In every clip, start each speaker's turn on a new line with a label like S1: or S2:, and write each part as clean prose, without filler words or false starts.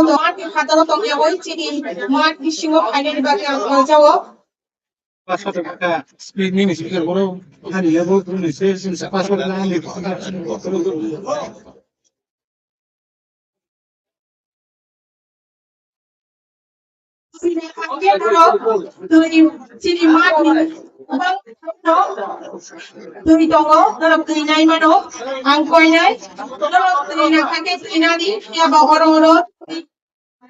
S1: Mark Hataro Tokyo City, Mark Nishingo Final Back Jawa.
S2: Speed means you can go and level through the stations. Password line.
S1: City Mark Tui Tongo, Tui Naimano, Angkoinai, Tui Nakake, Inadi, Eba Oro,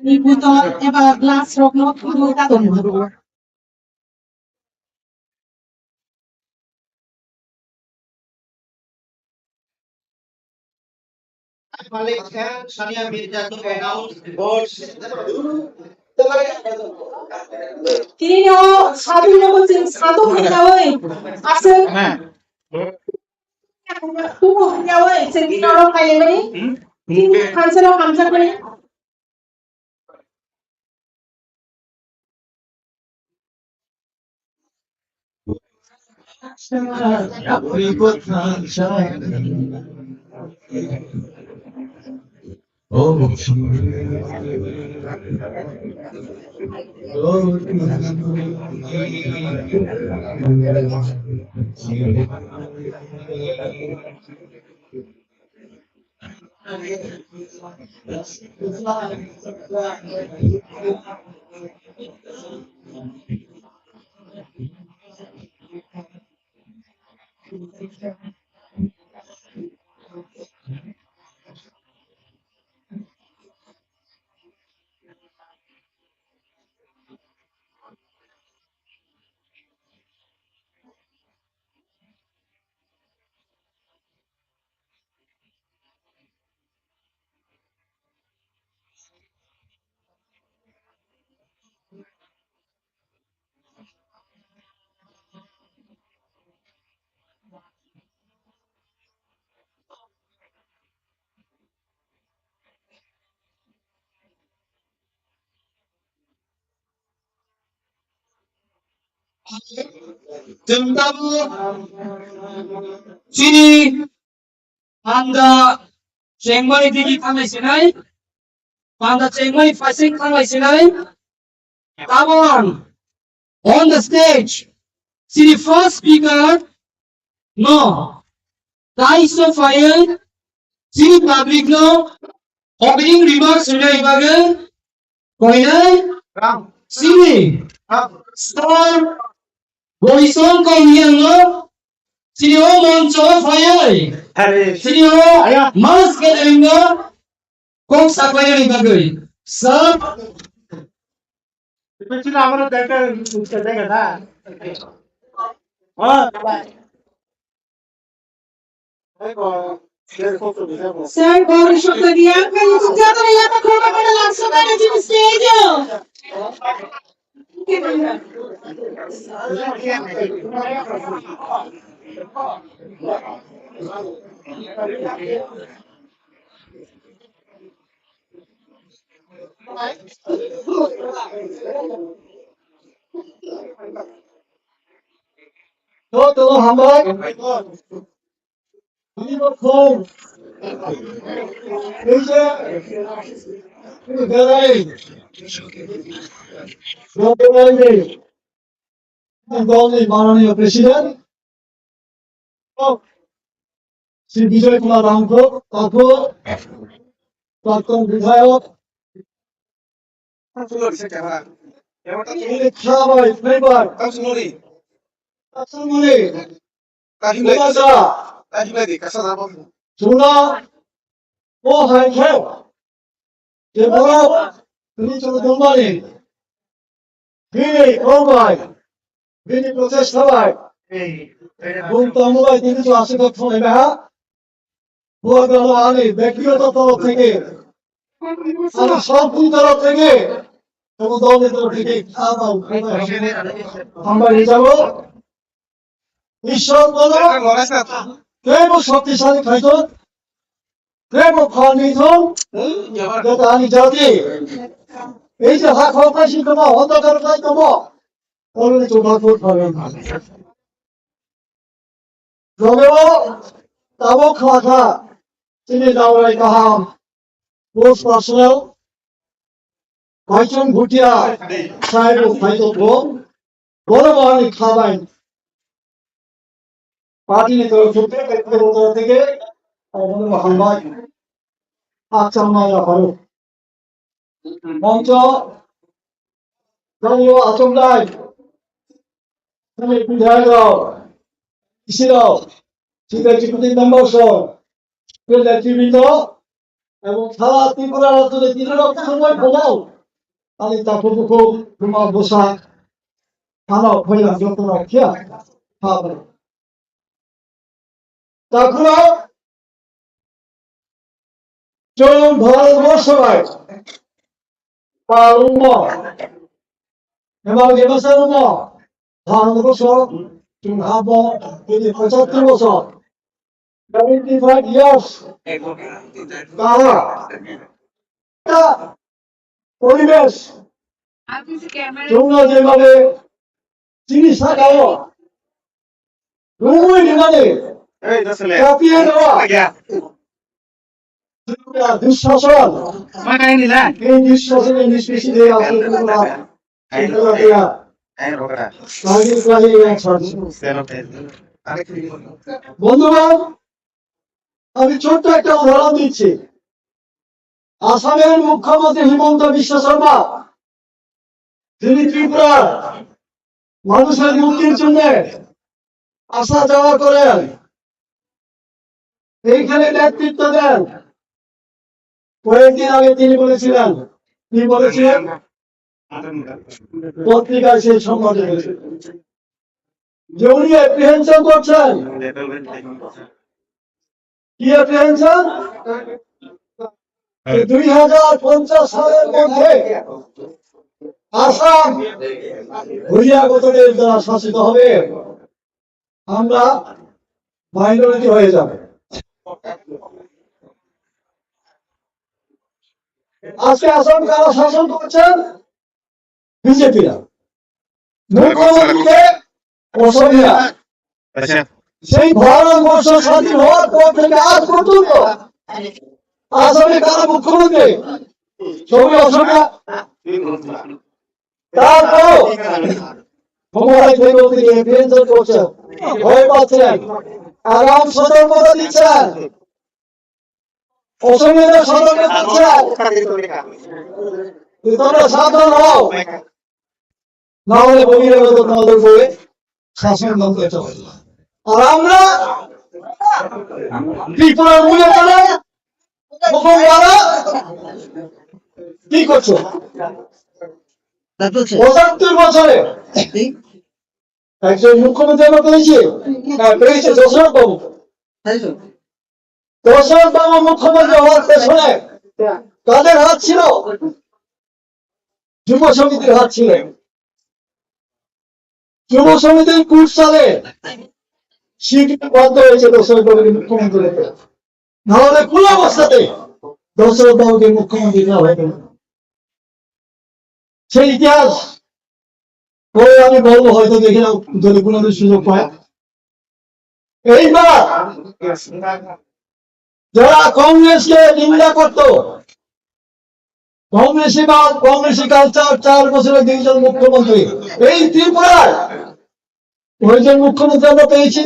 S1: Nibuto, Eba Glass Rock, no, Tatum.
S3: Malik and Sania Mirza to announce the board's
S1: Kino, Sadu Nobotin, Sadu Hindaway, After Tumo Hindaway, Sekino Kalemani, Hansel of Hamzakari.
S2: Sini Anda Chengmai Digi Kamai Sinai, Panda Chengmai Fasing Kamai Sinai. Come on the stage. See the first speaker. No. Taiso Fire. See the public no. Opening remarks today again. Koine. Sini. Star. Goison Koine no. Sini O Moncho Fire. Sini O Mas Kedenga. Kok Sakaya Bagay. Sir.
S3: Especially our data
S1: Sir, Boris Shukadian, can you tell me what the Coca-Cola Lancer managing the stadium?
S3: Total Hamburg. Liverpool. Asia. Galay. Rotterdam. Golden Maranhão President. Shri Bijoy Kumar Hrangkhawl তথ্য প্রাক্তন বিধায়ক খাবাই flavour জোনা ও high খেও যে বড় তিনি চলে দলবারে ভিড়ে ওবাই ভিড়ে প্রচেষ্টা হয় বুমতামুবাই তিনি তো আসে তথ্য নেবে হ্যাঁ বুয়াগানো আলী ব্যক্তিগত তরফ থেকে আমি সব তরফ থেকে এবং দলের তরফ থেকে আমরা নিয়ে যাবো ঈশ্বর বলো প্রেম ও শক্তিশালী খাইত প্রেম ও ফল নিধন যেটা আমি জাতি এই যে হাক হকাশি তোমা অন্ধকার তাই তোমা বললে চোখা করতে পারবেন না তবেও তাবক খাওয়া তিনি দাওরাই কাহাম পোস্ট পার্সোনাল ভাইচুং ভুটিয়া সাহেব ভাইচুং বড় বড় খাবাই পার্টি নেতা থেকে আমাদের হামবাই আচরণায় হলো মঞ্চ দলীয় আচমনায় বিধায়ক ইসিরাও চিকিৎসা মেম্বার সহ নেতৃবৃন্দ এবং সারা ত্রিপুরা রাজ্যে 3 লক্ষ সময় ফলাও আমি তাকে খুব তোমার বসা খানা হইয়া যত রাখিয়া খাবে তারপরে চলুন ভারতবর্ষে পালন এবং এবছর ভারতবর্ষ তুমি ভাবো 75 বছর 75 years তারা পরিবেশ তোমরা যেভাবে জিনিস থাকাও রুমই মানে কাঁপিয়ে দেওয়া দুঃশাসন এই দুঃশাসনের নিষ্পেষিত বন্ধুরা আমি ছোট্ট একটা উদাহরণ দিচ্ছি আসামের মুখ্যমন্ত্রী হিমন্ত বিশ্ব শর্মা তিনি ত্রিপুরার মানুষের মুক্তির জন্য আসা যাওয়া করেন এইখানে নেতৃত্ব দেন কয়েকদিন আগে তিনি বলেছিলেন কি বলেছিলেন পত্রিকায় সেই সংবাদ যে উনি অ্যাপ্রিহেনশন করছেন কি অ্যাপ্রিহেনশন 2050 সালের মধ্যে আসাম বহিরাগতদের দ্বারা শাসিত হবে আমরা মাইনরিটি হয়ে যাবে আজকে আসাম কারা শাসন করছেন বিজেপিরা মুখ্যমন্ত্রীকে অসমিয়া সেই ভারতবর্ষ স্বাধীন হওয়ার পর থেকে আজ পর্যন্ত আসামে কারা মুখ্যমন্ত্রী সবই অসমিয়া তারপর ক্ষমতায় থেকে তিনি এফএনশন করছেন ভয় পাচ্ছেন আরাম সতর্কতা দিচ্ছেন অসমিয়াদের সতর্কতা দিচ্ছেন তোমরা সাবধান হও না হলে বহিরাগত তোমাদের করে শাসন করতে চলে আর আমরা ত্রিপুরার মূল্য করে কি করছো 75 বছরে একজন মুখ্যমন্ত্রী আমরা পেয়েছি দশরথ বাবু দশরথ বাবু মুখ্যমন্ত্রী হওয়ার পেছনে কাদের হাত ছিল যুব সমিতির হাত ছিল যুব সমিতির কুট সালে সিট বন্ধ হয়েছে দশরথ বাবুকে মুখ্যমন্ত্রী রেখে নাহলে কোন অবস্থাতে দশরথ বাবুকে মুখ্যমন্ত্রী না হয়ে গেল সেই ইতিহাস আমি বলবো হয়তো দেখে যদি কোনোদিন সুযোগ পায় এইবার যারা কংগ্রেসকে নিন্দা করত কংগ্রেসি কালচার 4 বছরের 2 জন মুখ্যমন্ত্রী এই ত্রিপুরার কয়জন মুখ্যমন্ত্রী আমরা পেয়েছি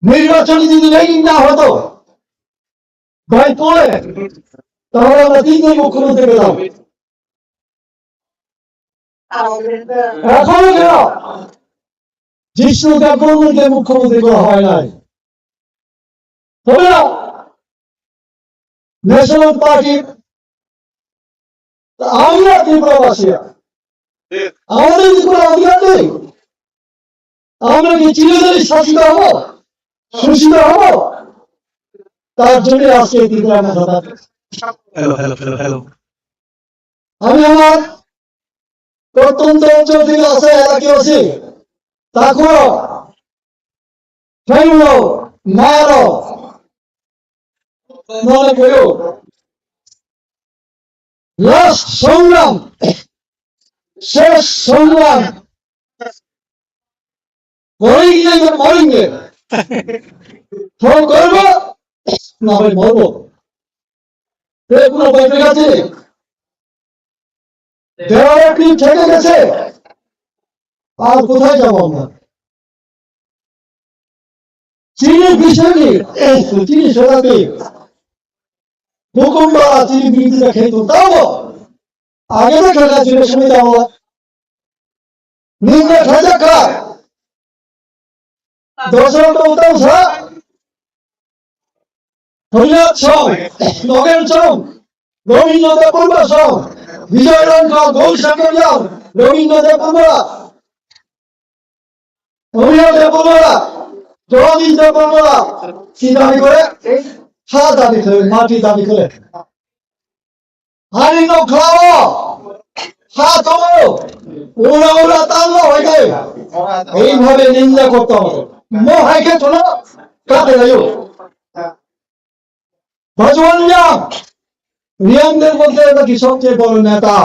S3: নির্বাচনে যদি রেগিং না হতো ভাই পড়ে তাহলে আমরা 3 জন মুখ্যমন্ত্রী পেলাম এখনো কেন জিষ্ণু দেববর্মনকে মুখ্যমন্ত্রী করা হয় নাই তবে ন্যাশনাল পার্টি আমরা ত্রিপুরাবাসীরা আমাদের কি কোনো অধিকার নেই আমরা কি চিরদিনই শাসিত হব শোষিত হব তার জন্য আজকে ত্রিপুরা মাথা আমি আমার প্রত্যন্ত অঞ্চল থেকে আসে এলাকা আছি তারপর মায়েরও মনে করো লাস্ট সংগ্রাম শেষ সংগ্রাম মরেঙ্গে ফোন করবো না ভাই মরবো কোনো বৈঠক আছে দেওয়ালে পিঠ থেকে গেছে আর কোথায় যাবো আমরা চিনি বিষয়টি চিনি সরাতে হুকুমরা চিনি বিরোধিতা খেত তাও আগে তো খেলা ছিল সময় যাবো নিম্নে খেলা খা দর্শকটা উত্তম সা হরিনাথ সং নগেন সং রবীন্দ্রনাথ পূর্বা সং বিজয় রঙ্গ গৌর সাগরিয়াম রবীন্দ্রনাথ পূর্বা অভিনয় পূর্বা জগদীশ পূর্বা কি দাবি করে হা দাবি করে মাটি দাবি করে হারিন খাওয়া হা তোমো ওরা ওরা তাঙ্গা হয়ে গেছে এইভাবে নিন্দা করতে হবে মোহাইকে চলো কাটে যাইও ভগবান রিয়ামদের মধ্যে নাকি সবচেয়ে বড় নেতা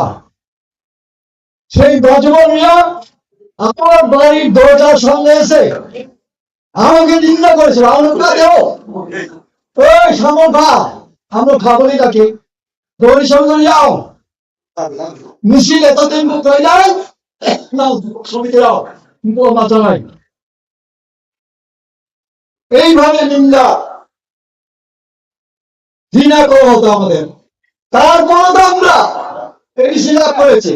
S3: সেই ভগবান রিয়াম আমার বাড়ির দরজার সামনে এসে আমাকে নিন্দা করেছিল আমরা দেও ওই সামর খা আমরা খাবো তাকে গৌরী সঙ্গে যাও মিছিল এতদিন হয়ে যায় নাও ছবিতে যাও মাথা নাই এইভাবে নিন্দা ঘৃণা করা হতো আমাদের তারপর তো আমরা এটি স্বীকার করেছি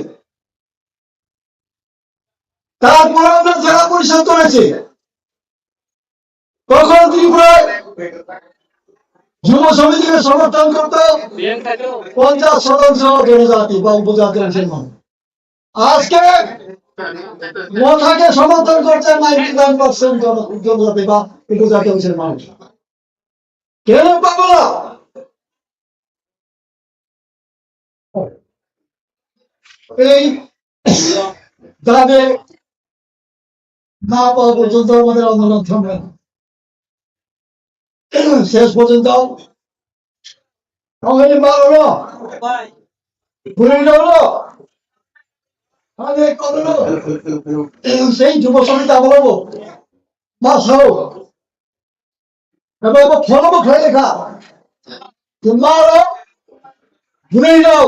S3: তারপর আমরা জেলা পরিষদ করেছি তখন ত্রিপুরায় যুব সমিতিকে সমর্থন করত 50% জনজাতি বা উপজাতি অংশের মানুষ আজকে মথাকে সমর্থন করছে 99% জনজাতি বা উপজাতি অংশের মানুষ কেন পাবো না এই দাবি না পাওয়া পর্যন্ত আমাদের আন্দোলন থামবে না শেষ পর্যন্ত আমাদের মারলো ঘুরে হলো আমাদের করলো সেই যুব সমিতি বলবো মাস হোক এবার ফলবো খেয়ে দেখা মারো ঘুরে যাও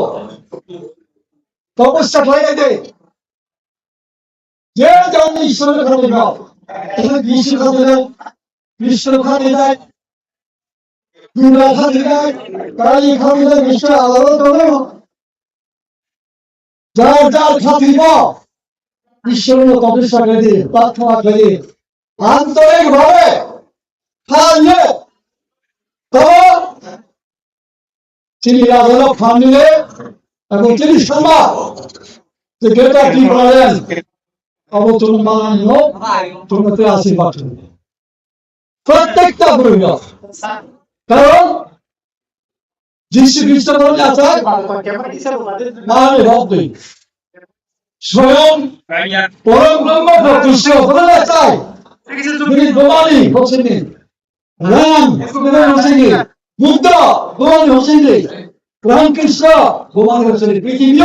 S3: তপস্যা খেয়ে দে যে যেমন ঈশ্বরের খাতে যাও বিশ্বের খাতে যাও বিশ্বের খাতে যায় দুর্গা খাতে যায় কালী খাতে যায় বিশ্বের আলাদা করে যার যার খাতে যাও ঈশ্বরের তপস্যা করে দে প্রার্থনা করে আন্তরিক ভাবে খাইয়ে তবে তিনি রাজা খান নিলে এবং তিনি সম্ভব যে গেটা কি বলেন অবচন মানানো তোমাকে আশীর্বাদ প্রত্যেকটা বলল কারণ যিশু খ্রিস্ট বলে আছে মানে ভক্তি স্বয়ং পরম ব্রহ্ম কৃষ্ণ বলে আছে তিনি গোমানি হচ্ছেন রাম হচ্ছেন বুদ্ধ গোমানি হচ্ছেন রামকৃষ্ণ গোমানি হচ্ছেন পৃথিবী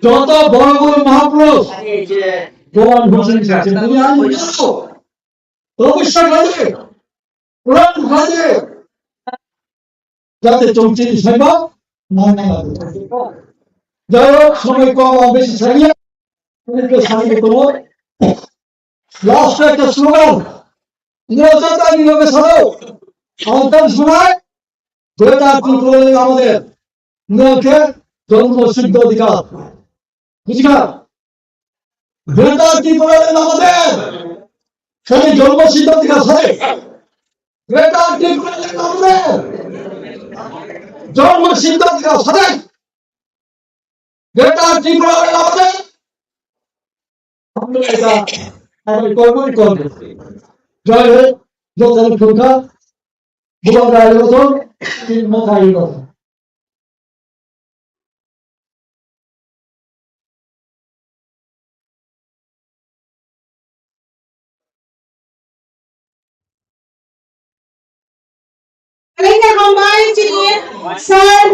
S3: যত বড় বড় মহাপুরুষ গোমান হোসেন তুমি আমি তপস্যা করে পুরাণ ভাজে যাতে চমচির সেবা মনে লাগে যাই হোক সময় কম বেশি ছাড়িয়ে সামনে তোমার লাস্ট একটা স্লোগান নিরজতা নিরবে ছাড়ো সন্তান শোনায় যেটা আমাদের নিরক্ষে জন্ম সিদ্ধ অধিকার বুঝলাম যেটা কি বলেন আমাদের সেই জন্ম সিদ্ধ অধিকার আছে যেটা কি বলেন আমাদের জন্ম সিদ্ধ অধিকার আছে যেটা কি বলেন আমাদের আমরা এটা আমি কর্মই করব জয় হোক যোগদান সংখ্যা বুলার আয়োজন তিন মাথায় কথা
S1: Sir,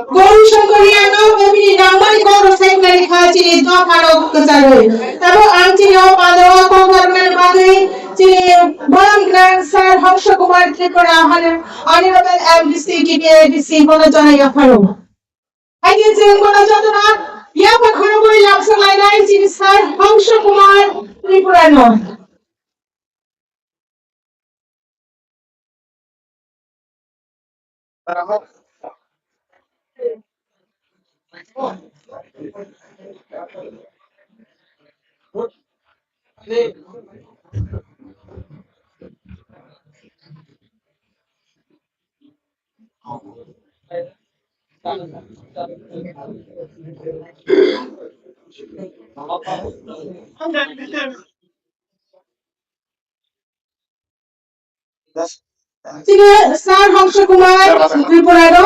S1: Guru Shankariano, Guru Namai Guru Sankari lekha chili do paro kacharoi tabo ang chili o pado ko karmen bagai chili bolam grand sir Harsha Kumar Tripura honorable MDC DDC bola jana ya paro ai ke jeng bola jana ya pa khoro boi lapsa lai nai chili sir Harsha Kumar Tripura no Sini Sir Harsha Kumar Tripura do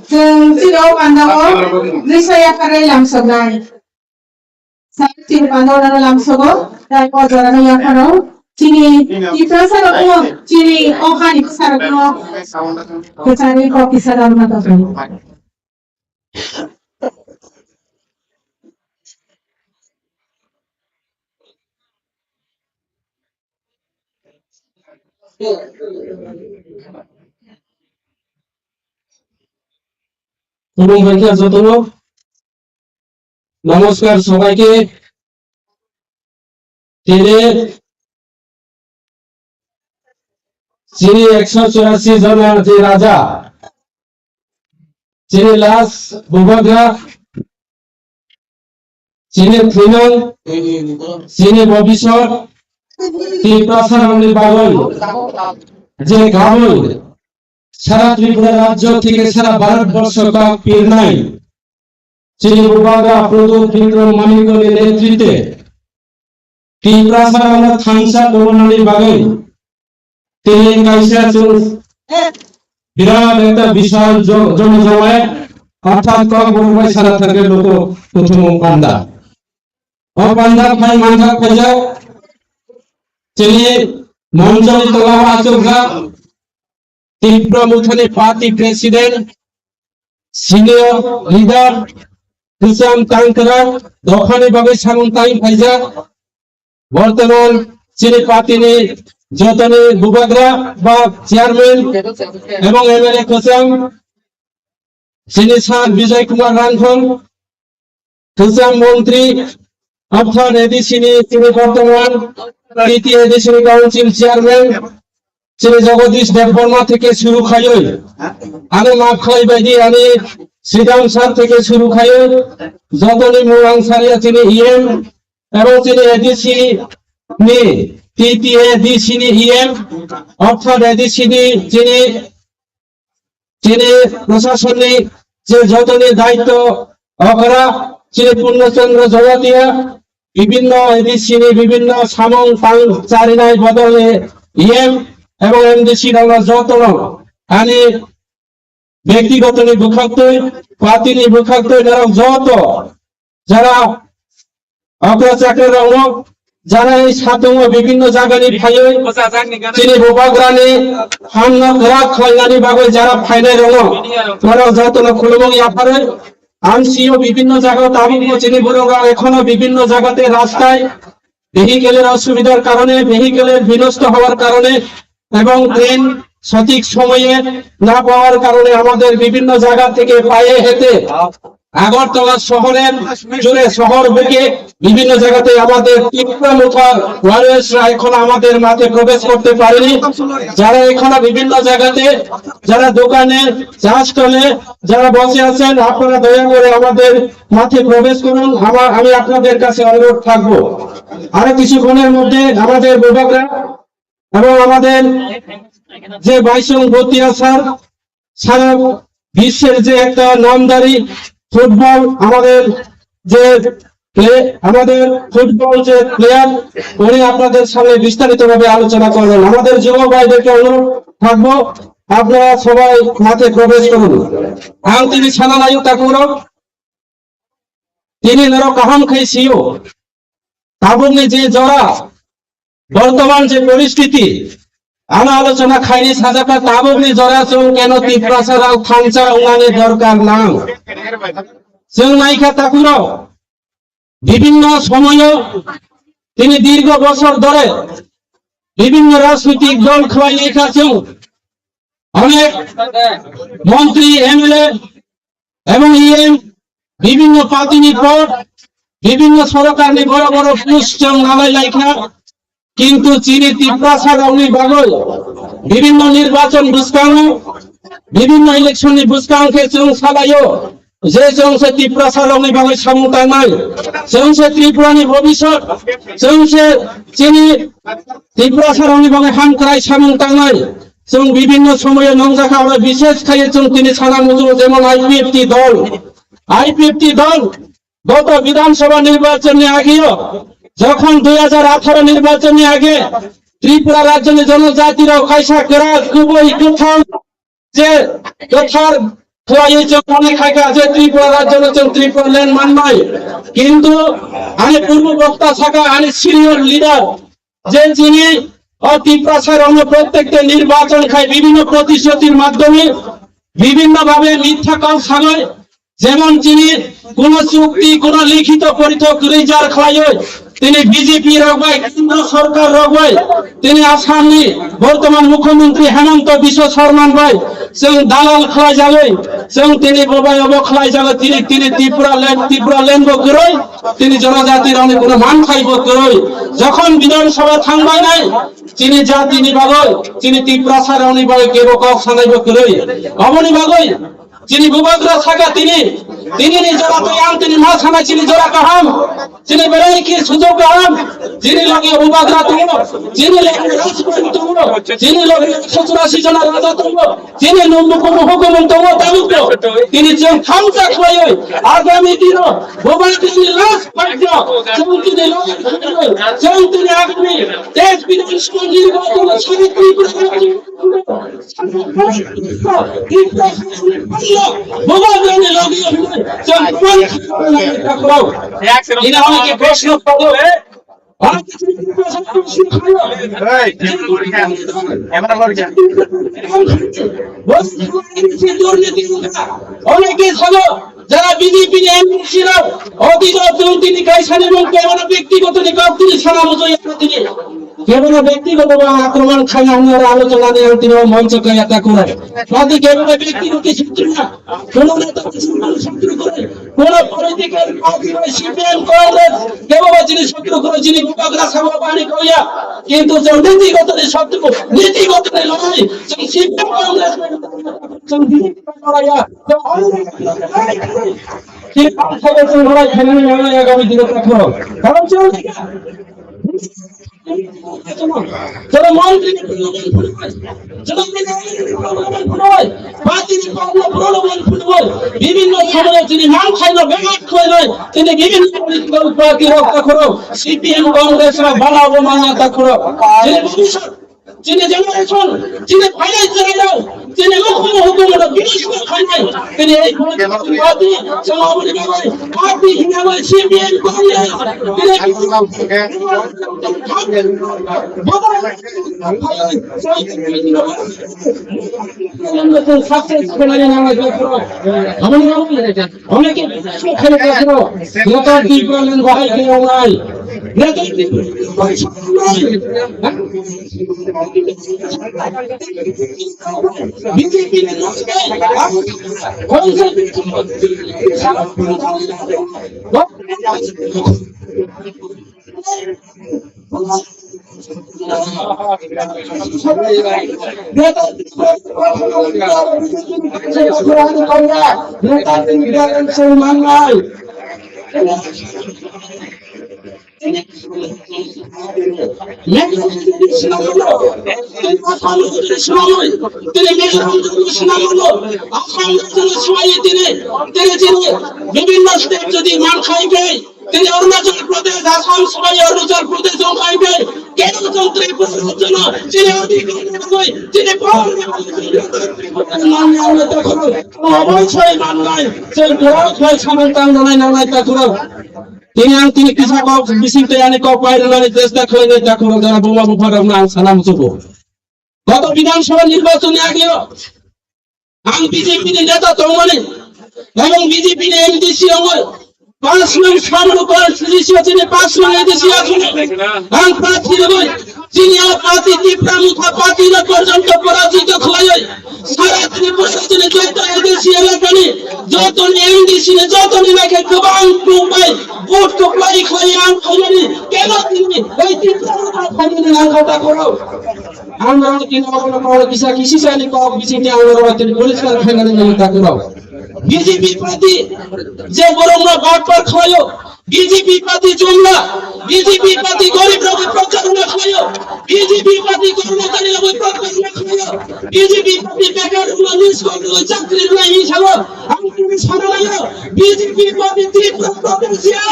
S1: sini o panda o risaya kare lamsagnai Sir sini panda o lamsago dai o jara ya karo sini kita sarapno sini o khani sarapno kecari kopi sadar mata tu
S4: এবং ভাইয়া যতলো নমস্কার সবাইকে যিনি 184 জনের যে রাজা যিনি লাস বুবাগা যিনি ফিনল যিনি ভবিষ্যৎ তিনি প্রসারণের বাগল যে গামল সারা ত্রিপুরা রাজ্য থেকে সারা ভারতবর্ষ কাপের নাই যিনি বুবাগা প্রদূত বিক্রম মানিকের নেতৃত্বে ত্রিপুরা সারা থানসা গভর্নরের বাগল তিনি কাইসা বিরাট একটা বিশাল জনজমায়েত অর্থাৎ কবরবাই সারা থাকে লোক প্রথম পান্ডা ও পান্ডা ভাই মানঘা খোঁজা তিনি মঞ্জলি তোলা আচুগা তীব্র মুখনে পার্টি প্রেসিডেন্ট সিনিয়র লিডার হুসাম তাঙ্করা দক্ষিণে বাগে সামন্তাই ভাইজা বর্তমান চিনি পার্টিনি যতনে বুবাগরা বা চেয়ারম্যান এবং এমএলএ কোসাম চিনি স্যার বিজয় কুমার রান্ধন কোসাম মন্ত্রী অর্থাৎ এডিসিনি তিনি বর্তমান তৃতীয় এডিসিনি কাউন্সিল চেয়ারম্যান শ্রী জগদীশ দেববর্মা থেকে শুরু খাই আমি মাপ খাই বাজি আমি শ্রীরাম স্যার থেকে শুরু খাই যতনি মুরাং সারিয়া তিনি ইএম এবং তিনি এডিসি নি তৃতীয় এডিসিনি ইএম অর্থাৎ এডিসিনি যিনি প্রশাসনিক যে যতনি দায়িত্ব অকরা শ্রী পূর্ণচন্দ্র জগতিয়া বিভিন্ন এডিসিনি বিভিন্ন সামং পাং চারিনাই বদলে ইএম এবং এমডিসি আমরা যত আনি ব্যক্তিগত নিবুখাক্ত পাতিনি বুখাক্ত যত যারা অগ্রচাকরের রঙ যারা এই সাতম বিভিন্ন জায়গায় ফাইয়ে তিনি বুবাগ্রানি হান্ন গ্রাক খয়নানি বাগে যারা ফাইনাই রঙ তারা যত খুলবং ইয়াপারে আনসিও বিভিন্ন জায়গা তাবিব চিনি বুড়োগা এখনো বিভিন্ন জায়গাতে রাস্তায় ভেহিকেলের অসুবিধার কারণে ভেহিকেলের বিনষ্ট হওয়ার কারণে এবং ট্রেন সঠিক সময়ে না পাওয়ার কারণে আমাদের বিভিন্ন জায়গা থেকে পায়ে হেঁটে আগরতলা শহরের জুড়ে শহর বুকে বিভিন্ন জায়গাতে আমাদের তীব্রমুখর ওয়ারিয়ার্সরা এখন আমাদের মাঠে প্রবেশ করতে পারেনি যারা এখানে বিভিন্ন জায়গাতে যারা দোকানে চা স্টলে যারা বসে আছেন আপনারা দয়া করে আমাদের মাঠে প্রবেশ করুন আমি আপনাদের কাছে অনুরোধ থাকবো আরো কিছুক্ষণের মধ্যে আমাদের বুবাগরা এবং আমাদের যে বাইসং ভতিয়া স্যার সারা বিশ্বের যে একটা নামদারি ফুটবল আমাদের ফুটবল যে প্লেয়ার উনি আপনাদের সামনে বিস্তারিত ভাবে আলোচনা করবেন আমাদের যুব ভাইদেরকে অনুরোধ থাকবো আপনারা সবাই মাঠে প্রবেশ করুন আং তিনি ছানালায়ু তাকুরো তিনি নরক কাহাম খাইছিও তাবুনি যে জরা বর্তমান যে পরিস্থিতি আমরা আলোচনা খাইনি সাজাকা তাবুনি জরা চৌ কেন তীব্রাসারাও থানচা উনানি দরকার নাম जों नायखा ताकुरो বিভিন্ন সময়ে তিনি দীর্ঘ বছর ধরে বিভিন্ন রাজনৈতিক দল খোয়াই লেখাছেন, অনেক মন্ত্রী এমএলএ এবং ইএম বিভিন্ন পাতিনি পদ বিভিন্ন সরকার নিয়ে বড় বড় পুষ্ট নালাই লেখা, কিন্তু চীনে তীব্রাসার উনি বাগল বিভিন্ন নির্বাচন বুঝকানো বিভিন্ন ইলেকশন বুঝকানকে চং সালাইও যে চংসে তীব্রাসার উনি বাগল সামুতা নাই চংসে ত্রিপুরানি ভবিষ্যৎ চংসে চীনি ত্রিপুরাসার উনি বাগল হাম করাই সামুতা নাই চং বিভিন্ন সময়ে নংজাখা আমরা বিশেষ খাইয়েছেন তিনি ছাড়া মতো যেমন আইপিএফটি দল গত বিধানসভা নির্বাচনে আগেও যখন 2018 নির্বাচনে আগে ত্রিপুরা রাজ্যের জনজাতিরা খাইসা করা খুবই কোথাও যে কথার খোয়াইছে অনেক খাইকা যে ত্রিপুরা রাজ্যের ত্রিপুরা ল্যান্ড মান নাই, কিন্তু আমি পূর্ব বক্তা থাকা আমি সিনিয়র লিডার যে যিনি ত্রিপুরার অন্য প্রত্যেকটা নির্বাচন খায় বিভিন্ন প্রতিশ্রুতির মাধ্যমে বিভিন্ন ভাবে মিথ্যা কথা বলে, যেমন তিনি কোন চুক্তি কোন লিখিত পরিচয় রিজার খায় তিনি বিজেপি রগবাই কেন্দ্র সরকার রগবাই তিনি আসামনি বর্তমান মুখ্যমন্ত্রী হেমন্ত বিশ্ব শর্মান ভাই সে দালাল খাওয়া যাবে সে তিনি বাবাই অবখলাই যাবে তিনি ত্রিপুরা ল্যান্ড করই তিনি জনজাতির অনেক কোনো মান খাইব করই যখন বিধানসভা থাকবাই নাই তিনি জাতি নিবাগই তিনি ত্রিপুরা সারা অনিবাগই কেব কক সানাইব করই অবনি বাগই যিনি বুবাগ্রা থাকা তিনি নিজরা তৈয়ান তিনি মা ছানা চিনি জোড়া কাহাম যিনি বেড়াই কি সুযোগ কাহাম যিনি লগে বুবাগ্রা তুমো যিনি লগে রাজপুত তুমো যিনি লগে 184 জন রাজা তুমো যিনি নন্দুকুম হুকুম তুমো তালুক তিনি যে খামচা খোয়াই আগামী দিন বুবাগ্রা লাশ পাইছো তিনি আগামী দেশ বিদেশ কোন নির্বাচন শান্তি ভগবানের লগে অনেকে প্রশ্ন করবে অনেকে থাকো যারা বিজেপি এমপিরা অধিগত তিনি কাইসান এবং কেমন ব্যক্তিগত নিকাপ তিনি সানামতো তিনি কেবল ব্যক্তিগত আক্রমণ খাই আমরা আলোচনা নিয়ে তিনি মঞ্চ কায়াতা করে যদি কেবল ব্যক্তিগত শত্রু না কোন নেতা শত্রু করে কোন পলিটিক্যাল পার্টি বা সিপিএম কংগ্রেস কেবল যিনি শত্রু করে যিনি বুবাগ্রা সভাপানি কইয়া কিন্তু যে নীতিগত শত্রু নীতিগত লড়াই সিপিএম কংগ্রেস লড়াইয়া তো কি পাঠাবে তো লড়াই খেলে লড়াই আগামী দিনে রাখো কারণ চলছে যারা মন্ত্রী বিভিন্ন সময়ে তিনি নাম খাইল ব্যাঘাত খাইল তিনি বিভিন্ন পলিটিক্যাল পার্টি রক্ষা করো সিপিএম কংগ্রেস বানাবো মান্যতা করো যিনি জেনারেশন যিনি ফাইনান্স চালাও যিনি লক্ষ্য হুকুমের বিদেশ খাই নাই তিনি এই পার্টি সমাবলী পার্টি হিসাবে সিপিএম কংগ্রেস অনেকে খেলে ভাই কেউ নাই বিজেপি বিভিন্ন স্টেট যদি মান খাইবে তিনি অরুণাচল প্রদেশ আসাম সবাই অরুণাচল প্রদেশ খাইবে কেন ত্রিপুরার জন্য তিনি তিনি অবশ্যই মান নাই সেই তিনি কৃষক বিশিষ্ট চেষ্টা করে যারা বোমা বুফার সালাম চুপ গত বিধানসভা নির্বাচনে আগেও আমি বিজেপি নেতা তমনে এবং বিজেপি এমডিসি 5 নং সম্মুখের সিরিজীয় যিনি 5 নং এদেশি আসনে আং প্রার্থী রবই যিনি পাতি ত্রিপুরা মুখা পাতির পর্যন্ত পরাজিত হয়ে সারা ত্রিপুরা যিনি যত এদেশি এলাকানি যত এমডিসি যত নিলাকে গোবাং মুম্বাই ভোট কোপাই খাই আং খাইনি কেন তিনি এই ত্রিপুরা মুখা খাইনি আং কথা করো আমরা তিনি অবন করে কিসা কিসি চালি কক বিচিতে আমরা তিনি পরিষ্কার খাইনি কথা করো বিজেপি পার্টি যে বরংরা বাটপার খায়ো বিজেপি পার্টি জুমলা বিজেপি পার্টি গরিব রবি প্রচারণা খায়ো বিজেপি পার্টি কর্মচারী রবি প্রচারণা খায়ো বিজেপি পার্টি বেকার মানুষ করে চাকরি নাই হিসাবে আমি তুমি সারালা요 বিজেপি পার্টি ত্রিপুরা প্রভিন্সিয়া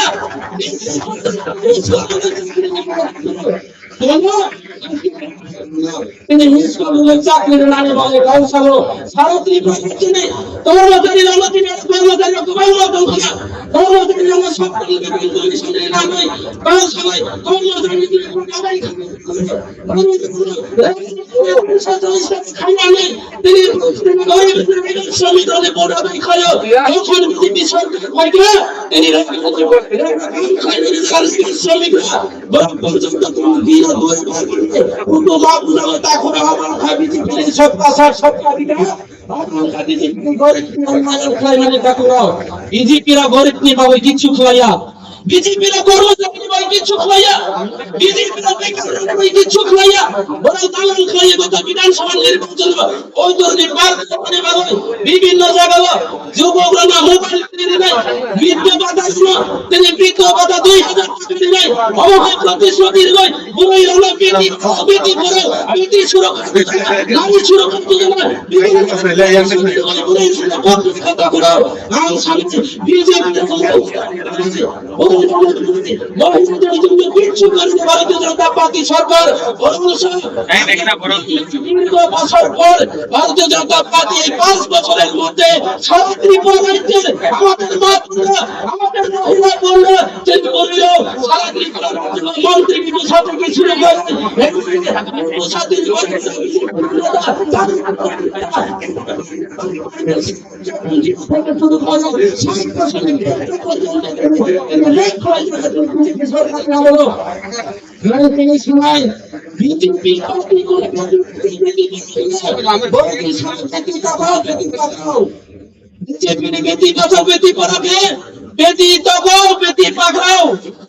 S4: তিনি মিসকলে চাকরি নানি বলে কাউসালো সারা ত্রিপুরা তিনি কর্মচারী রামতি কর্মচারী গোবাং মতন খানা কর্মচারী রাম সব কর্মচারী নামে কাউসালাই কর্মচারী গোবাং খানা তিনি গরিব শ্রমিকদের বড়াই খায়ো এখন বিজেপি সরকার কইকে তিনি শ্রমিকরা বড় পর্যন্ত বিরোধ বিজেপিরা গরিব নিবাবে কিছু খাইয়া বিজেপিরা কর্মচারী নিবাবে কিছু খাইয়া বিজেপিরা বেকার নিবাবে কিছু খাইয়া বড় দালাল খাইয়া গত বিধানসভা নির্বাচন ওই ধরনের নিবাবে বিভিন্ন জায়গায় যুবকরা না মোবাইল কিনে নেয় বৃদ্ধ ভাতা তিনি বৃদ্ধ ভাতা 2000 টাকা কিনে নেয় অবহেলা প্রতিশ্রুতির গয় বুড়াই হলো বেটি বড় বেটি সুরক্ষা নারী সুরক্ষা যোজনা ভারতীয় জনতা পার্টি সরকার ভারতীয় জনতা পার্টি 5 বছরের মধ্যে সারা ত্রিপুরা রাজ্যের আমাদের মাতৃরা আমাদের মহিলা বোনরা সারা ত্রিপুরা মন্ত্রী বিভাগ থেকে শুরু করে বেটি তকো বেটি পাকড়াও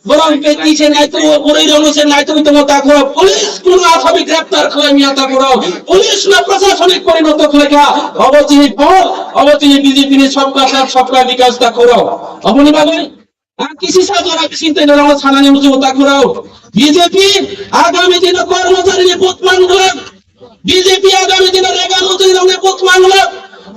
S4: বরং বেটি সে নাই তো বড়ই রনো সে নাই তুমি তোমা তাকো পুলিশ কোন আসামি গ্রেফতার করে মিয়া তা করো পুলিশ না প্রশাসনিক পরিণত করেগা অবচিনি পর অবচিনি বিজেপি নে সবকা সাথ সবকা বিকাশ তা করো অবনি বাবা আর কিসি সাজরা চিন্তা না রনো থানা নে মুজো তা করো বিজেপি আগামী দিন কর্মচারী নে বুথ মানলো বিজেপি আগামী দিন রেগা মন্ত্রী নে বুথ মানলো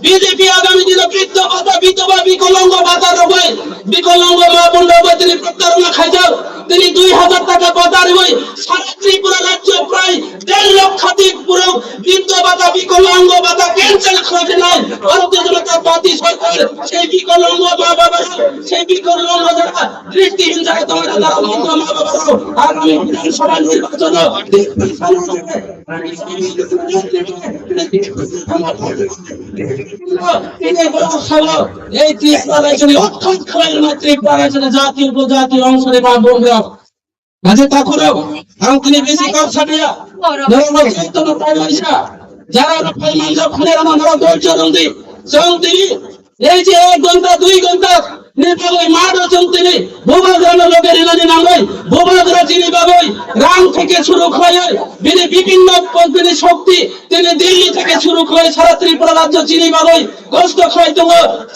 S4: বিজেপি আগামী দিনে বৃদ্ধ ভাতা বিধবা বিকলাঙ্গ ভাতা রবে বিকলাঙ্গ মা বোন রবে তিনি প্রতারণা খাইছে তিনি 2000 টাকা ভাতা রবে সারা ত্রিপুরা রাজ্য প্রায় 1.5 লক্ষাধিক পুরো বৃদ্ধ ভাতা বিকলাঙ্গ ভাতা ক্যান্সেল করে নাই ভারতীয় জনতা পার্টি সরকার সেই বিকলাঙ্গ মা বাবা সেই বিকলাঙ্গ যারা দৃষ্টিহীন যারা তোমরা যারা মা বাবা আগামী বিধানসভা নির্বাচন এই ত্রিপুরা রাজ্যের অত্যন্ত খেলার মাত্র ত্রিপুরা রাজ্যের জাতীয় উপজাতি অংশে মা বোনরা কাজে তা করো আমি তিনি বেশি কাজ ছাড়িয়া ধর্ম চৈতন্য পয়সা যারা রূপাই মাঞ্জ খুনের আমার ধৈর্য রন্দি চন্তি এই যে 1 ঘন্টা 2 ঘন্টা নেপালে মাঠ চন্তি ভূভাগ্রানো লোকের ইলানি নামই ভূভাগ্রা চিনি বাবই রাম থেকে শুরু হয় বিভিন্ন পন্থী শক্তি তিনি দিল্লি থেকে শুরু করে সারা ত্রিপুরা রাজ্য চিনি বাবই কষ্ট হয় তো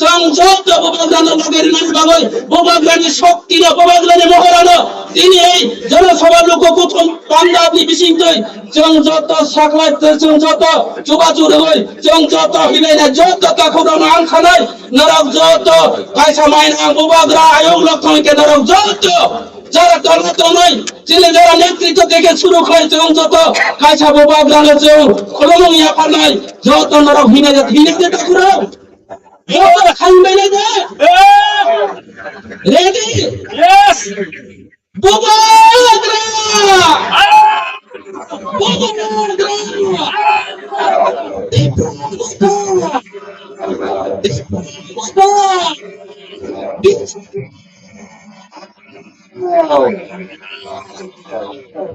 S4: সংযত ভূভাগ্রানো লোকের ইলানি বাবই ভূভাগ্রানি শক্তি না ভূভাগ্রানি মহারানা তিনি এই জনসভা লোক প্রথম পাঞ্জাবি বিশিষ্টই সংযত সাকলাই সংযত চুবাচুর হই সংযত হিলে না যত তখন নাম খানাই নরক যত পয়সা মাইনা ভূভাগ্রা আয়োগ লক্ষণকে নরক যত যারা তন্নত নয় যিনি যারা নেতৃত্ব থেকে শুরু হয়েছে যত কাইছা ভূভাগ্রা হচ্ছে খোলন ইয়াপা নাই যত নরক হিনে যে ঠাকুর এবার খাইবে না যে রেডি यस ভূভাগ্রা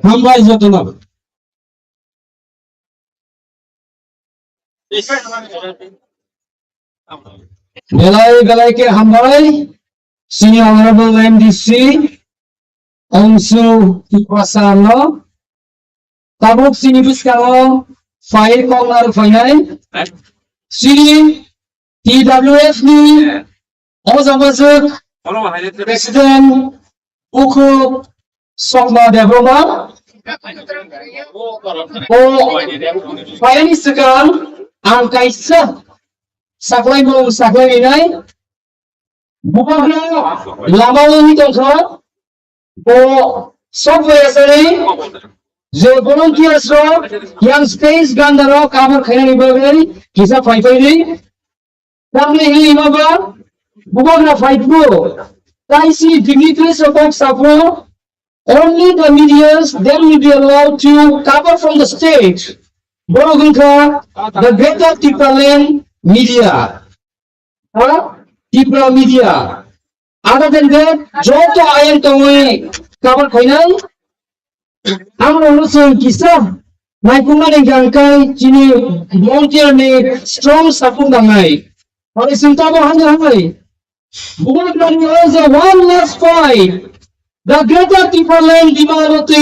S4: হামবাই যতন বেলায় হামবাই Senior Honorable MDC Onsu Kipasano Tabuk sini biskalo File Konglar Finai Sini TWF ni Ozabazuk President Uku Sokma Debroma O File ni sekarang Angkaisa Saklai Bung Saklai Inai Bukaknya lama ini tongkol, software seni, je volunteers ro, yang space ganda ro cover kaya ni bagay, kisa fight ini, kami ini maba, bukaknya fight bo, taisi dignitaries of Sapo, only the medias then will be allowed to cover from the stage. Borogungka, the greater Tipalan media. Tipra media. Other than that, Joto Ayan Tawai cover Kainai. Amro Lusun Kisa. Naikuman and Gankai, Chini, Montier ne strong Sapundangai. Or is in Tabo Hangai. Bukakran was a one last fight. The greater Tipalan Dimarote,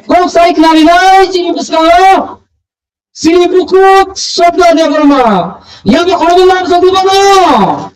S4: Kosai Klarinai, Chini Piscaro. Sini Bukuk, Sobda Devrama. Yang Horulam Zabibano.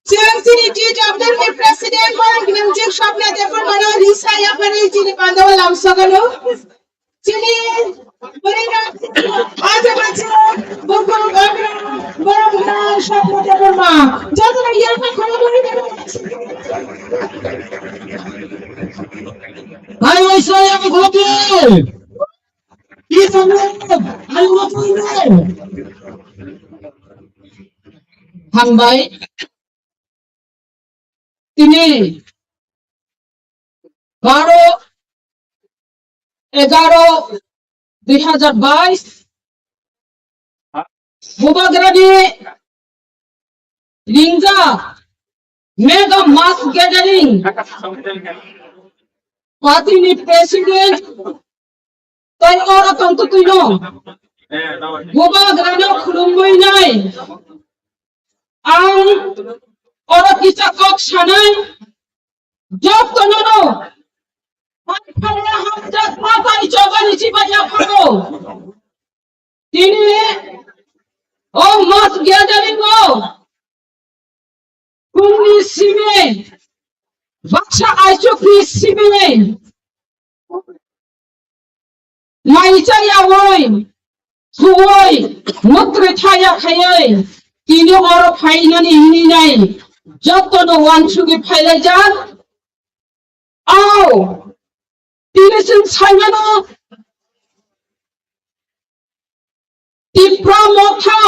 S1: TWF President Bang Gnamjek Shopna Devrama Risaya Pane Chini Pandawa Lamsagalo Chini Burina Ajabacha Bukul Bagra Baranga Shopna Devrama Jatana Yerka Khalaburi
S4: Hai Isaya Bukhopi. Yes, I want to know. Hangbai তিনি 12/11/2022 Bubagrani Ringja Mega Mass Gathering Patini President Tayo Tonto Tuino Bubagrani Khulumbai Nai Ang ora kita kok sanai job tonono Pala hamjat matai jogani cibanya pano Tini mas gathering go Kuni sime Vaksha aisukri sime Maicaya woi Suwoi Mutre thaya khayai Tini oro fainani hini nai Jotono wansugi failai jan Au Tini sin saimano Tipra motha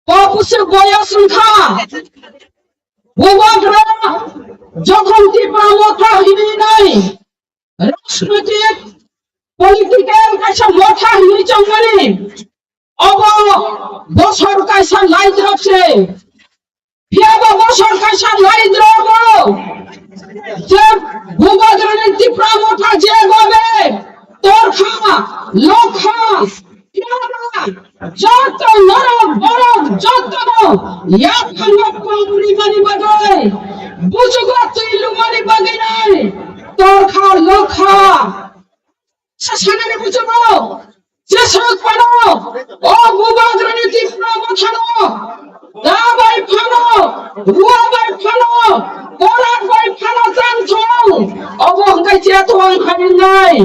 S4: Popuse boya sunkha Bubagra Jokhon tipra motha hini nai Rashmitik Political kaisa motha hini chongani Obo bosor kaisa lai drapse Piaba bosor kaisa lai drobo Je Bubagrani tipra motha je gobe Torkha lokha Piaba Joto norok borok joto Yak khanok panguri mani bagai Bujugo tuilu mani bagai nai Torkha lokha Sasanane bujugo Jesok pano, oh Bubagrani tipra mothano, dabai pano, ruabai pano, korabai pano tantong, oh hangkai jatuang kaningai,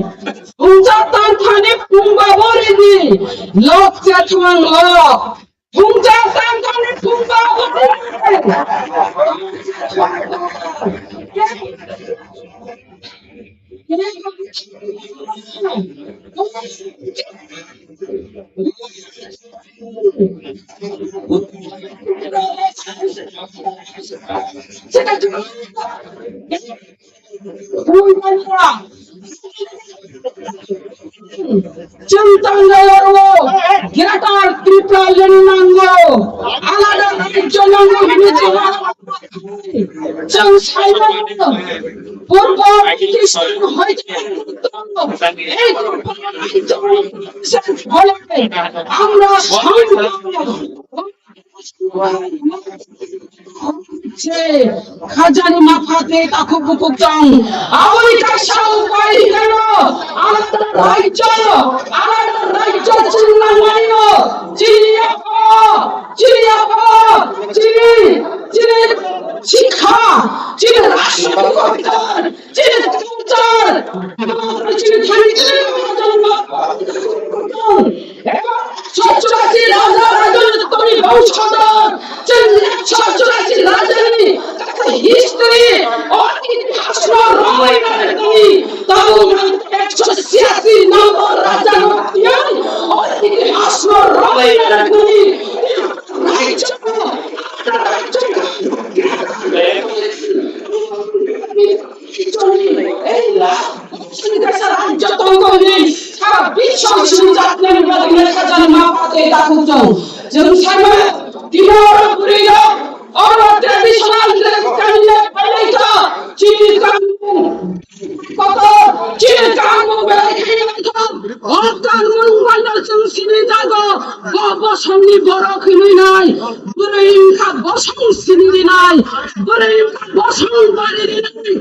S4: unjatan thani pungba borini, lok jatuang lok, 통장 쌍방울 통과하고 제가 지금 보이니까 চিন্তাঙ্গো greater Tripura লেনিনাঙ্গ আলাদা রাজ্য নাঙ্গ বিবেচনা চাং সাইবা পূর্ব কৃষ্ণ হইতে এই ফলে আমরা খাজানি মাফাতে তাকু কুকুকং America সাউপাই কেন আলাদা রাজ্য চিন্নামাইন চিনি শিক্ষা চিনি রাষ্ট্র কবিতার চিনি কালচার চিনি সচরাচি রাজা রাজনী বংশধর সচরাচি রাজনী হিস্ট্রি ইতিহাস রমায়ণী তাও 186 নম্বর রাজা ইতিহাস রমায়ণী সারা বিশ্ব জাতীয় নির্বাচনের কাজে মাপাতে তাকুচং যেমন সামনে তিমুর পুরিলো और ट्रेडिशनल कैबिनेट बनाइता चीन कानून और कानून वाला संसिनी जागो बसंगी बरो खिनुई नाय बरे इनका बसंग सिनी नाय बरे इनका बसंग बारी नाय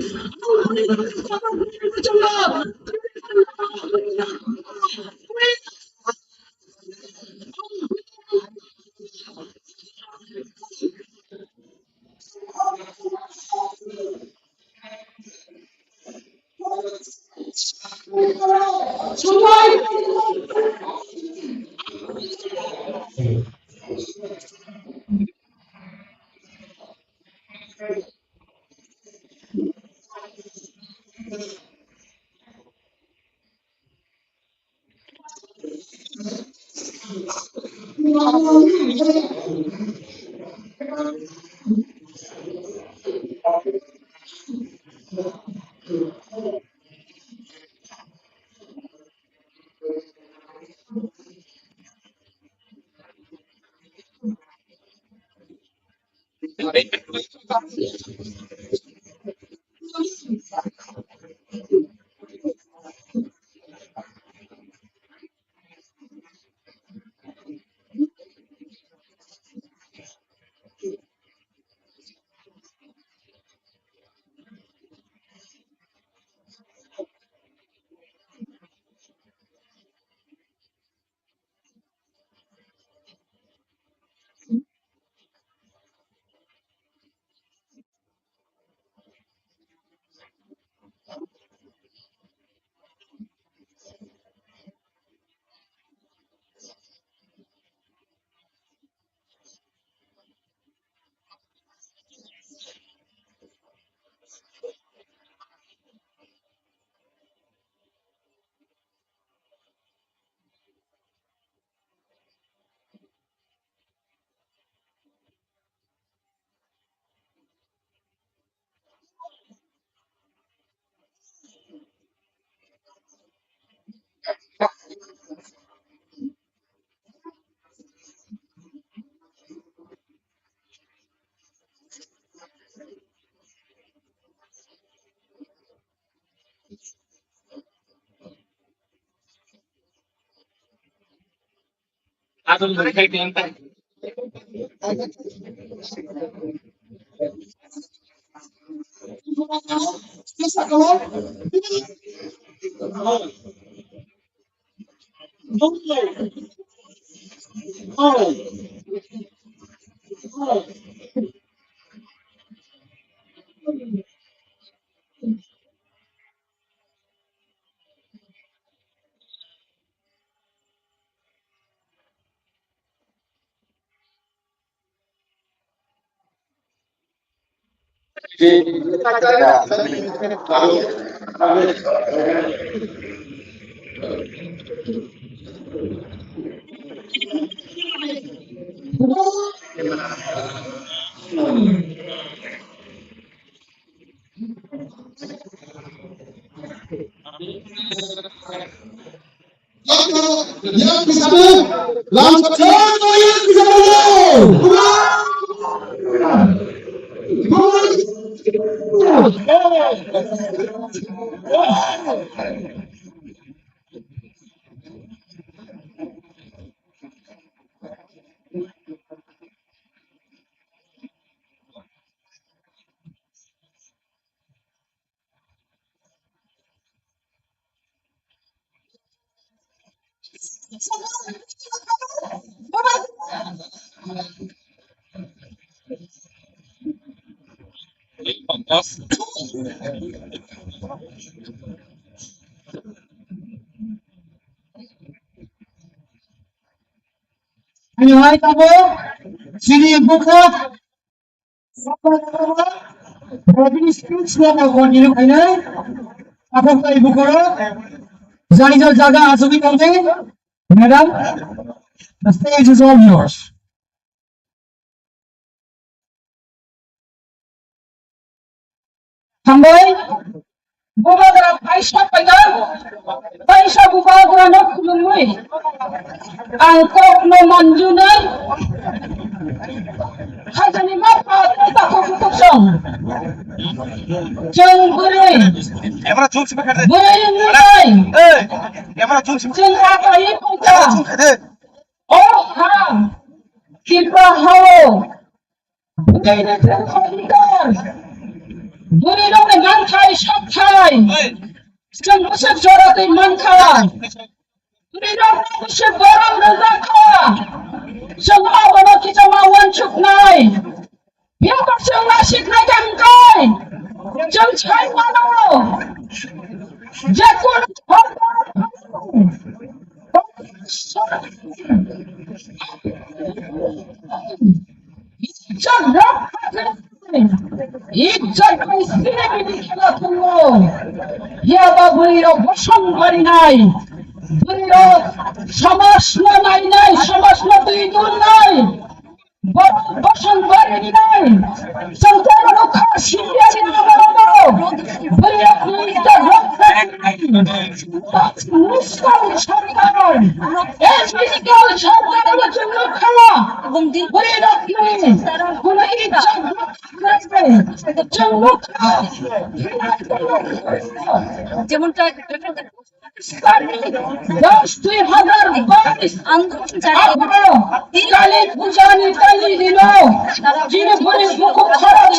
S4: Atom berkait dengan
S3: Yang bisa langsung yang bisa Hai kamu, sini buka. Berarti semua mau hidup ini. Apa kau ibu koro? Jadi jaga asubi kamu, madam. The stage is all yours. Tambay, bubagra paisa bubagra no kulumui. Angkok no manjunan. Hajani mapa kita kutuk song. Jeng buri.
S2: Emang cuma sih pakai.
S3: Buri nilai.
S2: Emang cuma sih.
S3: Jeng apa itu kan?
S2: Ada.
S3: Oh ha. Kita hao. Buri na jeng kodikan. Buri no ne mantai shatai. Jeng usap jorati mantai. Buri no usap barang rezaka. Jeng awana kita mawan cuknai. Yang pasang nasib na jangkai. Jeng cai mano. Jakun
S5: যেমনটা
S3: 10,000
S5: আন্দোলন চালিয়ে
S3: কালী পূজা নিতালি দিল যিনি করে খুব খারাপ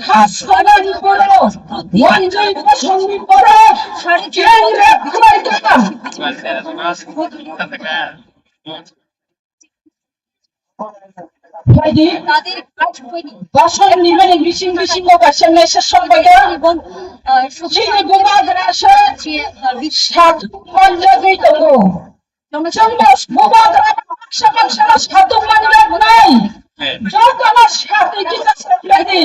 S3: হাসপাতাল করো ওয়ানজয় সঙ্গী করো কেন্দ্রে খাই টাকা
S5: তাদের কাজ হয়নি
S3: ভাষণ নিবেন মিশিং লোকেশন এসে সম্পর্কে
S5: এবং
S3: যিনি গোমাদের আসে সাত পঞ্জাবি তো জনসংবাদ গোমাদের সারা সাত পঞ্জাব নাই যত আমার সাথে কিছু সাথে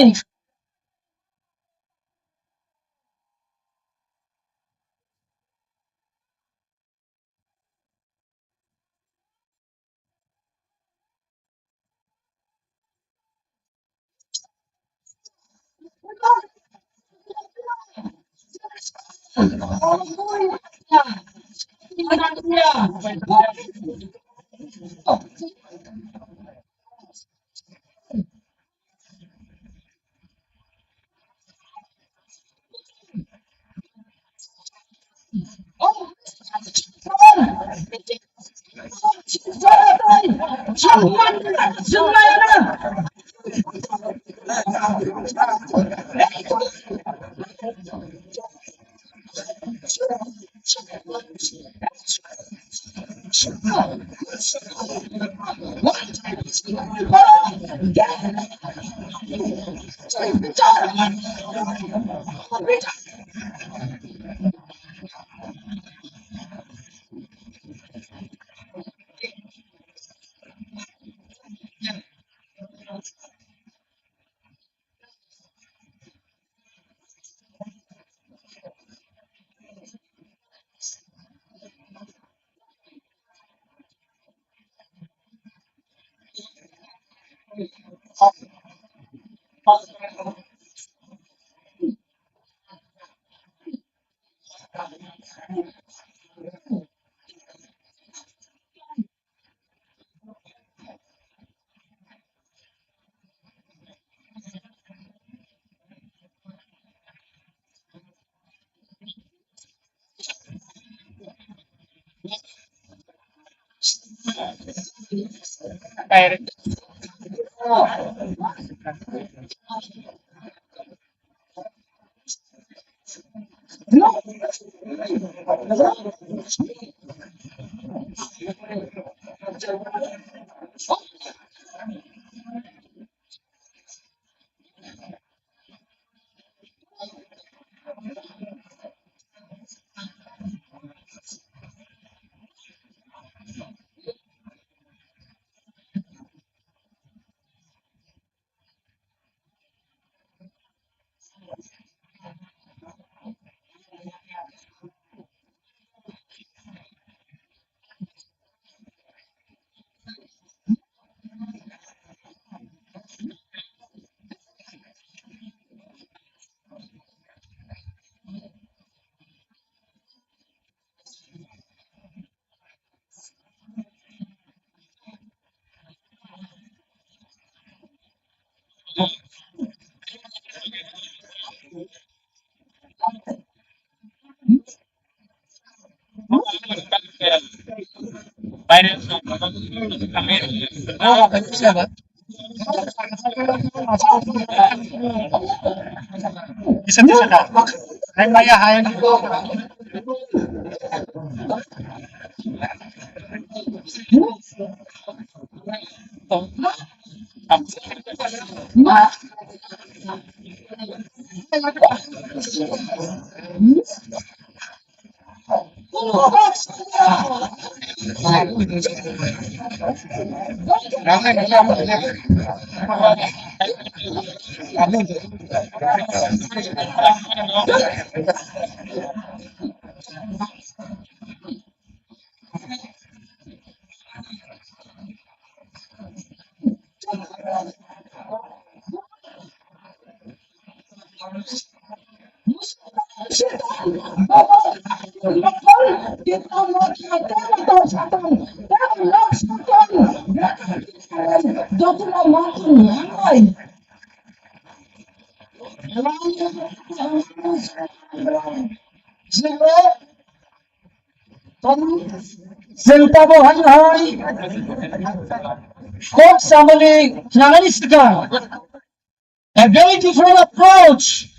S3: A very different approach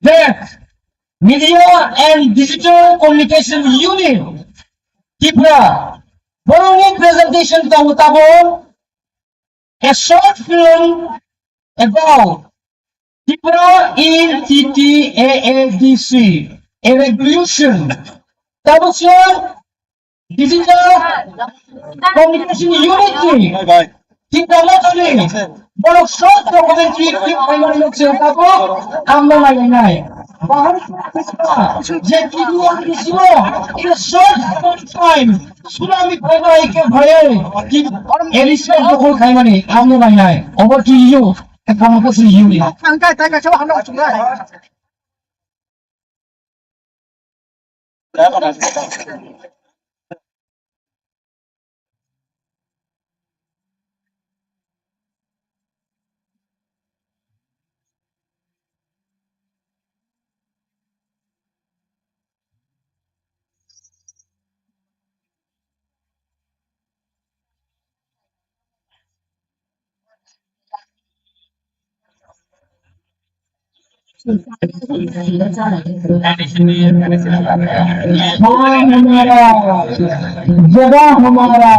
S3: that Media and Digital Communication Unit, Tipra, following presentation Kamutabo, a short film about Tipra in TTAADC, a revolution. Tapos yun, Digital Communication Unity, Tipra Lottery, borok short documentary film ay marilog siya tapo, ang mga ingay. Bahari kita, jadi dua kisah, in a short amount of time, tsunami pernah ikan bayar, Elisha dokol kaimani, ang mga ingay. Over to you, kamu ko si Yuli. Angkat, coba hendak coba. हमारा जगह हमारा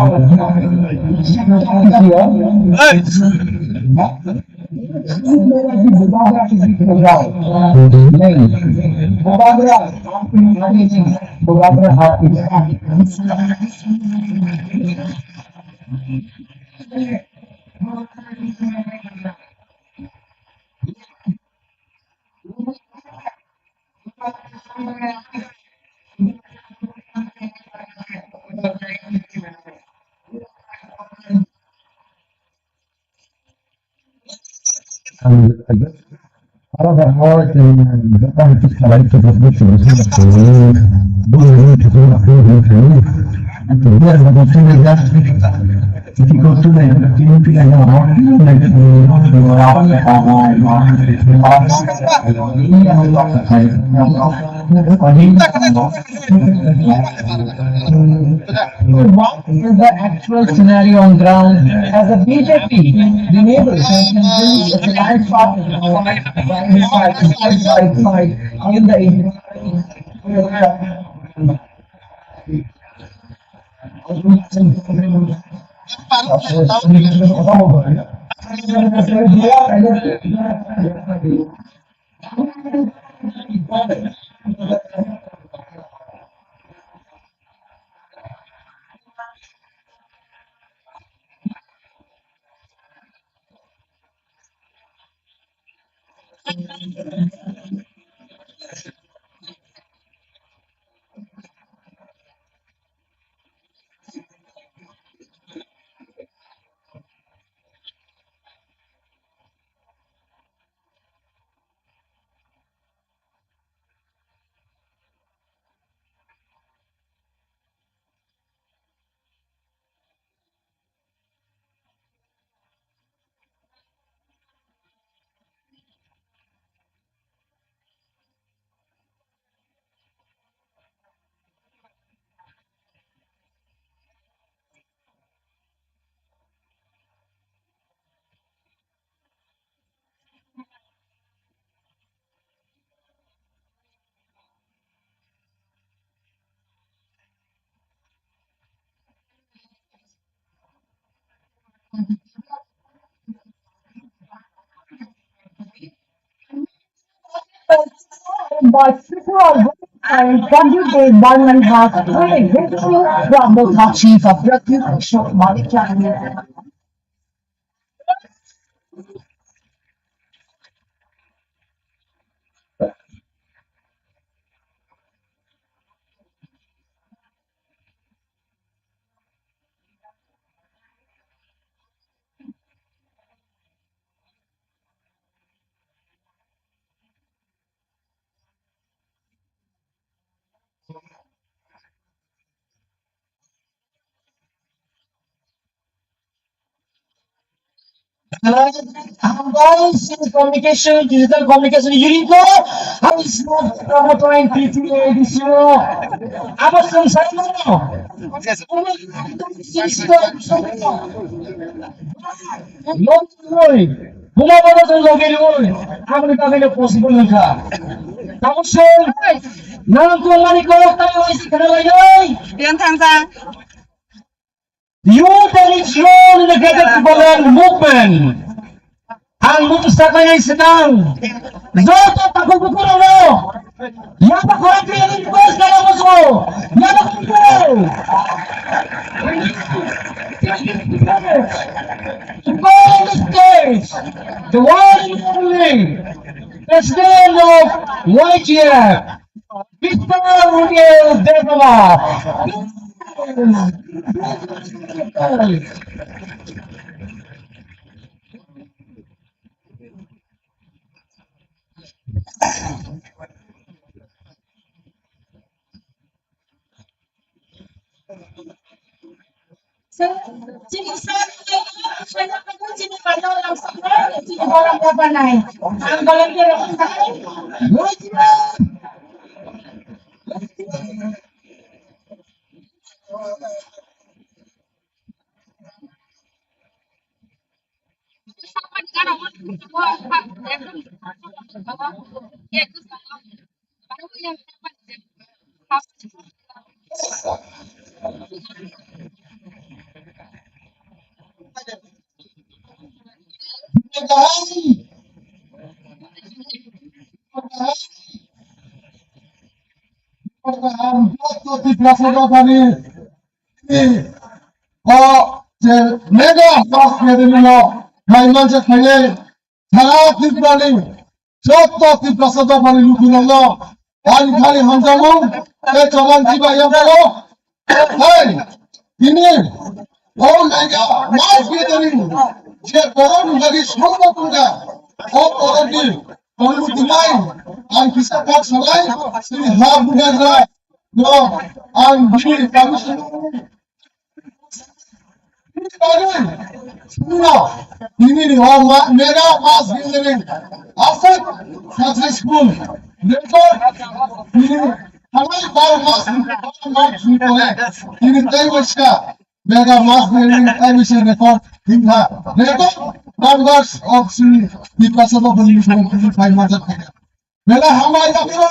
S6: What is the actual scenario on ground as a BJP been able to convince the alliance party side in the by people and candidate by my heart. Rambo Chief of Refuge, Malik I'm guys in communication, digital communication unit ko. How is not promoting PTA this year? Apa selesai mo? Long boy. Bumababa sa login mo. Ako ni kami na possible na ka. Tapos nang kumani ko tayo isi kanalayoy. Youth and its role in the Getabalan movement. Ang mutusta kaya senang. Zoto pagkukulo mo. Yapa ko ang request ka lang mo. Yapa ko to go on the stage. The one and only President of YGF, Mr. Rudiel Devama.
S1: Sini saya pengen sini kalau langsung sini orang apa naik. Ang volunteer ang naik.
S3: Mega House Medina, Kailangan Kanye, Taraf Planning, Shot of the Prasada Palukulano, and Kali Hansamu, Etaman Tiba Yamalo, hey, oh my God, Mass Gathering, Jeff Baron, Hagi Shmoga, of poverty, poverty line, and Mr. Fox Halai, we have Buddha, no, and we permission. Ini mega mass gathering after successful therefore ini हमारी बार मास not शुरू है ini कई वर्ष का mega mass gathering emission record था record numbers of the possible pollution 5 months ago मेरा हमारे अपने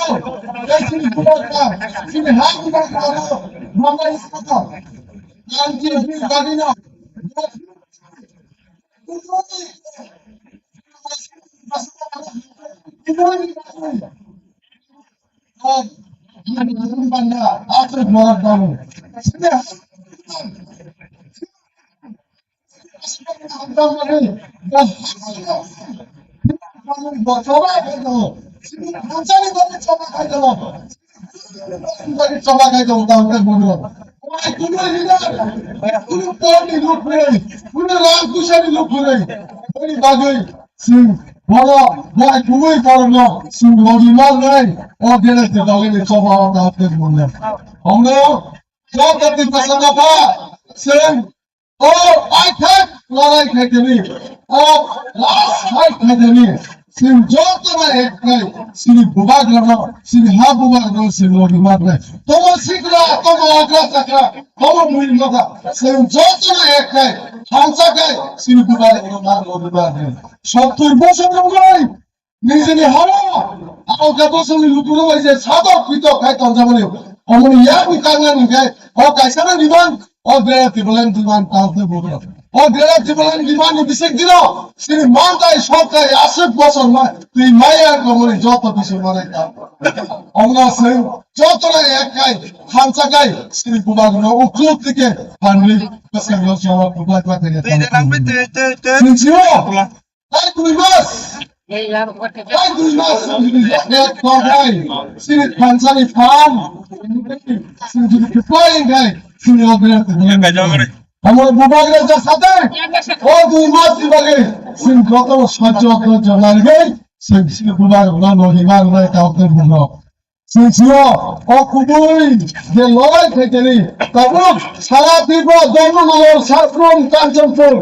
S3: ऐसी बुरा का सिर्फ हाथ बुरा का हमारे इसका and the Gadina. After more down. নিজে হারা আর কত সঙ্গে লুকুনো হইছে সাদক পিত খাই তঞ্জাবলে অমন ইয়া বি কাঙ্গা নি খাই ও কাইসানা দিবান ও বেরাতি বলেন দিবান তাতে বড় ও বেরাতি বলেন দিবান বিশেষ দিল শ্রী মানতাই সরকার 80 বছর না তুই মাইয়ার কমরে যত কিছু মানে আমরা সেই যত না একাই খানসা গাই শ্রী বুবাগন ও ক্লব থেকে ফান্ডলি কাছে জমা বুবাগ থেকে সিনজিও তাই তুই বাস আমার বুবাগের যা সাথে ও দুই মাস বিভাগে সিং কত সহ্য জানার গে সিং বুবাগ না নহিমার না কাউকে বুনো সিংসিও ও কুবুই যে লড়াই থেকে তবু সারা তীব্র জন্মনগর সাতরুম কাঞ্চনপুর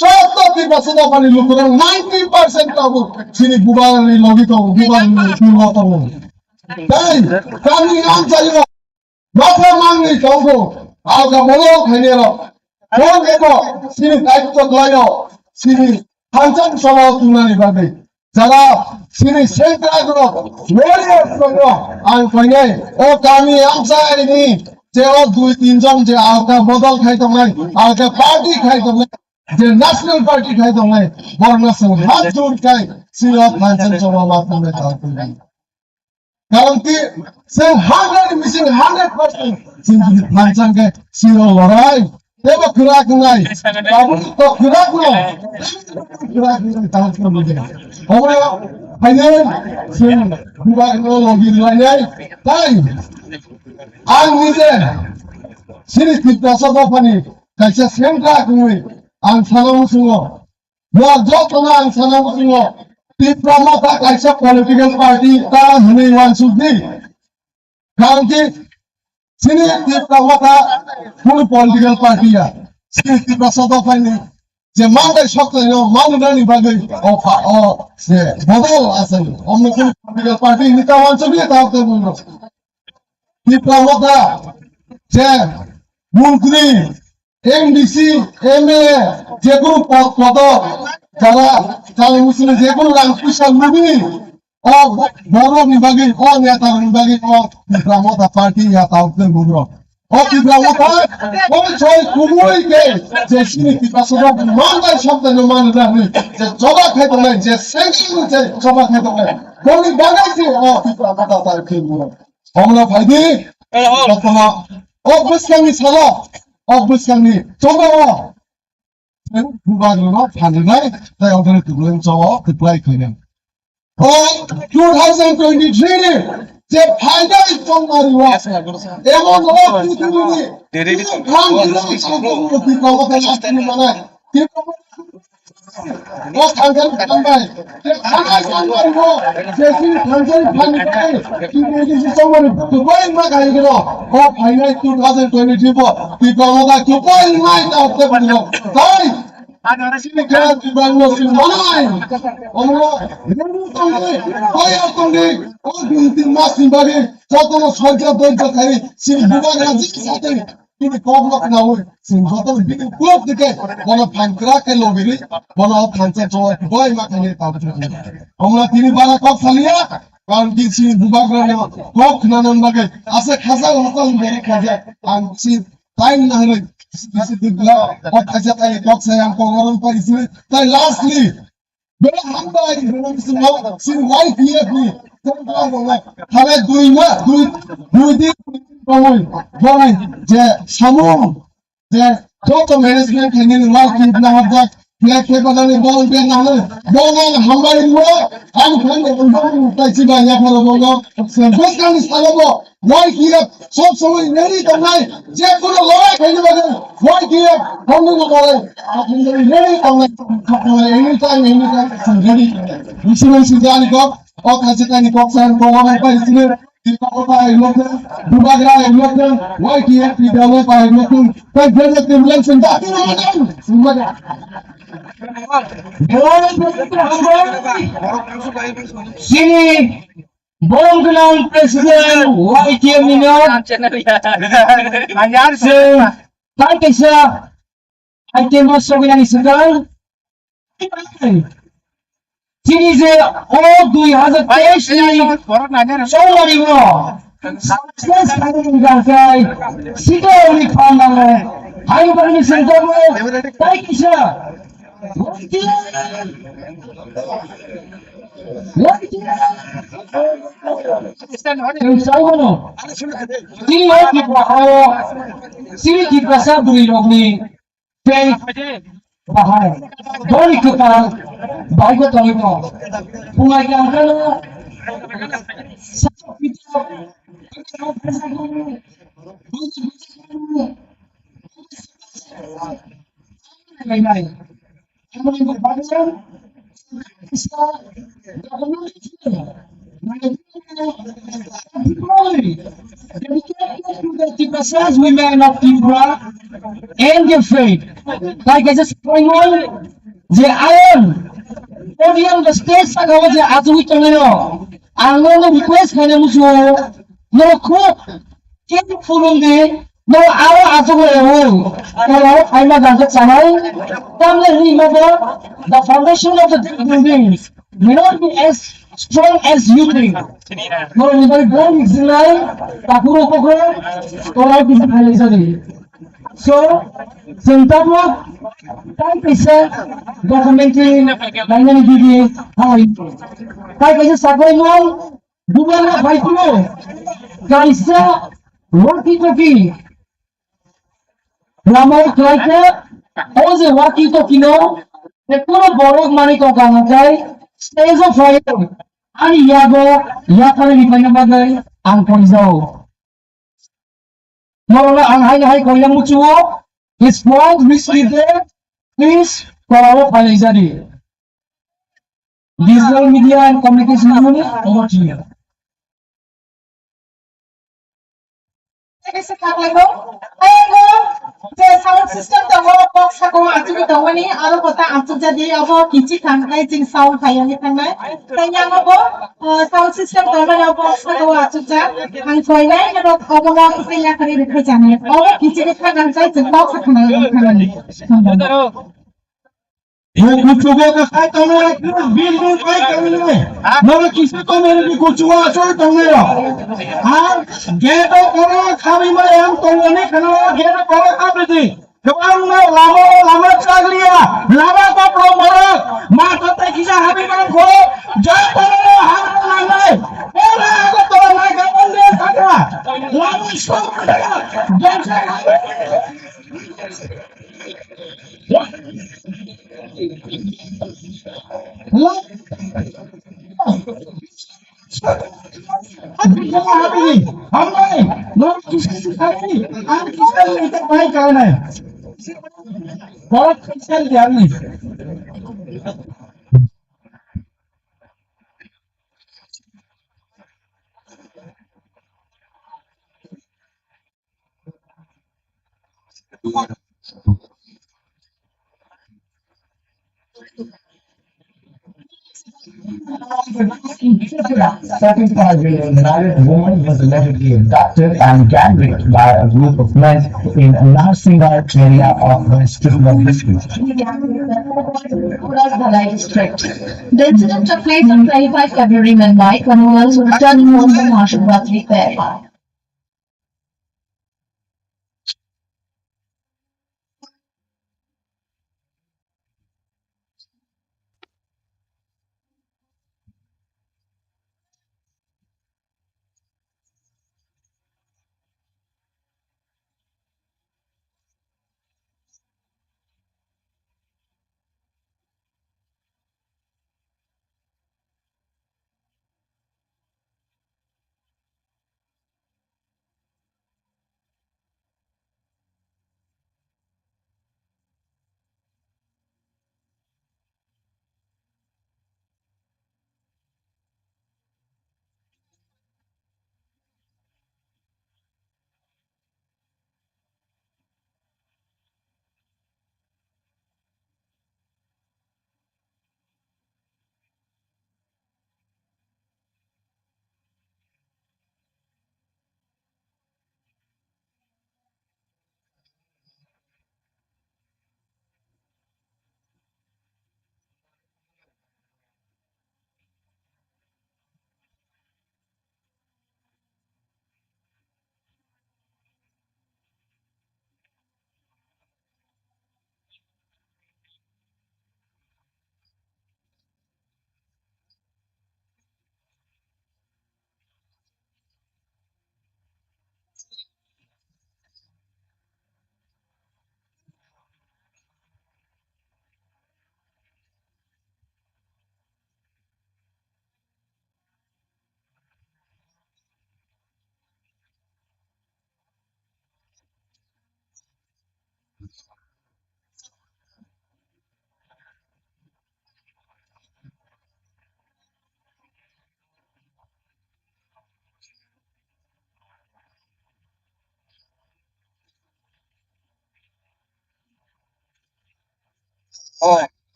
S3: 14% পানি লোকের 90% তবু সিনি বুবাগের লবিত বুবাগের শুরুত তাই কামি নাম চাইল মাথা মাংনি তবু আগা বলো খাইনেল কোন এব সিনি দায়িত্ব লয় সিনি কাঞ্চন সভা তুলনানি ভাবে যারা সিনি সেন্টারগুলো ওয়ারিয়ার্স গুলো আর কইনে ও কামি আমসাইনি যে ও 2-3 জন যে আলকা বদল খাইতো নাই আলকা পার্টি খাইতো নাই যে ন্যাশনাল পার্টি খাইতো নাই বর্ণাশ্রম হাত জোর খাই সিরাত কাঞ্চন সভা মাধ্যমে তার কারণ কি সে 100 মিসিং 100% সিনি কাঞ্চনকে সিরো লড়াই দেব খুরাক নাই বাবু তো খুরাক নাই খুরাক নাই তাহলে কি বলবে আমরা ফাইনাল সিন বুবাগনো লগিন নাই তাই আই নিজে সিনি তিতাসা বাপানি কাইসা সেন্ট্রা কুই আন সানামু সুঙ্গ নো যতনা আন সানামু সুঙ্গ তিপ্রমতা কাইসা পলিটিক্যাল পার্টি তা হনে ওয়ান সুদি কারণ কি সিনি তিপ্রমতা কোন পলিটিক্যাল পার্টি সিনি তিপ্রসা বাপানি যে মানটাই শক্ত মানুষরানি ভাগে ও সে বদল আছে অন্য কোন পলিটিক্যাল পার্টি নেতা অঞ্চলে তাহলে বলল তিপ্রমতা যে মন্ত্রী এমডিসি এমএলএ যে কোনো পদ যারা তারা মুসলিম যে কোনো রাজপরিষদ মুভি ও বড় বিভাগে ও নেতা বিভাগে ও তিপ্রমতা পার্টি তাহলে বলল ও তিপ্রমতা ও ছয় কুমুইকে যে সিনি তিপ্রসা মানটাই শব্দ মানুষরানি যে জবা খাইতো নাই যে সেন্ট্রাল যে জবা খাইতো নাই কোনি বানাইছে ও তিপ্রমতা তার খেলবো আমরা ভাইদি কখনো অবশ্যই সালা অবশ্যই জবা বুবাগনো ফান্ডাই তাই ওদের তুলেন জবা রিপ্লাই করেন ও 2023 যে ফাইনাল জঙ্গলি ওয়াস এমন অপরচুনিটি দেরি খান প্রতি প্রবর্তন আসছে মানে ও থাঙ্গেল থাঙ্গাই থাঙ্গাই থাঙ্গাই ও যেসি থাঙ্গেল থাঙ্গাই কি মেডিসি সমরে দুবাই মা গাই গেল ও ফাইনাল 2024 পিপলদা দুবাই মাই দাওতে পারলো তাই Sini kaya dibangun sini mana? Omlo, nemu tongge, kaya tongge, oh binti mas nimbagi, jotono sanjya donja kari, sini bukan lagi sate, ini koblok nawe, sini jotono binti kuat dike, bono pankra ke lobiri, bono pankra coba, boy makanya tahu tu. Omlo tini bana kok salia, kan di sini bukan lagi, kok nanan bagai, asa khasa hotel beri kerja, ansi time nahari. This is the blood. What has it like? Talks I am going to say. Then lastly, very humble. See why here me. Have I doing what? Do it. Going. The Samung. The total management can in work in the Black paper than a ball pen. Ball humble in work. I'm going to touch it by Yapolo. Some first kind is terrible. Why here? So in any time, Jeff for a lot. Why here? How many more? Anytime, ready. Insurance is on the or Kazakani Cox and Provide by Sinner. Dubagra and Logan, why here? We develop by looking. But there's a difference in that.
S6: Sini Bonglang President YTM Nino se tak kisah item masuk yang sedang sini se oh 2023 solar ini sukses kali ini guys sida ini pandang ayo bagi sentuh tak kisah Sini kita sabri logni, faith bahaya. Dori kita baik betul itu. Pungai yang kalau satu kita lain-lain. Kamu yang berbahagia, kita dedicated women of Timbra and their faith. Like I just point on, the iron podium the stage sagawa the azui tonero. I'm going to request kana musuo no cook keep fulung de no our azui level. Kalau I'm not going to channel, come remember the foundation of the buildings may not be as strong as you think. No, anybody born in July, Takuro Koko, or I think so, Sentamo, type is a documentary, dynamic video, how it is. Type is a subway one, Bumana Baito, Garissa, Rocky Toki, Ramo Klaika, all the Rocky Tokino, the Kuro Borok Maniko Kanakai, stays of fire. Ani yago yakare di panyabagai ang ponzo. Morola ang hai ko yang mutuo is point receive there. Please follow Palizadi. Digital media and communication unit over to you.
S1: Sound system the whole box ko actually the one aro kota achu jadi abo kichi thangai jing sound khayani thangai tanya abo sound system the one box ko achu ja ang soinai ro abo wa kaya kari rekha jane abo kichi rekha ganjai jing box khana
S3: कुछ लोगों का खाए तो मेरा bill bill खाए कभी नहीं मगर किसी को मेरे भी कुछ हुआ तो मेरा हाँ गेटो करो खावी में हम तो नहीं खाना गेटो करो खाते थे जब हमने लामा चल लिया लामा को प्रोमोर माँ तो ते किसा हबी में खो जय करो हम नहीं मेरा आगे तो नहीं कर बंदे खाना लामा स्टॉप करेगा जैसे
S6: Satisfying married woman was allegedly abducted and gang raped by a group of men in a Narsingar area of West Bengal district.
S5: Bhalai district. The incident took place on 25 February midnight when women were returning home from Mahashivratri fair.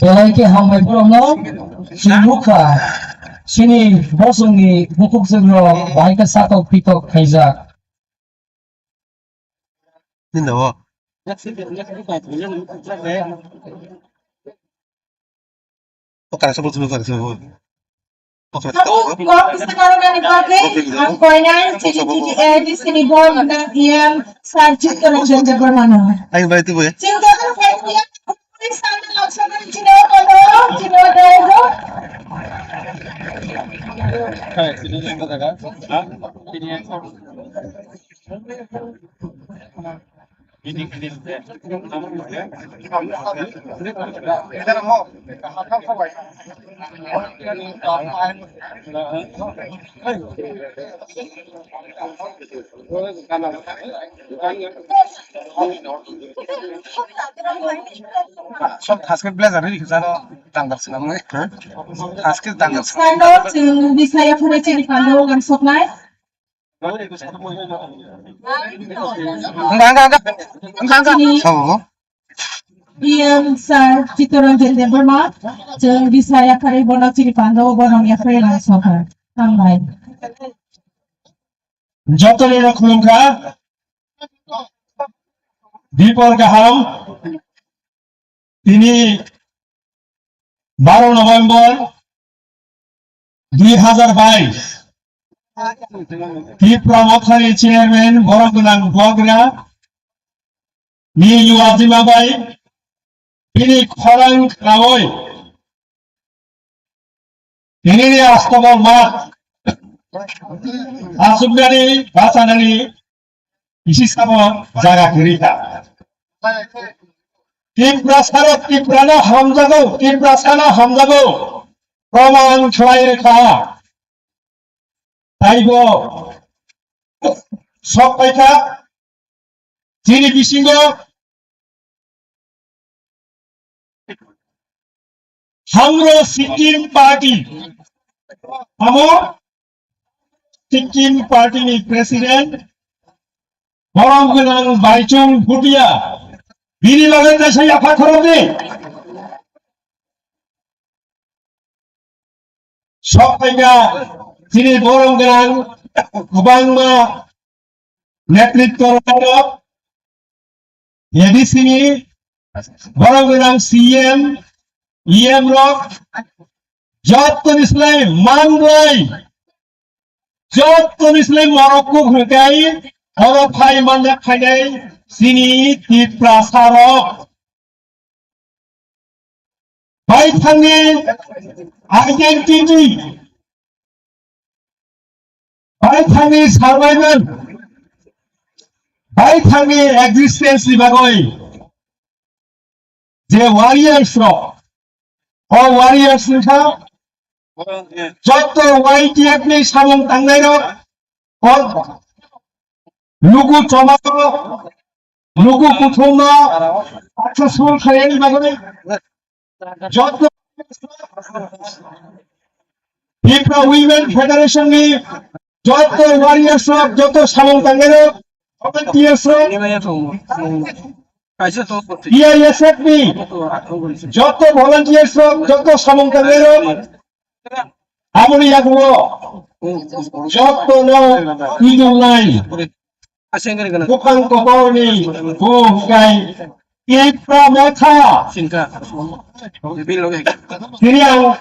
S6: Kailangan hamay promo, sinuka, sini bosong ni bukog siguro, bahay ka sa to pito kaysa.
S1: Kung gusto karoon ng ibagay, ang koinay, di sinibol ng iyang subject ka ng gender hormone.
S2: Ay, ba ito po eh?
S1: Sino ka ng fight niya? Kung sana lang sa mga ginawa ko, no? Ginawa ko?
S2: সব আজকে blazer ready জানো দাঙ্গাল ছিলাম না আজকে দাঙ্গাল ছিলাম
S1: Sando, yung Bisaya po rin sinipando ang soknay.
S2: সব হবো
S1: Iyang sa Chitoron Gender Burma, yung Bisaya pa rin bonang sinipando, bonang yafre ng soknay. Tambay.
S6: যতনে রকমকা দীপর গাহাম তিনি 12 নভেম্বর 2022 ত্রিপুরা মথারি চেয়ারম্যান বরগুনাং বগরা নিউ আজিমাবাই তিনি খরাং রাওয় তিনি আস্তবল মাত আসুগনানি বাসানানি 이시사모 자가 그리다. 띠프라사로 띠프라나 함자고 띠프라사나 함자고 প্রমাণ ছড়াই রেখা তাইব সব পাইকা যিনি বিশিঙ্গ হামরো সিকিম পার্টি আমার সিকিম পার্টিনি প্রেসিডেন্ট বরংগনাং বাইচুং ভুটিয়া বিনি লগে দেশে আফা খরবে সব পাইকা যিনি বরংগনাং গোবাংমা নেতৃত্ব এডিসিনি বরংগনাং সিএম ইএম রক যত ইসলাম মানলাই যত ইসলাম মরক্কো ঘুরকাই হরো ফাই মানলে ফাইনাই সিনি তীপ্রাসারক বাই থাঙ্গি আইডেন্টিটি বাই থাঙ্গি সার্ভাইভাল বাই থাঙ্গি এক্সিস্টেন্স নিবাগই যে ওয়ারিয়ার্স রক ও ওয়ারিয়ার্স নিখা যত ওয়াইটি আপনি সামন টাঙ্গাই রক লুকু চমাক লুকু কুথুম সাকসেসফুল খাইনি বাগনে যত ত্রিপুরা উইমেন ফেডারেশন নি যত ওয়ারিয়ার্স রক যত সামন টাঙ্গাই রক ভলান্টিয়ার্স রক ইআইএসএফ নি যত ভলান্টিয়ার্স রক যত সামন টাঙ্গাই রক আমরি আগো যত no ইদুলাই bukan kokoni bukai ipra motha ini yang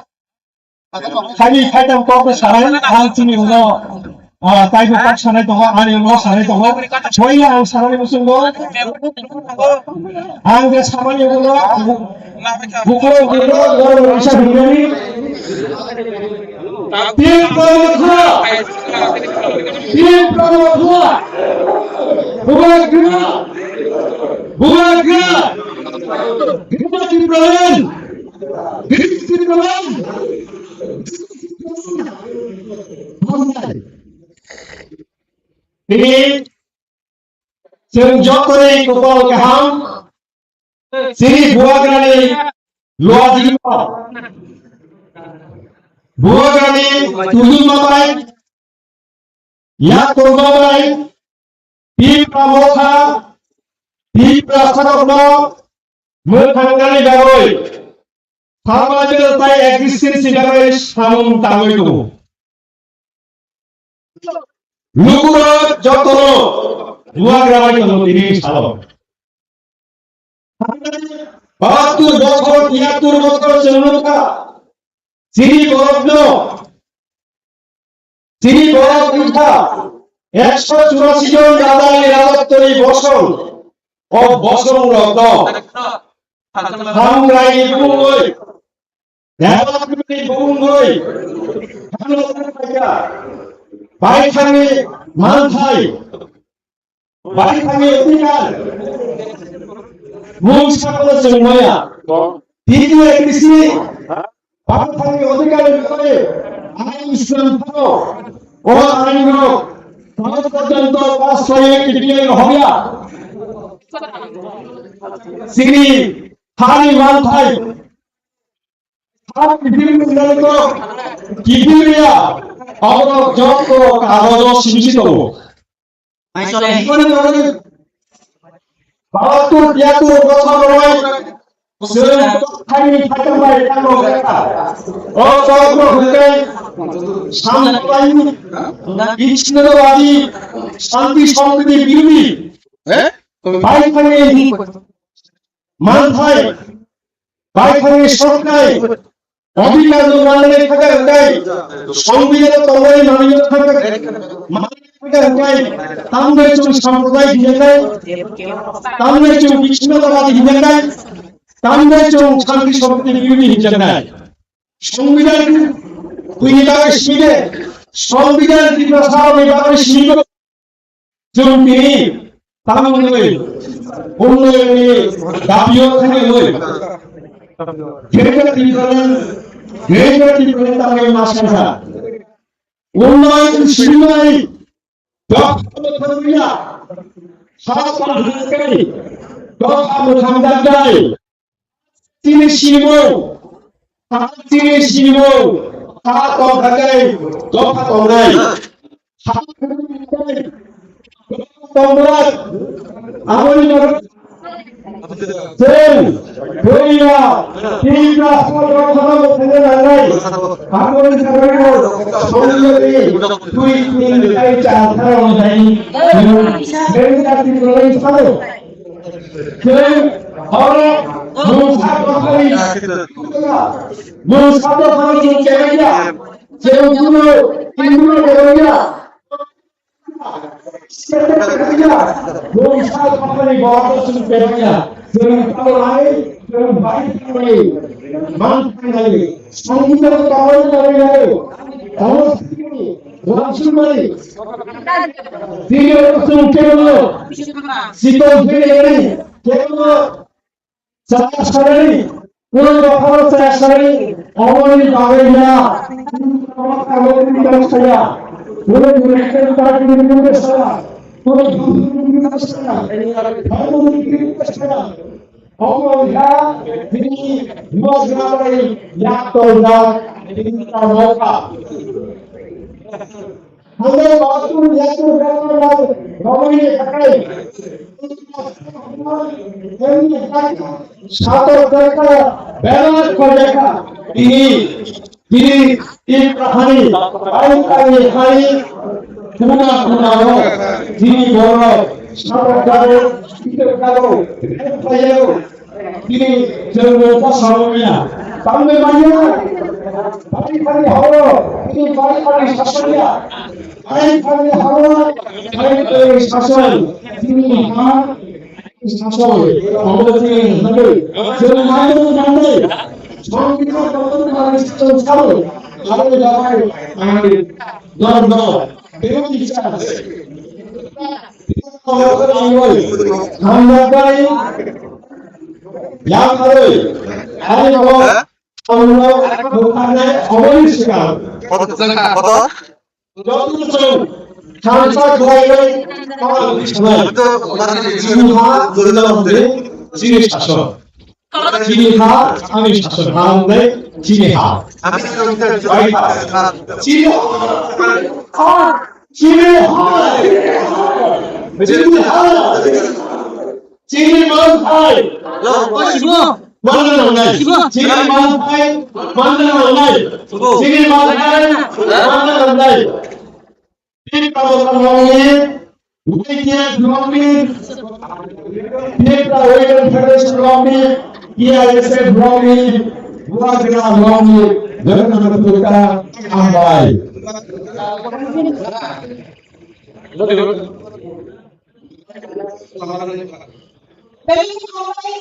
S6: kami kaitan kok sarai hal sini uno tai bukan sarai toh ani uno sarai toh choi yang sarai musun go angge sarai uno bukan bisa begini ipra motha bukan gila Timberland ini senjata kepal kaham sini buagrani luar jiwa buagrani tujuh mapai ya turbabai Ipra motha ipra sarokno mothangani bagoi samajil tai existence bagoi samung tangoi ko luguro jotono buagrawai ko tini salok 72 বছর 73 বছর জন্মকা শ্রী বরগ্ন শ্রী বরগ্নিঠা 184 জন রাজার রাজত্বরী বসন ও বসন রত্ন হামরাই বুঙ্গই দেবাগ্নি বুঙ্গই বাইখানি মানথাই বাইখানি অধিকার মুখ সকল জন্ময়া দ্বিতীয় কৃষি বাইখানি অধিকার বিষয়ে আইন শৃঙ্খল ও আইন পর্যন্ত 501 ডিগ্রি হবিয়া শ্রী হানি মানথাই হানি বিলমিত কিবিরিয়া অবরোধ যত কাগজ সৃষ্টি করব আইসলে কোন ধরনের 72 বছর নয় সেরকম হানি থাকতে পারে কালো দেখা ও সর্ব হতে সাম্প্রদায়িক বিচ্ছিন্নতাবাদী শান্তি সম্প্রীতি বিরোধী বাইখানে মানথাই বাইখানে সরকার অধিকার মানে থাকার গায় সংবিধান তলায় মানিয়ে থাকার গায় তামদের চুল সম্প্রদায় দিয়ে দেয় তামদের চুল বিচ্ছিন্নতাবাদী দিয়ে দেয় তামদের চুল শান্তি সম্প্রীতি বিরোধী হিসেবে নেয় সংবিধান বিভাগের শিখে সংবিধান দিবস বিভাগের শিখে তিনি
S3: তাহলে উন্নয়নে দাবিও থাকে হই যেটা তিনি করেন তাহলে মাসে না উন্নয়ন সীমায় দক্ষতা সারা তিনি শিবো হাত অঘাটাই দফা কমরাই তোমরা আমলি তেল বইয়া তিনটা কথা বলতে নাই আমলি সরকার সৌন্দর্যে দুই তিন চার চার অনুযায়ী বেঙ্গালি বলে ভালো তেল হলো মুসাফা ফানি কেরিয়া যেগুলো তিনগুলো কেরিয়া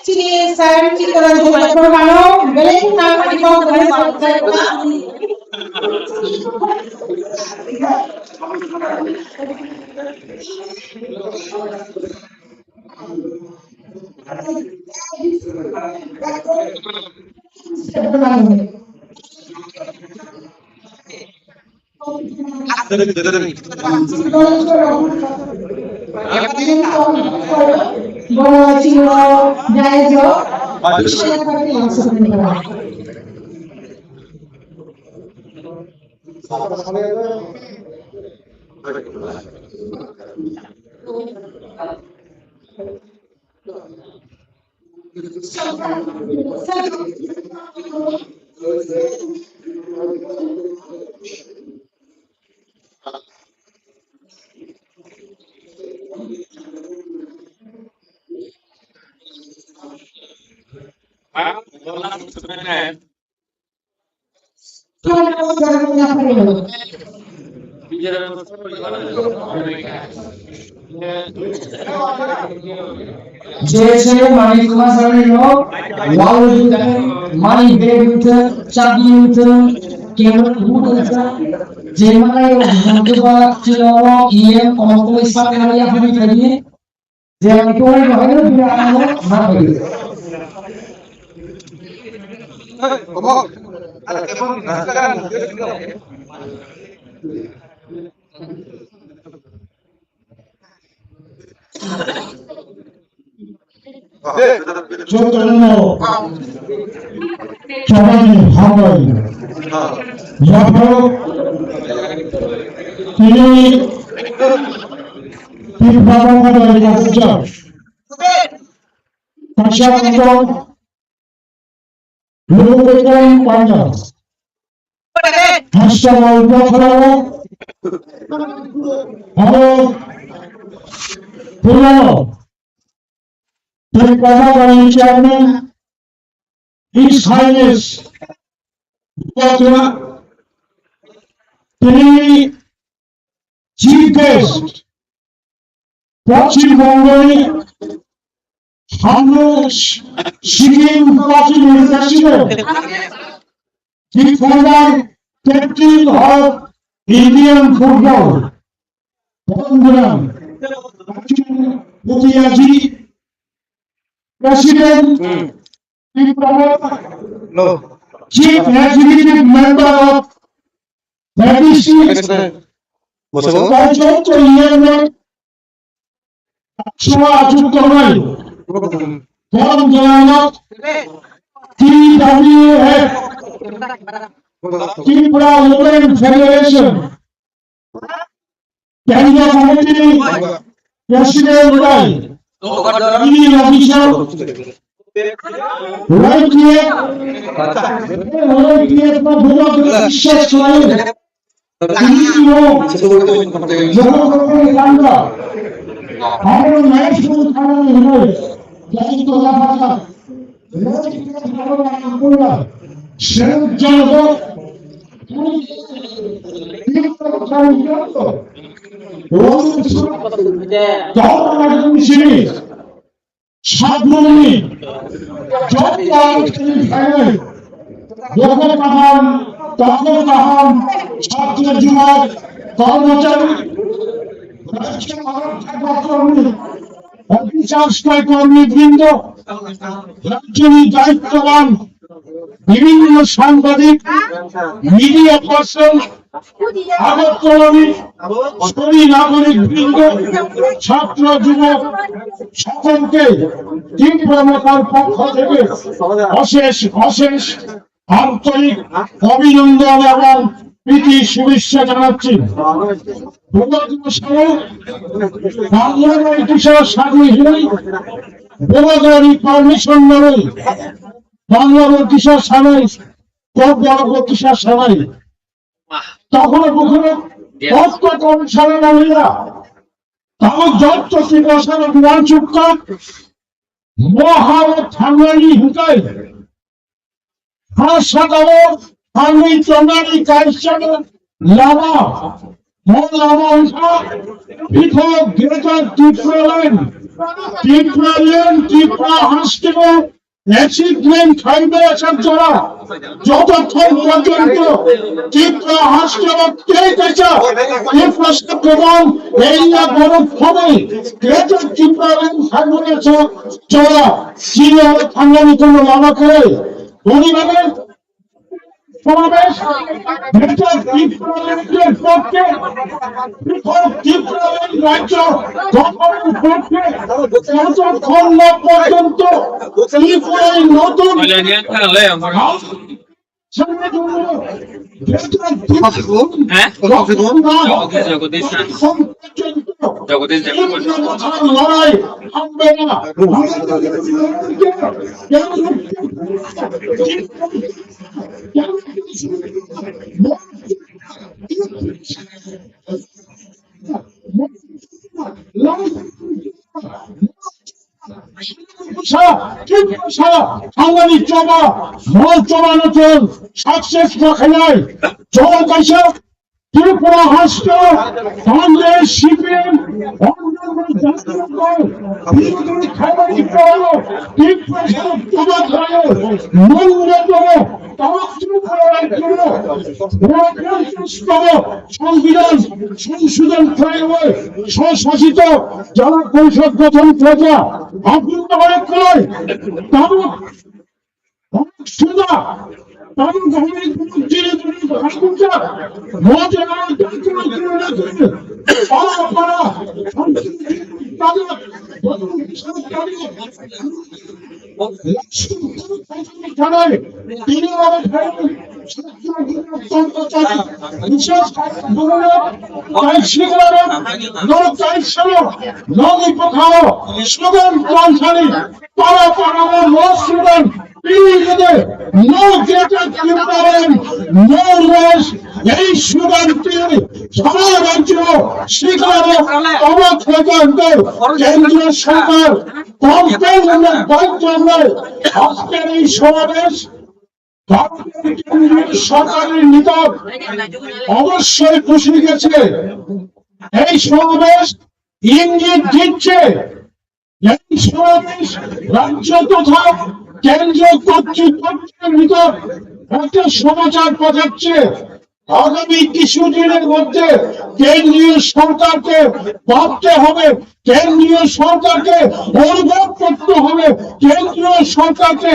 S1: Ciri saya ciri orang tua berbano, beli nama di bawah dari saya. Bawa cilo jajo, saya pakai langsung ini.
S6: जैसे मानी कुमार सामने लोग वाव उठे मानी बेग उठे चाबी उठे कैमरा उठे जेमाना ये नंबर चिलो ये कौन कोई सामने वाला हमें करिए যে আমি তোমার ভালো তুমি আমার না বলি চৈতন্য সবাই ভালো যখন তিনি তিনি চিফ গেস্ট পশ্চিমবঙ্গে সিকিম প্রাচীন president the former captain of Indian football Bondram Mutiaji president chief executive member of BBC TWF Tripura Women Federation Kenya Committee President Rai Official Right here বিশ্বাস করেন ছাত্র যুবক কর্মচারী কর্মীবৃন্দ রাজ্যের দায়িত্ববান বিভিন্ন সাংবাদিক মিডিয়া পার্সন আগরতলারী সবই নাগরিক বৃন্দ ছাত্র যুবক সকলকে তীব্রতার পক্ষ থেকে অশেষ অশেষ আন্তরিক অভিনন্দন এবং প্রীতি শুভেচ্ছা জানাচ্ছি। বাংলার কিশোর স্বাধীন বোলাগাড়ি পারমিশন নেবে বাংলার কিশোর সানাই কিশোর সানাই তখন কখনো অর্থ কমিশনে নামীরা তখন যত বসানো বিমান চুক্ত মহারত থাঙ্গালি হুকাই হাসাদাও আমি তোমারই কাইশান লাভা মন লাভা উঠা পৃথক গ্রেটার ত্রিপুরা হাসপাতাল অ্যাচিভমেন্ট খাইবে আসার জন্য যতক্ষণ পর্যন্ত ত্রিপুরা হাসপাতাল কেটেছে এই প্রশ্ন প্রমাণ এই না গরম হবে গ্রেটার ত্রিপুরা সার্বনেছে চলা চীনে থাঙ্গালি কোনো লাভা করে পরিবারের সমাবেশ রাজ্য গঠনের পক্ষে যতক্ষণ না পর্যন্ত নতুন লড়াই থামবে না হাঙ্গারি চবা মল চবানো চল সাকসেস খেলায় চল কাইসা ত্রিপুরা হাসপাতাল কংগ্রেস সিপিএম
S3: সংবিধান সংশোধন করে স্বশাসিত জেলা পরিষদ গঠন প্রজা অভ্যন্ত অনেক করে তারক সুদা Tarak No greater criminal, no less. এই সুগারটি সারা রাজ্য স্বীকার অবাক পর্যন্ত কেন্দ্রীয় সরকার আজকের এই সমাবেশ সরকারের নিকট অবশ্যই খুশি গেছে। এই সমাবেশ ইঙ্গিত দিচ্ছে এই সমাবেশ রাজ্য তথা কেন্দ্রীয় কর্তৃপক্ষের নিকট একটা সমাচার পাঠাচ্ছে আগামী কিছুদিনের মধ্যে কেন্দ্রীয় সরকারকে ভাবতে হবে, কেন্দ্রীয় সরকারকে অনুভব করতে হবে, কেন্দ্রীয় সরকারকে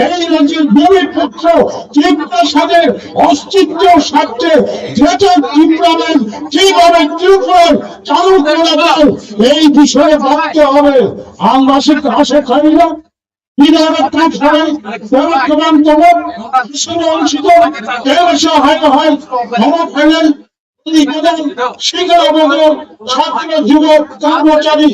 S3: এই রাজ্যের ভূমিপুত্র ত্রিপুরার অস্তিত্বের স্বার্থে যেটা ত্রিপুরার কিভাবে ত্রিপুরার চালু করা যায় এই বিষয়ে ভাবতে হবে। আমরা আশা করি না যুবক কর্মচারী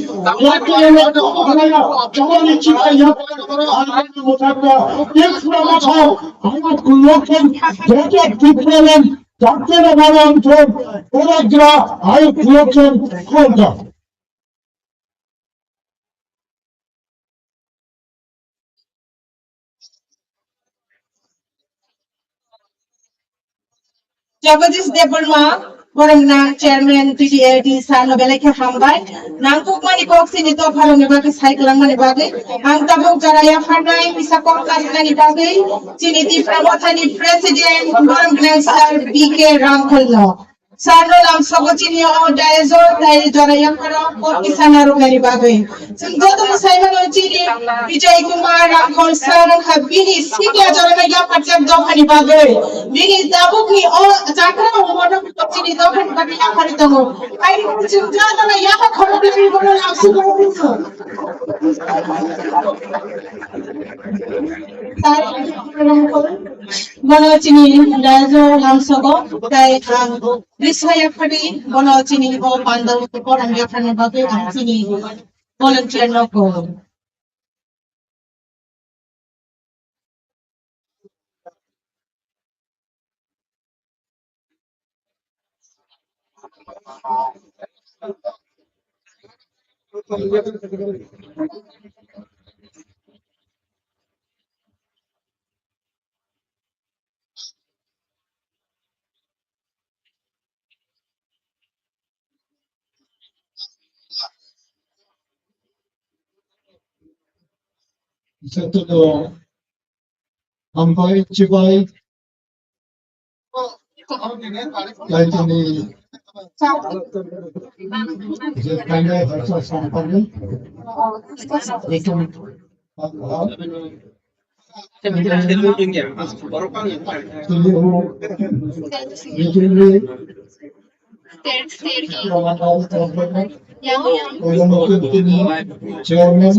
S1: Jagadish Devarma, Boromna, Chairman, PDAD, Sarno Beleka Hambai, Nankuk Mani Coxin, it of Haronibaki, Cycle Manibagi, and Tabu Jaraya Hanai, Misakok Nani Bagi, Chiniti Pramotani President, Boromna, Sir BK Ramkolo. Sarno Lam Sogotini or Daezo, Jaraya Kara, or Kisanaru Manibagi. Singoto Simon Chini, Vijay Kumar, Ramkol, Saran, Habini, Sika Jaraya Patak Dokani Bagi. Bini Dabuki or Zakra, one of the Chini Dokan Babia Paritago. I want to tell Yaka Korobi, Bonachini, Dazo, Hamsogo, Risaya Padi, Bonachini, or Panda, and Yakan Babu, and Chini, volunteer no go.
S3: Satudo Ampai Chibai Laitini Jepanda Hasa Sampani Chairman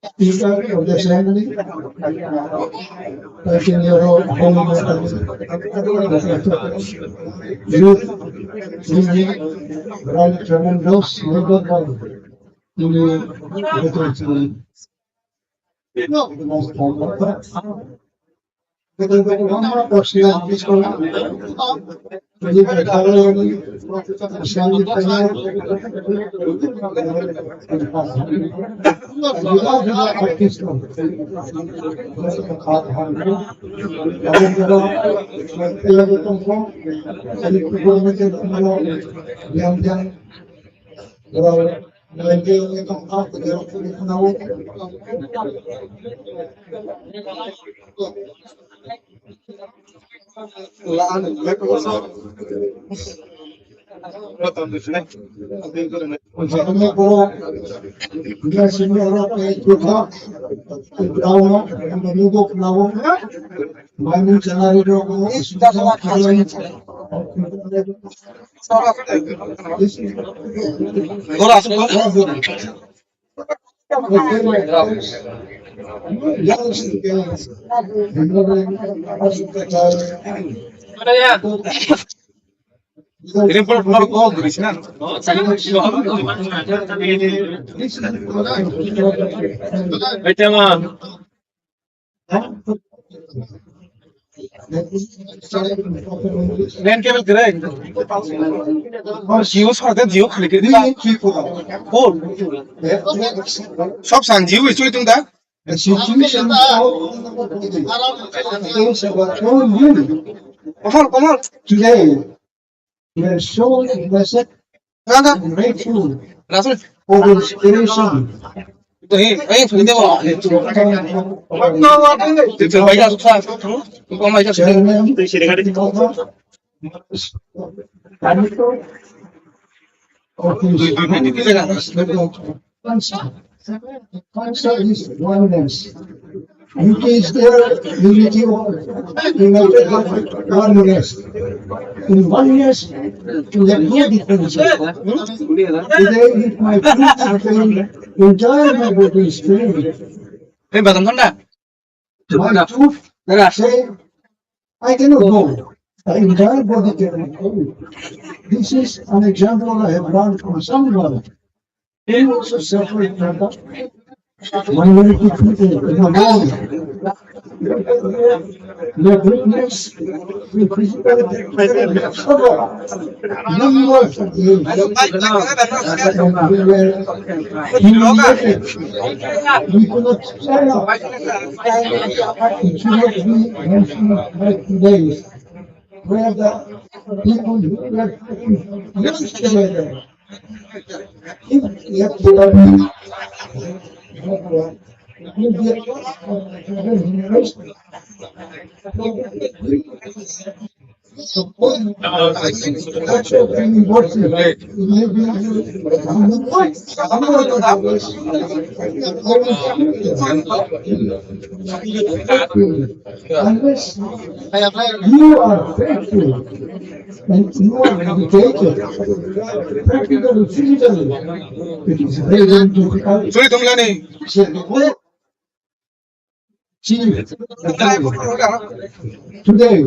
S3: Speaker of the Assembly, youth, right, tremendous labor
S2: Main cable kira और जियो साथ जियो खाली कर दिया और सब सांग जियो इसलिए तुम दा
S3: The situation
S2: Kamal
S3: today, we are so invested
S2: कहाँ
S3: and grateful
S2: रासुल
S3: for the inspiration.
S2: तो ये सुन दे वो तो भाई का सुखा तो कौन भाई का सुखा
S3: Chairman, Concept is oneness. Unity is there, unity of united oneness. In oneness, to have no difference. Today, if my truth entire my body is spirit,
S2: ये बदम ठंडा
S3: my truth say, I cannot go. The entire body cannot go. This is an example I have learned from someone. He also suffered from that. Minority people in the world. Their greatness, we physical young words of the age. We were humiliated. We could not stand up. It should not be mentioned like today, where the people who were young together. If we have to learn, you get generation. That's what I'm watching. Unless you are faithful and you are dedicated, practically, physically, it is very difficult.
S2: सुनी तुम लाने
S3: Today,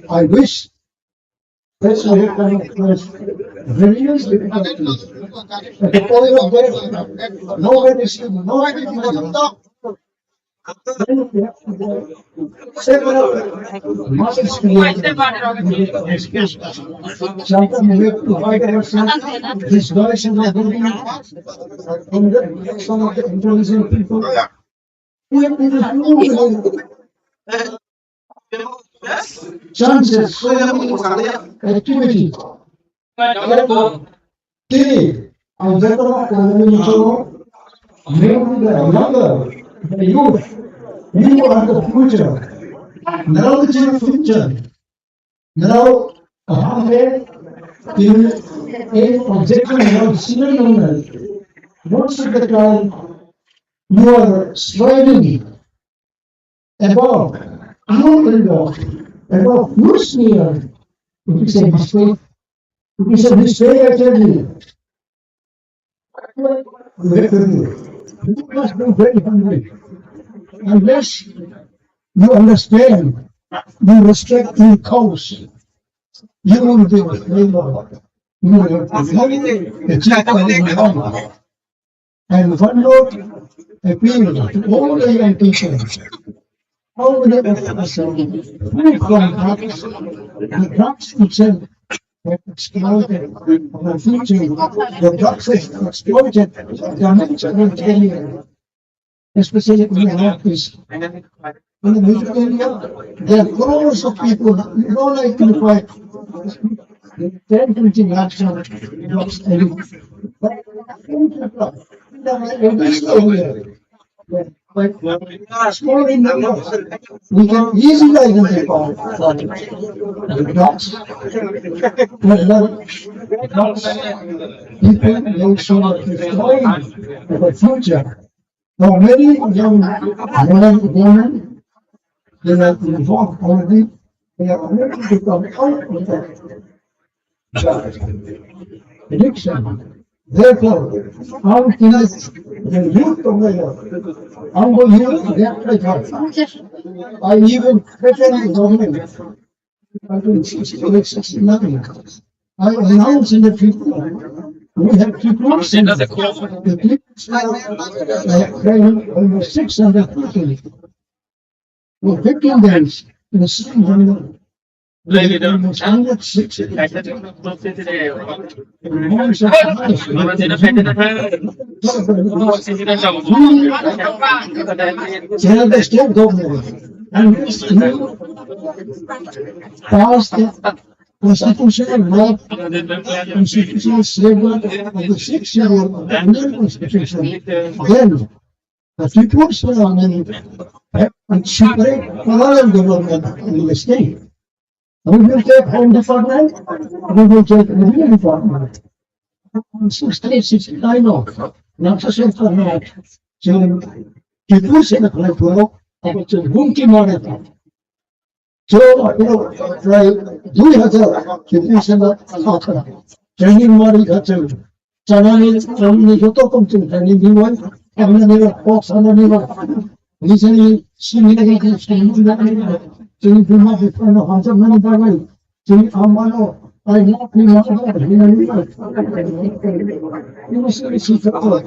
S3: I wish that we have come across various difficulties. At the point of death, nobody should know anything. Then we have to go several months to sometimes we have to fight ourselves, this direction of building, and then some of the intelligent people. We have to do chances, activity. Today, I'm better off maybe the younger, the youth, you are the future. Now it is the future. Now, in objection of senior most of the time, you are striving above, above your sphere. It is a mistake. It is a mistake, I tell you. You must be very hungry. Unless you understand, you respect the cause, you will be a flavor. You will have a chicken. And one note appeal to all the young people. how will it be from drugs? The drugs itself have exploited the future. The drugs have exploited the natural area, especially in the Northeast. In the major area, there are crores of people who don't like to fight. The 10-20 lakhs of drugs every small in numbers, we can easily identify the dogs. People make sure destroying the future. Now many young men and women, they are involved already, they are already become out of the addiction. Therefore, how can the youth of the world, how will you get the heart? I even pretend government, I announce in the people, we have people, the people, almost 600 people. For 15 days, in the same window, almost 160. The state government and this passed the constitutional law, constitutional slavery of the 6-year-old constitution. Then the people surrounding and separate federal government in the state. We will take home department, we will take revenue department. 1669 of not just for that. So people say that like well, it's a bunky model. So try do it as a people say that training model that's a channel training to come to training one and then folks and then recently similar to do not defend a hundred many way to Amano. I not be not you must see the word.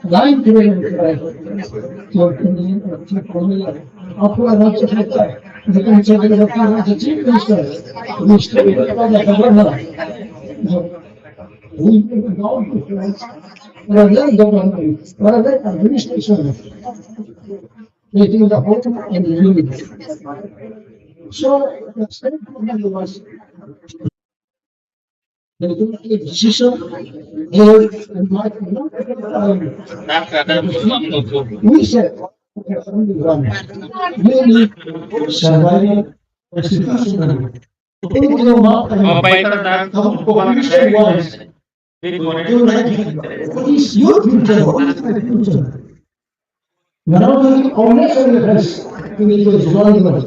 S3: Line the concept of the chief minister, Mr. Governor. We don't difference. Rather government, rather administration. Making the whole and the unit. So the state government was the decision here and might not we said really survive constitutional. Police youth future. Not only owners has individuals vulnerable,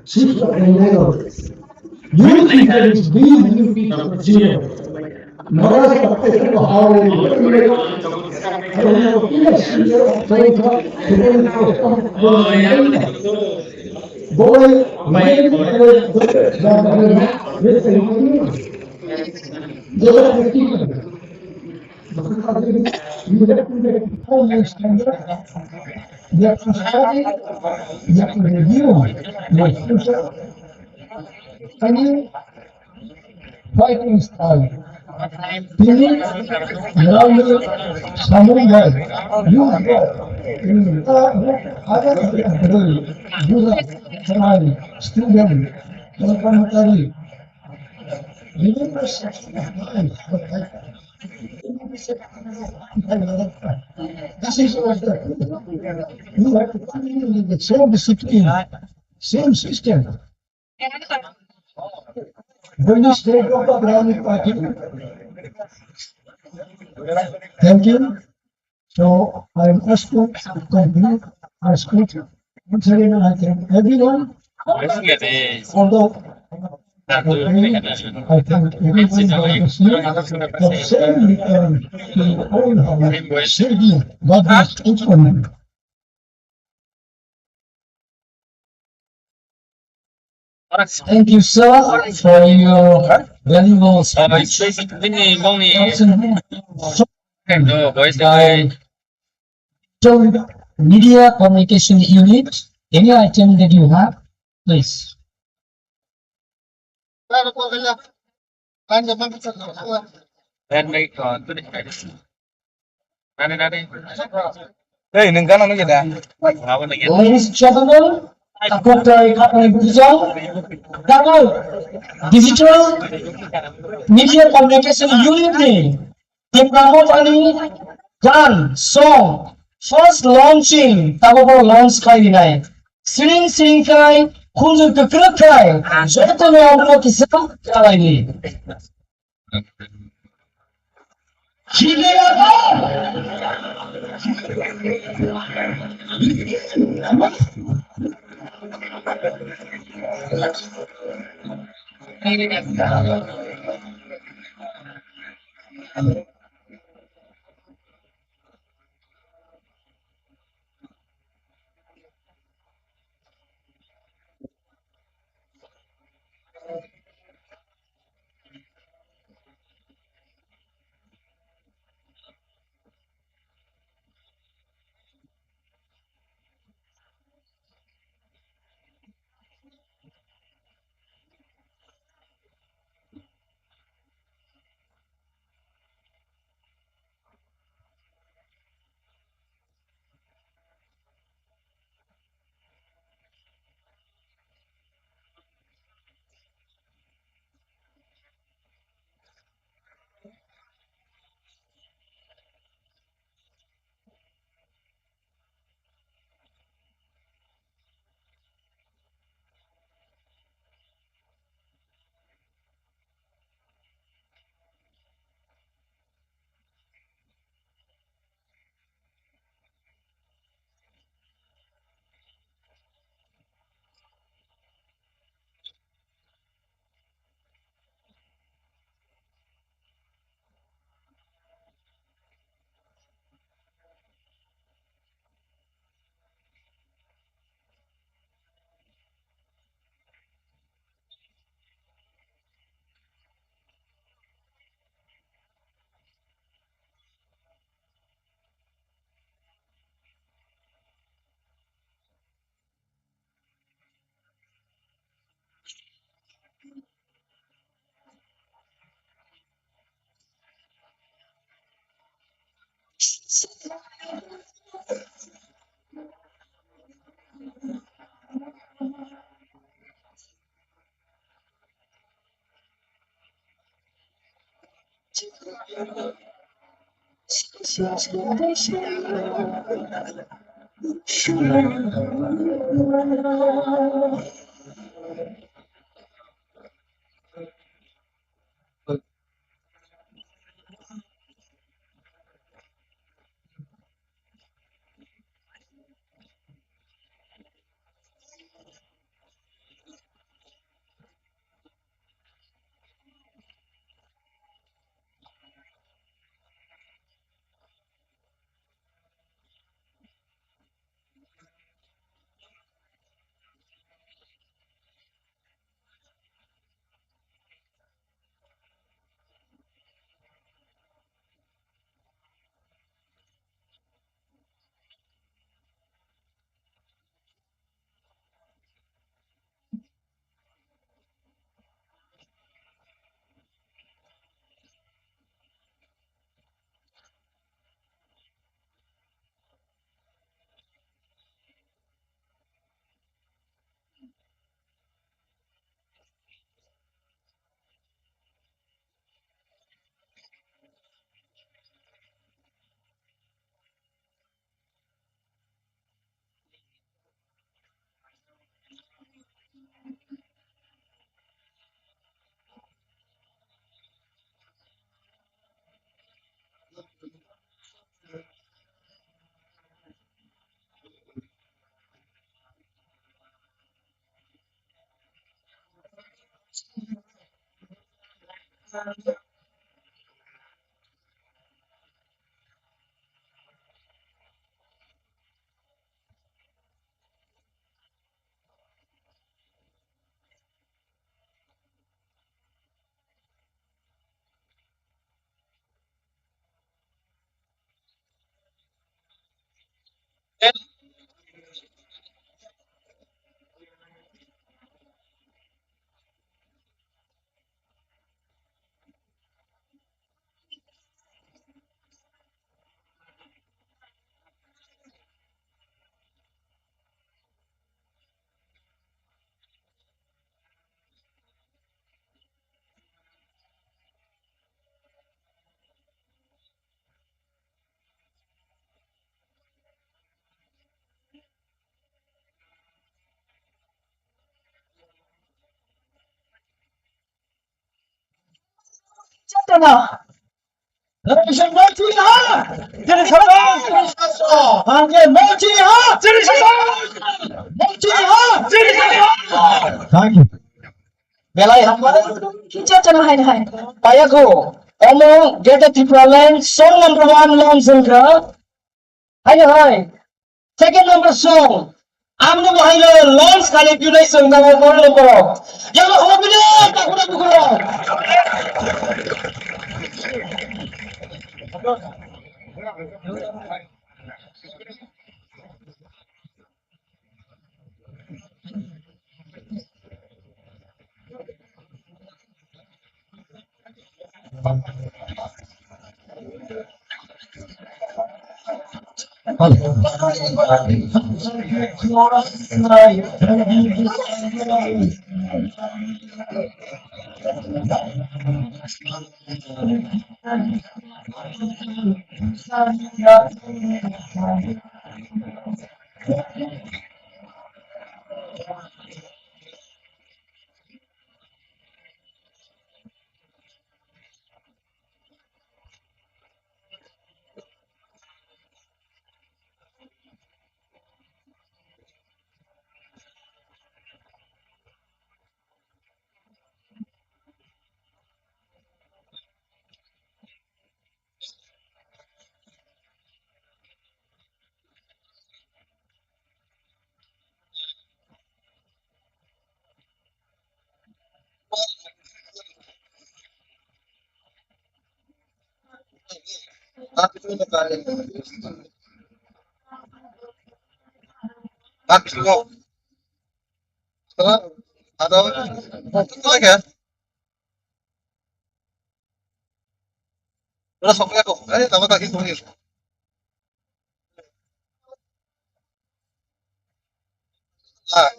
S3: sister and neighbor. Youth future is being new people zero. Moral protection of our boy, you have to make almost standard. You have to study, you have to review your future. Any fighting style. Ini melalui sambungan juga ada juga sekali student telepon tadi ini this is what you have to continue with the same discipline, same system. When you stay up the ground party. Thank you. So I am asked to conclude our speech. Once again, I thank everyone. Although I thank everyone for listening, for saying to all our saving God bless each one.
S6: Thank you, sir, for your valuable speech. By Media Communication Unit, any item that you have, please.
S2: Hey, neng kanan kita.
S6: Ladies and gentlemen, aku dari Kapolri Bujang, Kapol Digital Media Communication Unit ni, tim kamu tadi dan song first launching, tahu apa launch kali ni? Sering sering kali, kunjung ke kali, jadi ni orang kisah kali ni. Kini apa? sana. Nation Multi ha! Hangi Multi ha! Multi ha! Thank you. Belai hamba
S5: Kita tanahay na hay.
S6: Payago. Omo get the Tripura line song number 1 long zengkra. Hai. Second number song. Amno bahaya launch kali pilih song nama kono ko. Yang ho bile tak kuna bukulo.
S2: Atau itu lagi ya? Udah sok aku. Tambah kaki tulis. Ah,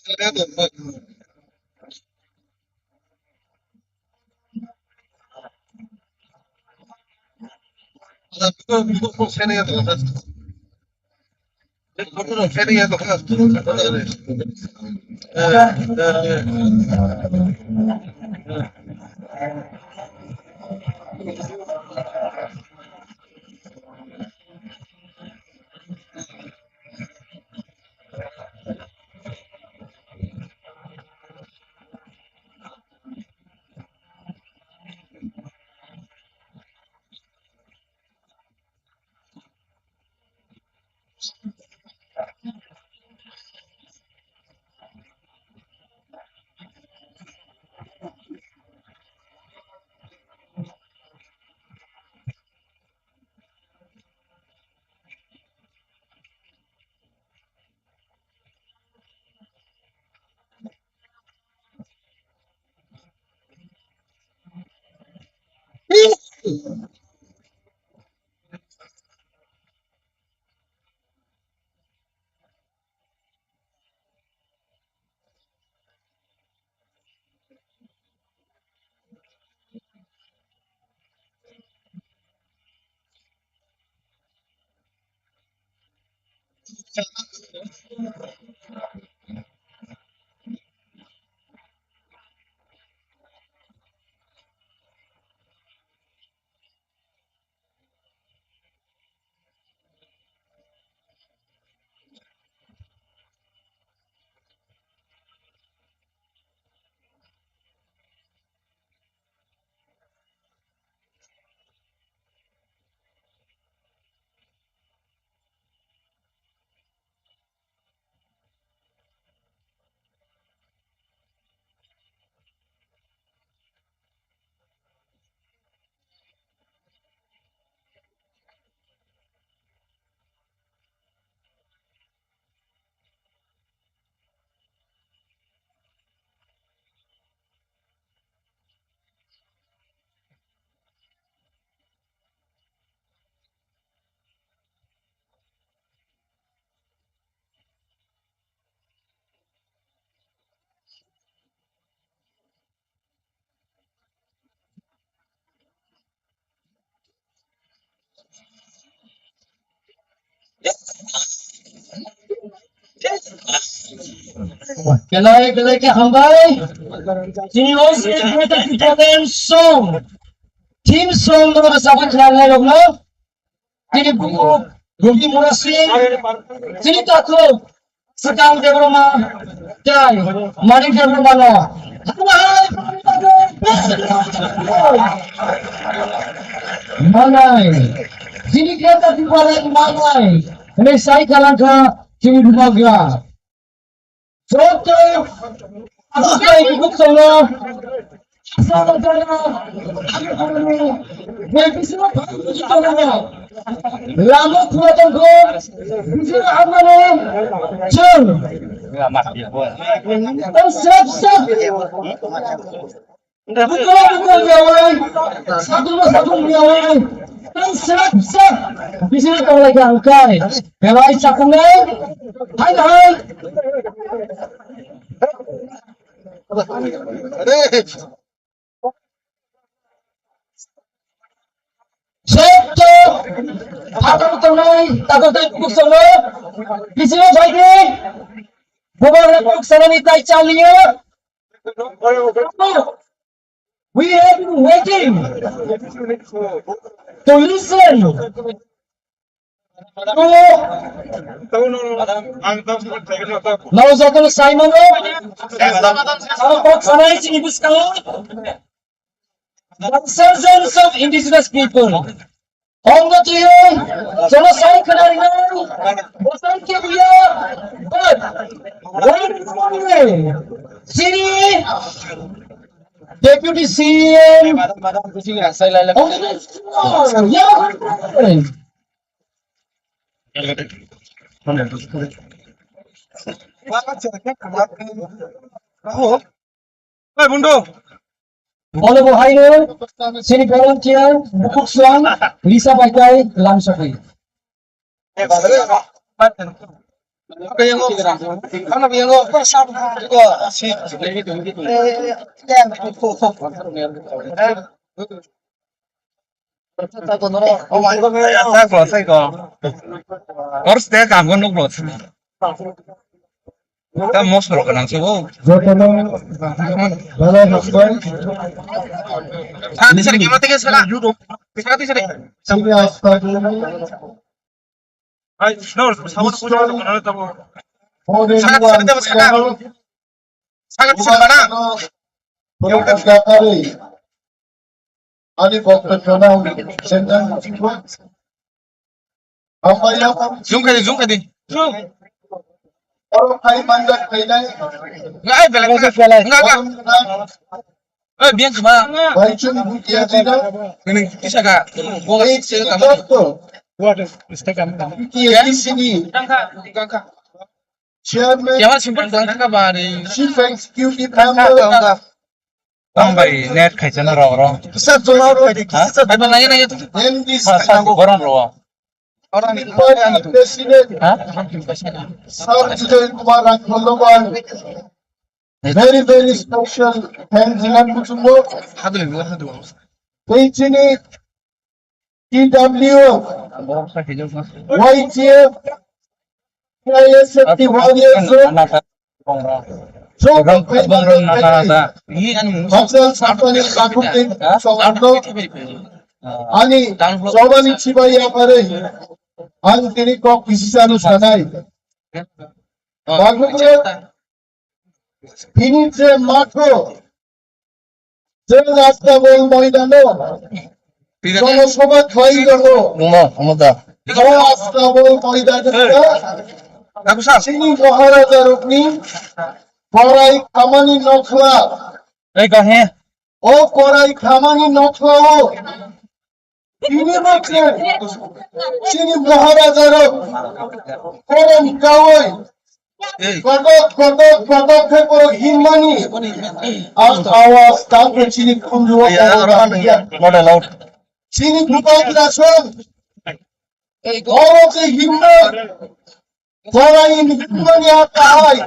S2: ini tuh. Bu seni yapıyor. Bu seni yapıyor.
S6: Belai hambai. Sini also important song. Team song na sahabat kelana lokno. Sini buku Gumti Murasi. Sini takut sedang debroma jai mari debroma na. Manai. Sini kita di balik manai. Ini saya kalangka sini dumaga. Soto, aku kaya ikut sana. Sana sana, aku kami, bisa sana. Lama kuatan ko, bisa apa ni? Cun. Dan sep. Bukan nyawai, satu nyawai. Dan sep. Bisa kau lagi angkai. Belai cakungai. Hai. Soto, aku tenai, takut ikut sana. Bisa jadi. Bukan ikut sana ni tai calinya. We have been waiting to listen. Now satu Simon sanai sini buskalo. Thousands of indigenous people. Ongo tuyo, sono sai kenari nai, bosan ke dia, but one sini. Deputy CM.
S2: Hey, Bundo.
S6: All of Ohio, City Volunteer, Bukuk Swan, Lisa Baikai, Lam Shafi.
S2: Harus dia kamu nunggu. Kita mau suruh kenang subuh. Di sini gimana tiga sekarang? Sekarang di sini. Ay, no, sama tu punya tu mana tahu. Sangat di mana?
S3: Ani profesional senang apa yang
S2: Zoom kadi.
S3: orang kai banyak kai naik
S2: Enggak, enggak. Biar cuma.
S3: bacun dia tidak
S2: Ini bisa kak. Gua ngasih kamu.
S3: betul
S2: Waduh, mesti kamu.
S3: dia di sini chairman
S2: Jangan simpan kelangkah kabari.
S3: chief executive member
S2: Tambai net kayak channel orang.
S3: bisa jual di kisah
S2: Apa nanya tuh?
S3: MD
S2: Orang rawa. Orang itu.
S3: president Sir Vijay Kumar Rangkoloban very special thanks and kuchumbo
S2: Hadu.
S3: এই চিনি TW YTF ISFT warriors Hazel Sapani Kakutin Sowarno Ani Sobani Chibai Apare Ani Tini Kok Kisisanu Sanai Bagukle Ini Je Makro Je Rasta Bol Moidano জনসভা খাই গেল রাস্তা বল ময়দানে চিনি মহারাজার অগ্নি করাই খামানি নখলা ও করাই খামানি নখলা ও তিনি বলছেন চিনি মহারাজার করম গাওয়াই কটক হিনমানি আওয়াজ তাকে চিনি খুঁজুয়া চিনি ভূপাল রাসন এই গৌরবকে হিম্মত করাই হিনমানি আতা হয়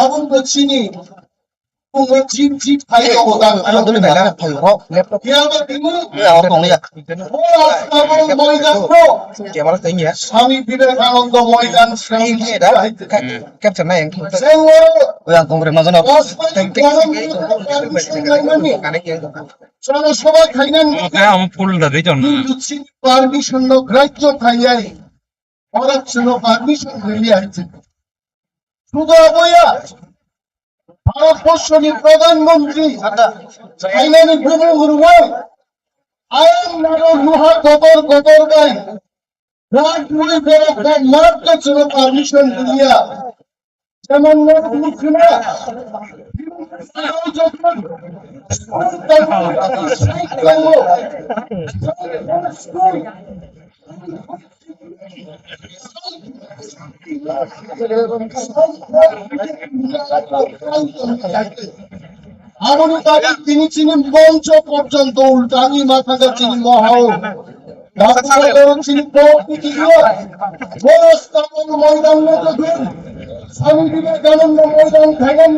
S3: আগুন তো চিনি চিপ চিপ খাই অবদান স্বামী বিবেকানন্দ ময়দান সবাই খাইলেন পারমিশন গ্রাহ্য খাইয়াই পড়াচ্ছিল পারমিশন মিলিয়ে আছে শুধু বইয়া ভারতবর্ষের প্রধানমন্ত্রী চাইনানি ভ্রমণ আইন লোহা কবর কবর গাই রাজমুড়ি বেড়ে মাত্র ছিল পারমিশন দিয়া যেমন তিনি ছিলেন মঞ্চ পর্যন্ত উল্টানি মাথাটা ছিলেন মহাও ময়দান স্বামী বিবেকানন্দ ময়দান খাইলেন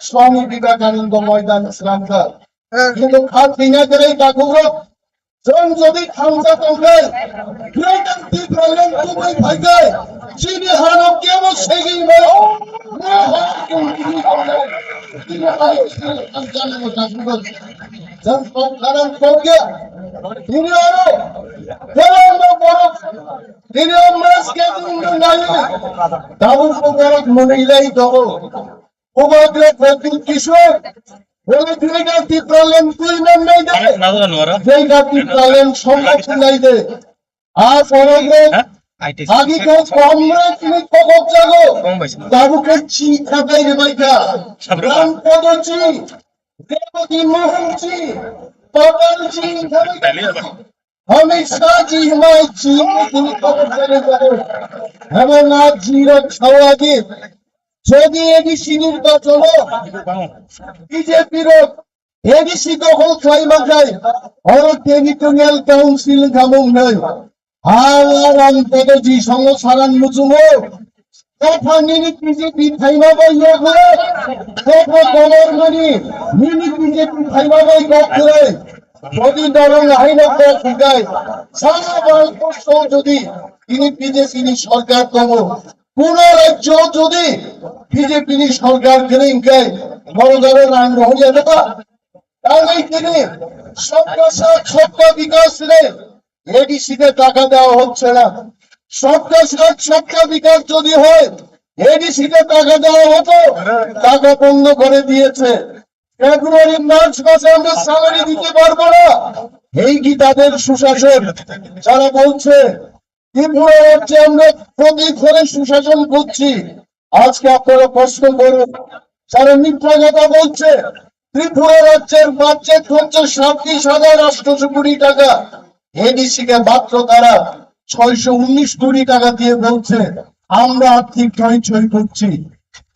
S3: স্বামী বিবেকানন্দ ময়দান ইসলামটা কিন্তু খাতিনাদের ঠাকুর যদি খামসা তোমরা তুমি ভাইকে চিনি হানো কেমন সেগি কিশোর আগেকার কমরেড তিনি কবক জাগো বাবুকে চিঠাই রে বাইকা রাম পদচি দেবতী মোহনচি পবনচি হমেশা জি হিমাই চি তিনি কবক জাগে যাবো হেমনাথ জির ছাওয়াগে যদি এডিসি নির্বাচন বিজেপির এডিসি দখল খাই মাখাই আর টেরিটোরিয়াল কাউন্সিল কামং নাই হাওয়ারাম পদজি সংসারান মুচুমো কথা মিনি বিজেপি খাইমা বাইয়া করে কথা কমর মানি মিনি বিজেপি খাইমা বাই করে যদি দরং আইন শিখায় সারা ভারতবর্ষ যদি তিনি বিজেপি সরকার কম কোন রাজ্য যদি বিজেপি সরকার কেনে বড় ধরনের আইন হইয়া দেবা তাহলে তিনি সবকা সাথ সবকা বিকাশ রে এডিসিতে টাকা দেওয়া হচ্ছে না সবকা সাথ সবকা বিকাশ যদি হয় এডিসিতে টাকা দেওয়া হতো টাকা বন্ধ করে দিয়েছে ফেব্রুয়ারি মার্চ মাসে আমরা স্যালারি দিতে পারবো না এই কি তাদের সুশাসন যারা বলছে ত্রিপুরা রাজ্যে আমরা প্রতি ঘরে সুশাসন করছি আজকে আপনারা প্রশ্ন করুন যারা মিথ্যা কথা বলছে ত্রিপুরা রাজ্যের বাজেট হচ্ছে 37,800 কোটি টাকা এডিসি কে মাত্র তারা 619 কোটি টাকা দিয়ে বলছে আমরা আর্থিক ক্ষয় করছি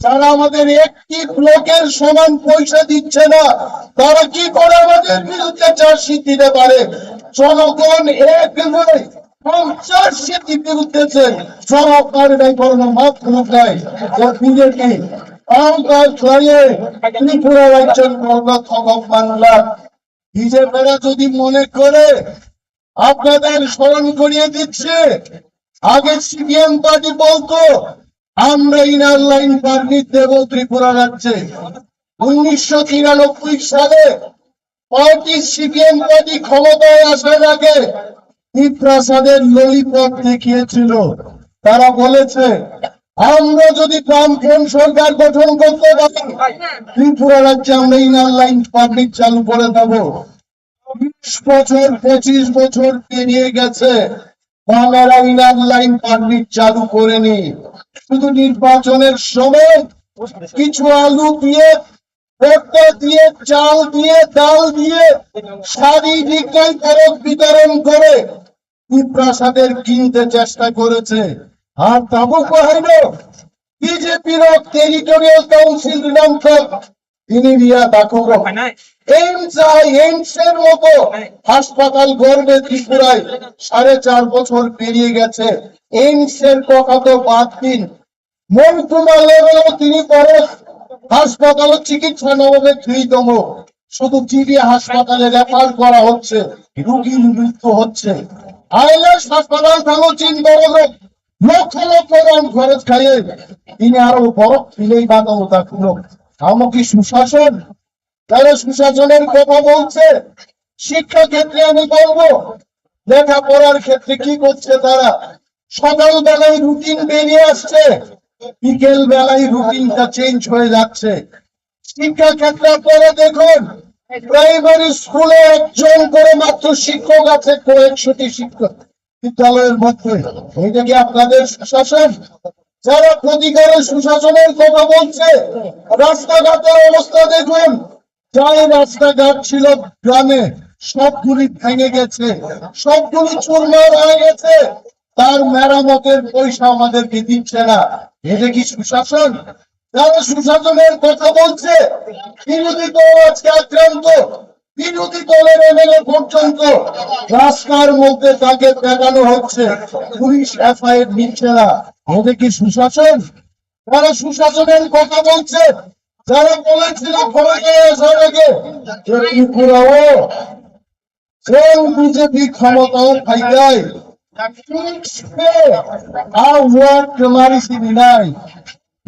S3: যারা আমাদের একটি ব্লকের সমান পয়সা দিচ্ছে না তারা কি করে আমাদের বিরুদ্ধে চার্জশিট দিতে পারে জনগণ এক নয় 50 সিটি বিরুদ্ধে সরকার নাই কোনো মাত্র নাই বিজেপি ত্রিপুরা রাজ্যের বাংলা বিজেপিরা যদি মনে করে আপনাদের স্মরণ করিয়ে দিচ্ছে আগে সিপিএম পার্টি বলতো আমরা ইনার লাইন পারমিট দেব ত্রিপুরা রাজ্যে 1993 সালে পার্টি সিপিএম পার্টি ক্ষমতায় আসার আগে প্রসাদের ললিপপ দেখিয়েছিল তারা বলেছে আমরা যদি বামফ্রন্ট সরকার গঠন করতে পারি ত্রিপুরা রাজ্যে আমরা ইনার লাইন পারমিট চালু করে দেব 20 বছর 25 বছর পেরিয়ে গেছে বাংলারা ইনার লাইন পারমিট চালু করেনি শুধু নির্বাচনের সময় কিছু আলু দিয়ে ভর্তা দিয়ে চাল দিয়ে ডাল দিয়ে শাড়ি বিক্রয় ফেরত বিতরণ করে প্রসাদের কিনতে চেষ্টা করেছে আর তাবু কহাইল বিজেপির টেরিটোরিয়াল কাউন্সিল নামক তিনি রিয়া দাখল এইমসের মতো হাসপাতাল গড়বে ত্রিপুরায় 4.5 বছর পেরিয়ে গেছে। এইমসের কথা তো বাদ দিন, মহকুমা লেভেলেও তিনি বড় হাসপাতাল চিকিৎসা নবমে 3তম, শুধু টিবি হাসপাতালে রেফার করা হচ্ছে, রোগীর মৃত্যু হচ্ছে। আইলেস হাসপাতাল থানোচিন বড় লক্ষ লক্ষ রান খরচ খাইয়ে তিনি আরো বড় ফিলেই বাঁধানো থাকলো। কি সুশাসন? তারা সুশাসনের কথা বলছে। শিক্ষা ক্ষেত্রে আমি বলবো, লেখাপড়ার ক্ষেত্রে কি করছে তারা? সকাল বেলায় রুটিন বেরিয়ে আসছে, বিকেল বেলায় রুটিনটা চেঞ্জ হয়ে যাচ্ছে। শিক্ষা ক্ষেত্রে আপনারা দেখুন, প্রাইমারি স্কুলে 1জন করে মাত্র শিক্ষক আছে, 160 শিক্ষক বিদ্যালয়ের মধ্যে। এটা কি আপনাদের সুশাসন? যারা প্রতিকারের সুশাসনের কথা বলছে, রাস্তাঘাটের অবস্থা দেখুন। যাই রাস্তাঘাট ছিল গ্রামে সবগুলি ভেঙে গেছে, সবগুলি চুরমার হয়ে গেছে, তার মেরামতের পয়সা আমাদেরকে দিচ্ছে না। এটা কি সুশাসন? যারা সুশাসনের কথা বলছে, বিরোধী দল আজকে আক্রান্ত, বিরোধী দলের এমএলএ পর্যন্ত রাস্তার মধ্যে তাকে পেটানো হচ্ছে, পুলিশ এফআইআর নিচ্ছে না। এটা কি সুশাসন? যারা সুশাসনের কথা বলছে, যারা বলেছিল ক্ষমতায় আসার আগে ত্রিপুরাও বিজেপি ক্ষমতাও খাইতায় নাই,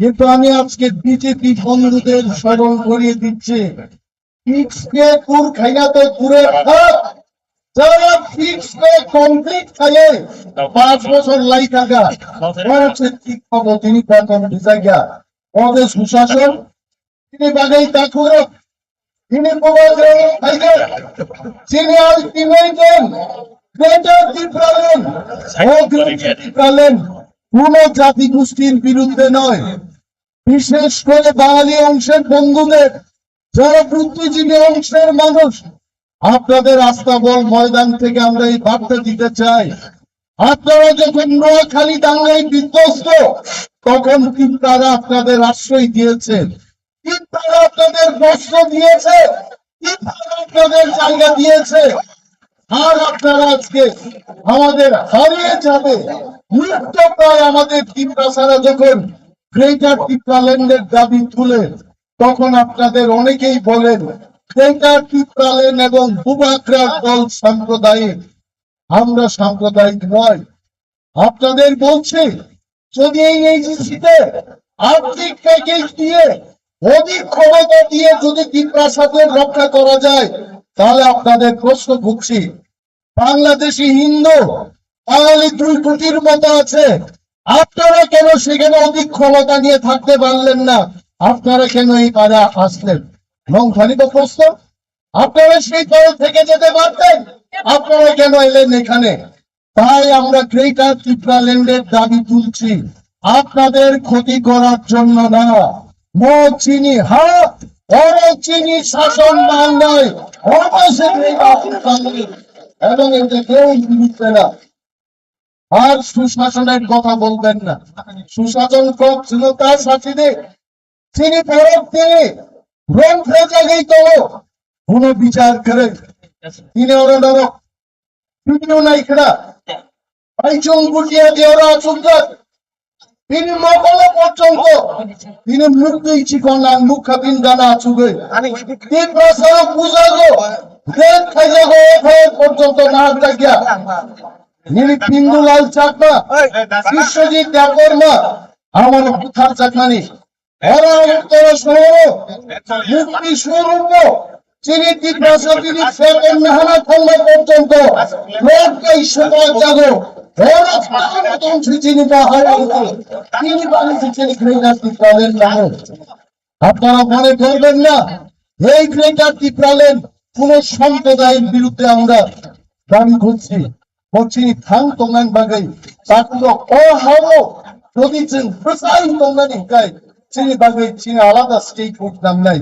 S3: কিন্তু আমি আজকে বিজেপি বন্ধুদের স্মরণ করিয়ে দিচ্ছি, খাইনা তো দূরের থাক, যারা ফিক্স পে কমপ্লিট খাইয়ে 5 বছর লাই থাকা হচ্ছে ঠিক খবর। তিনি প্রথম জায়গা ওদের সুশাসন, তিনি বাগাই তাকুর, তিনি তিনি আলটিমেটেন কোন জাতি গোষ্ঠীর বিরুদ্ধে নয়, বিশেষ করে বাঙালি অংশের বন্ধুদের, যারা বুদ্ধিজীবী অংশের মানুষ, আপনাদের আস্তাবল ময়দান থেকে আমরা এই বার্তা দিতে চাই। আপনারা যখন নোয়াখালী দাঙ্গায় বিধ্বস্ত, তখন কিন্তু তারা আপনাদের আশ্রয় দিয়েছে, কিন্তু তারা আপনাদের বস্ত্র দিয়েছে, কিন্তু তারা আপনাদের জায়গা দিয়েছে। আর আপনারা আজকে আমাদের হারিয়ে যাবে, মুক্ত প্রায় আমাদের ত্রিপুরা যখন গ্রেটার ত্রিপুরাল্যান্ডের দাবি তুলে, তখন আপনাদের অনেকেই বলেন গ্রেটার ত্রিপুরাল্যান্ড এবং বুবাকরার দল সাম্প্রদায়িক। আমরা সাম্প্রদায়িক নয়। আপনাদের বলছি, যদি এই এজেন্সিতে আর্থিক প্যাকেজ দিয়ে, অধিক ক্ষমতা দিয়ে যদি ত্রিপুরা রক্ষা করা যায়, তাহলে আপনাদের প্রশ্ন ভুগছি, বাংলাদেশি হিন্দু বাঙালি 2 কোটির মতো আছে, আপনারা কেন সেখানে অধিক ক্ষমতা নিয়ে থাকতে পারলেন না? আপনারা কেন এই পারে আসলেন? লঙ্ঘনিত প্রশ্ন। আপনারা সেই দল থেকে যেতে পারতেন, আপনারা কেন এলেন এখানে? তাই আমরা গ্রেটার ত্রিপুরাল্যান্ডের দাবি তুলছি, আপনাদের ক্ষতি করার জন্য না। নো চিনি হাত, চিনি শাসন বাংলায় এবং এটা কেউ বুঝবে না। আর সুশাসনের কথা বলবেন না। সুশাসন কব ছিল তার সাথীদের, তিনি ফেরত তিনি রং ফেজাগেই তো কোন বিচার করে তিনি ওরা ভিডিও নাই খেলা পাইচং গুটিয়া দিয়ে ওরা সুন্দর তিনি মকলা পর্যন্ত তিনি মুখ দিয়েছি কোন মুখ খাবিন গানা চুগে তিন বছর পূজা গো দেখ খাইয়া গো পর্যন্ত না জায়গা নিরি পিন্দুলাল চাকমা বিশ্বজিৎ দেববর্মা আমার পুথার চাকমানি ওরা উত্তর শহর মুক্তি স্বরূপ চিনি ত্রিপুরা তিনি সেকেন্ড মেহনত খন্ড পর্যন্ত লোককে ঈশ্বর জাগো আপনারা মনে করবেন না এই গ্রেটার ত্রিপুরাল্যান্ড কোন সম্প্রদায়ের বিরুদ্ধে আমরা দাবি করছি থাং তোমনান বাগাই তাকুলো অহাও যদি প্রসাইন তোমনানি গাই চিনি বাগাই চিনি আলাদা স্টেট করতাম নাই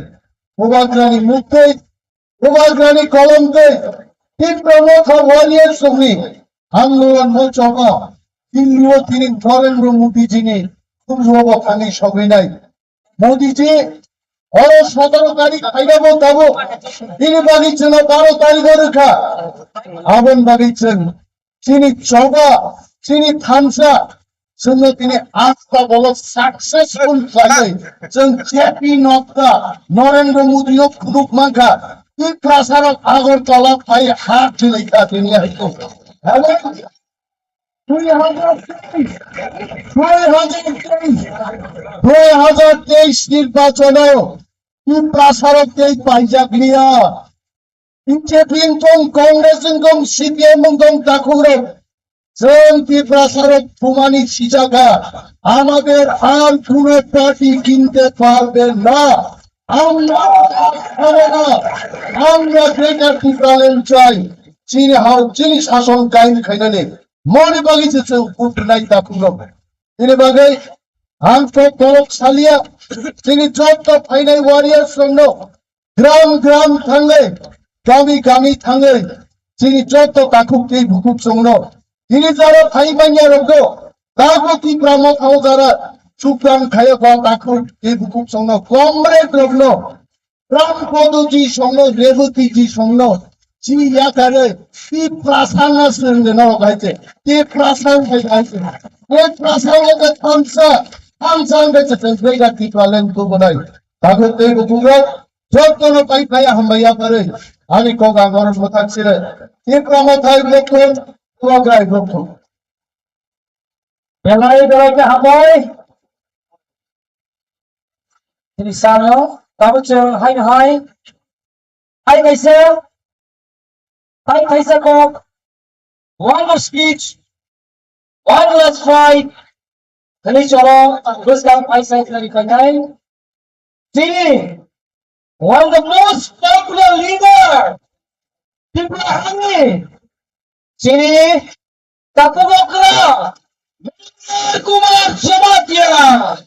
S3: প্রবাগ্রানী মুক্তি প্রবাগ্রানী কলমকে তীব্রমুখ ওয়ারিয়ার সঙ্গে আন্দোলন মঞ্চমা দিল্লিও তিনি নরেন্দ্র মোদীজি খুব খানি সবাই নাই মোদীজি ওর 17 তারিখ খাইলাম যাবো তিনি বাগিয়েছেন 12 তারিখ রেখা আগুন বাগিয়েছেন তিনি চবা তিনি থামসা जोंनो दिनै आस्था साक्सेसफुल जायो जों जेपि नड्डा नरेन्द्र मोदीनो खुलुमनांगौ बे प्रचाराव आगरतला फाय हा दिनैखा दिनै हायखौ 2023 নির্বাচনেও কি প্রচারক এই পাইজাগলিয়া বিজেপি কংগ্রেস সিপিএম দাখুরে जों की प्रचारक প্রমাণী জায়গা আমাদের আর কোন পার্টি কিনতে পারবে না আমরা গ্রেটার ত্রিপুরাল্যান্ড চাই চীনে হাও চীনি শাসন কায়েম খাইনানে মনে বাগিয়েছে উঠ নাই দাকুল তিনি বাগে হামকে তরক সালিয়া তিনি যত ফাইনাল ওয়ারিয়ার সঙ্গ গ্রাম গ্রাম থাঙ্গে গামি গামি থাঙ্গে তিনি যত কাকুক এই ভুকুক সঙ্গ তিনি যারা ভাই বানিয়া রোগ তাকে কি প্রামক হাও যারা সুপ্রাম খায় কাকু এই বুকুক সঙ্গ কমরেড রগ্ন প্রাম পদজি সঙ্গ রেবতীজি সঙ্গ জি ইয়াকারে কি প্রাসানা সঙ্গে নগাইতে কি প্রাসান খাইছে এই প্রাসানকে থামসা বেচে তেজবেগা কি পালেন তো বনাই তাকে এই বুকুক যতন পাই পাই হামবাইয়া পারে আমি কোগা গরম থাকছিরে কি প্রামথাই লক্ষণ Program grupo.
S6: Belai ka haboy. Tinisano, tapos hi hi. Hi kaisa. Hi kaisa ko. One more speech. One last fight. Kani cholo, terus kang paisa dari kanai. Sini. One of the most popular leader. Tibrahani. Sini Tapugokra Kumar Sabatia.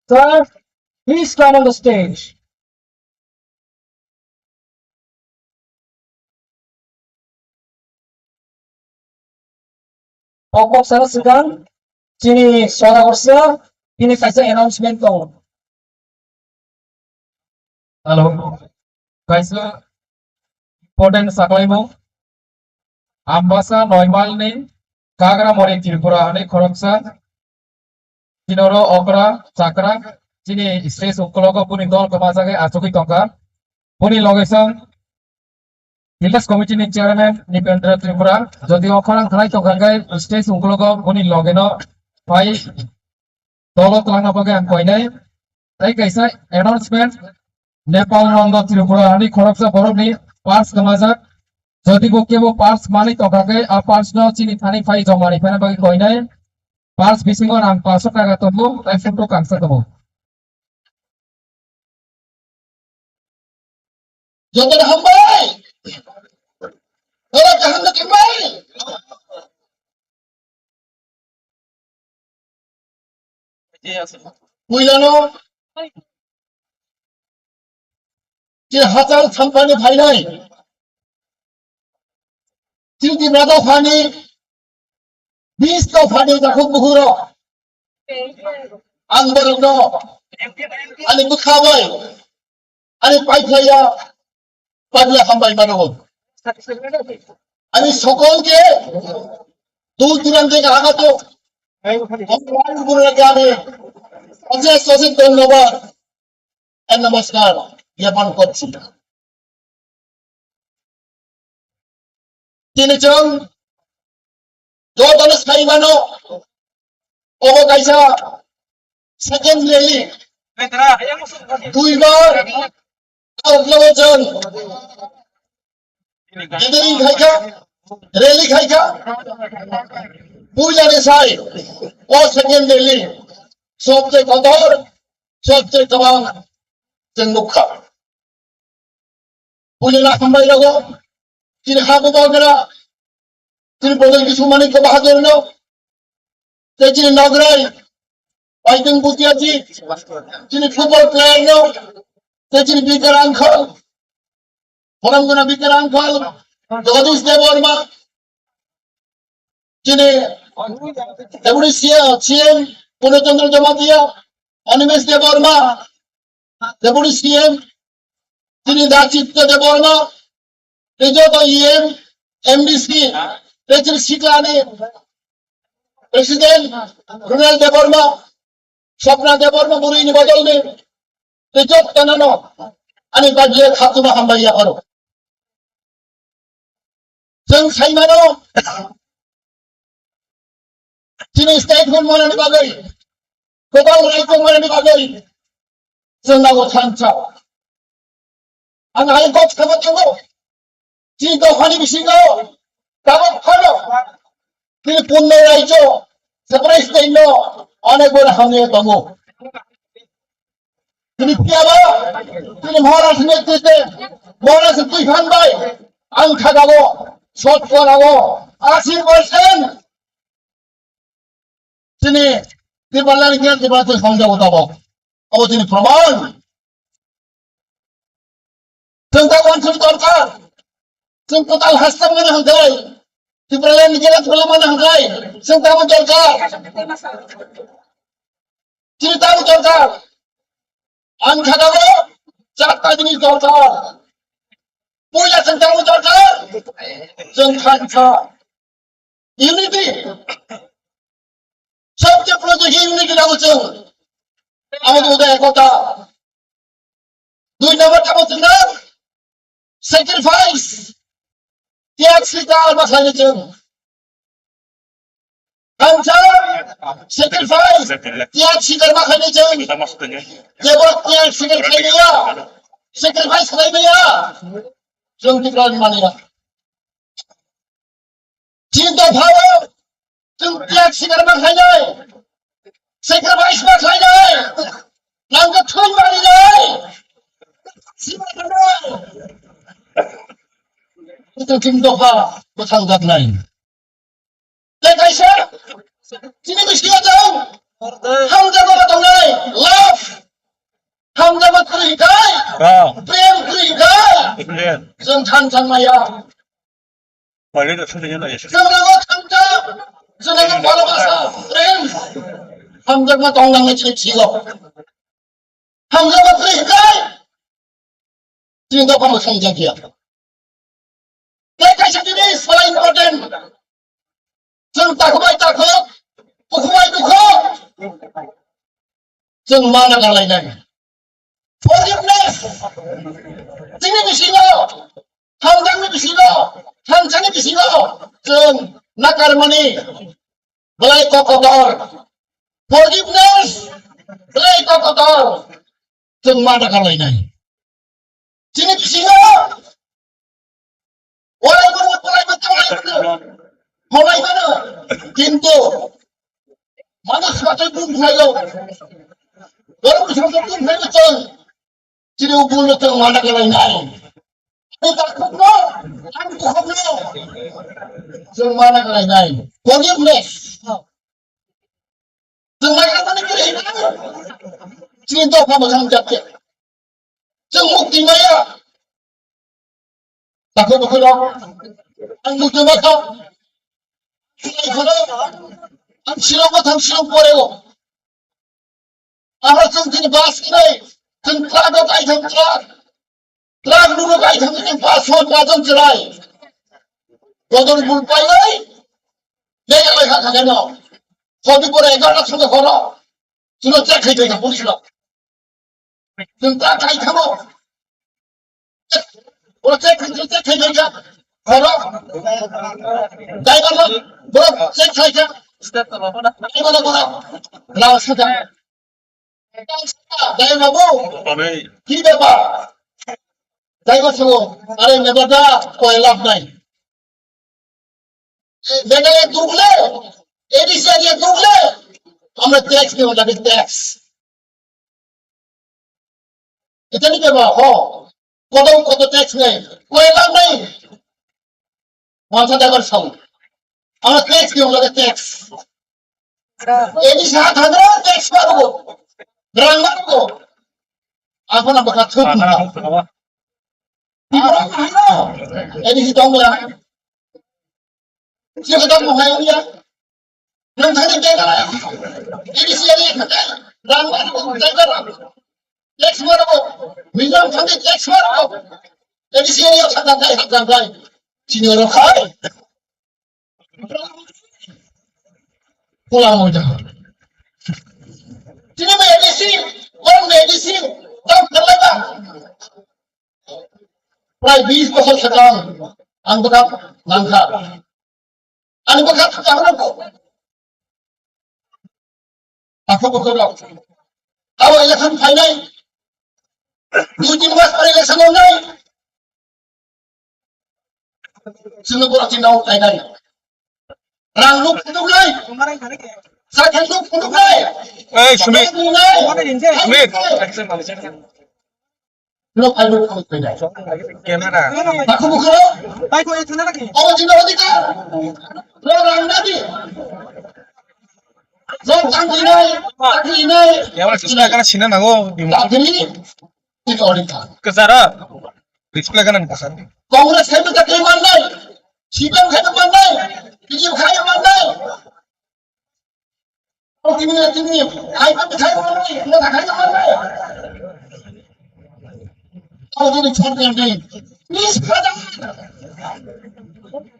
S6: Sir, please come on the stage. Pokok sana sedang sini suara korsia ini kasih announcement kau. Halo, guys. Important saklaimo ambasa normal ne kagra mori tripura ne khoroksa tinoro okra chakra chini stress ukologo puni dol kamajage achoki tonka puni logesam Village Committee ni chairman ni Pendra Tripura jodi okharang thanai tonka gai stress ukologo puni logeno pai dolot langna page ang koinai tai kaisa announcement Nepal Nanda Tripura ni khoroksa borok ni पार्स कमाजक जदि को केवो parse माने तो काके आ parse न चिनी थानी फाइ जमानी फेना बाकी कोइ नै पार्स बिसिङो नाम 500 टाका तबो ताइ फोटो कांसा तबो
S3: जदि हमबाय ओला कहां न हमबाय जे আছে বুইলানো যে হাজার ছাম্পানি ভাই নাই চিন্তি রাজা ফানি 20 তো ফানি দেখো বহুর আন্দরগ্ন আনি বুখাবাই আনি পাইফাইয়া পাগলা হামবাই মানো আমি সকলকে দূর দূরান্ত থেকে আগত আমি অশেষ অশেষ ধন্যবাদ নমস্কার জ্ঞাপন করছি তিনজন দলের সাইবানো অবকাইসা সেকেন্ড রেলি দুইবার আউটলাওজন এদেরই খাইকা রেলি খাইকা বুঝানে সাই ও সেকেন্ড রেলি সবচেয়ে কঠোর সবচেয়ে জবান জেনুখা বুঝলা হামবাই লাগো তিনি হাবো বাগরা তিনি বলেন কিছু মানে কে বাহাদুর নো তিনি নগরাই পাইতেন বুঝিয়াছি তিনি ফুটবল প্লেয়ার নো তিনি বিকরাঙ্কল ফরমগনা বিকরাঙ্কল জগদীশ দেববর্মা তিনি deputy CM Purnachandra Jamatia, Animesh Debbarma, deputy CM, তিনি দাচিত্য দেববর্মা, তেজত ইএম, এমডিসি, পেচিল শিকলানি, প্রেসিডেন্ট রুনেল দেববর্মা, স্বপ্না দেববর্মা বুড়িনি বদলনি, তেজত তানানো, ani bagian hatu mahamba ya aro. Jeng saimano, sini statement mana ni bagai, kebal raikong mana ni bagai, jeng nago chanca. Ang ayam kau kabat kamu, sini kau hani bisingo, kabat hano, sini punno raijo, separis teno, anek bola hani kamu. তিনি পিয়াবা তিনি মহারাজ নেতৃত্বে মহারাজ তুইফান ভাই আংখা গাবো shot করাবো 80% তিনি ত্রিপাল্লানি কে ত্রিপাল্লাতে সংযোগ হতাবো ও তিনি প্রমাণ চিন্তা অঞ্চল দরকার চিন্তা তাল হাস্তাব মানে হতাই ত্রিপাল্লানি জেলা ত্রিপাল্লা মানে হতাই চিন্তা দরকার চিন্তা দরকার আংখা গাবো 4টা জিনিস দরকার পয়লা চিন্তা দরকার জনখানখা ইউনিটি সবচেয়ে প্রয়োজন ইউনিটি রাখছে আমাদের মধ্যে একতা 2 নম্বরটা হচ্ছে না স্যাক্রিফাইস ত্যাগ স্বীকার বা খাইছেন Kanca, sacrifice, tiap sikar makan ni jeng. Jebok tiap sikar kaya, sacrifice kaya. Jeng tikran mana? Cinta bhawa, jeng tiap sikar makan ni, sacrifice makan ni. Langkah tuan mana ni? Siapa mana? Itu cinta bhawa, bertanggung lain. Lekaisyah, sini mesti ada. Hamzah batang naik, love. Hamzah batang ikai, prem ikai. Sengkan sang maya. Senglagot hamzah, senglagot balabasa, prem. Hamzah batang nang cicilo. Hamzah batang ikai. Cinta kamu sang jagia. Lekaisyah ini paling important. Jeng takut, bukai dukuk. Jeng mana kalai nai? Forgiveness. Sini bisilo, hamzang ni bisilo, hamzang ni bisilo. Jeng nakar mani, belai kokotor. Forgiveness, belai kokotor. Jeng mana kalai nai? Sini bisilo. Walaupun betul. Mulai mana? Pintu. Mana sepatu pun saya. Baru sepatu pun saya betul. Tidak ubul betul mana kalau ini. Kita kuno, aku kuno. Semana kalau ini. Forgiveness. Semana mana kalau ini. Cinta kamu sama jatuh. Semukti maya. Takut betul. Anggur cemaka. Ang silong poreo. Ahra sungkin bas kinai, tentang kai tentang dulu kai tentang passport macam cerai. Kodon bulpai lagi, lega lagi kakak no. Kodi pore egar sudah kono, sudah cek kai polis lo. Tentang kai kamu, udah cek kai kono. Driver lo, bro, cek saja. Driver lo, lawan saja. Driver lo, kita apa? Driver semua, ada yang berada, kau elak naik. Dengan yang tugle, edisi yang tugle, kami tax ni macam tax. Itu ni apa? Oh, kau tax ni, kau elak naik. Masa dah bersama, anak tax ni orang tax. Ini sahaja ada tax baru, berang baru. Apa nak berkat tu? Ini hitung berang. Siapa dah mau hayat dia?
S7: नोंथांनि जायगाया एडिसियारि रां जायगा takes माराबो मिजाम थांनि takes माराबो एडिसियारियाव थांनानै हाबजाबाय senior खाय पुला मोजां दिनै एडिसि वन एडिसि दाम खालायबा प्राय 20 बोसोर सिगां आंबो दा नांखा आंबो दा थांनांगौ aku betul kalau election final 2 mas per election only sino ko atin out ay dai rang look punduk nai sakit look punduk nai
S2: Sumit
S7: look ay look punduk nai
S2: gimana
S7: aku betul oh jino dika rang nadi Zon tanggi nai,
S2: ya mana display kan sini nago di
S7: tanggi itu orang tak.
S2: kesara display kan kesara
S7: Kongres kami tak kaiman nai, sidang kami mandai, kijim kaya mandai. Oh kimi, kaya kami kaya mandai, kita tak kaya mandai. Oh jadi cerita ni, please brother.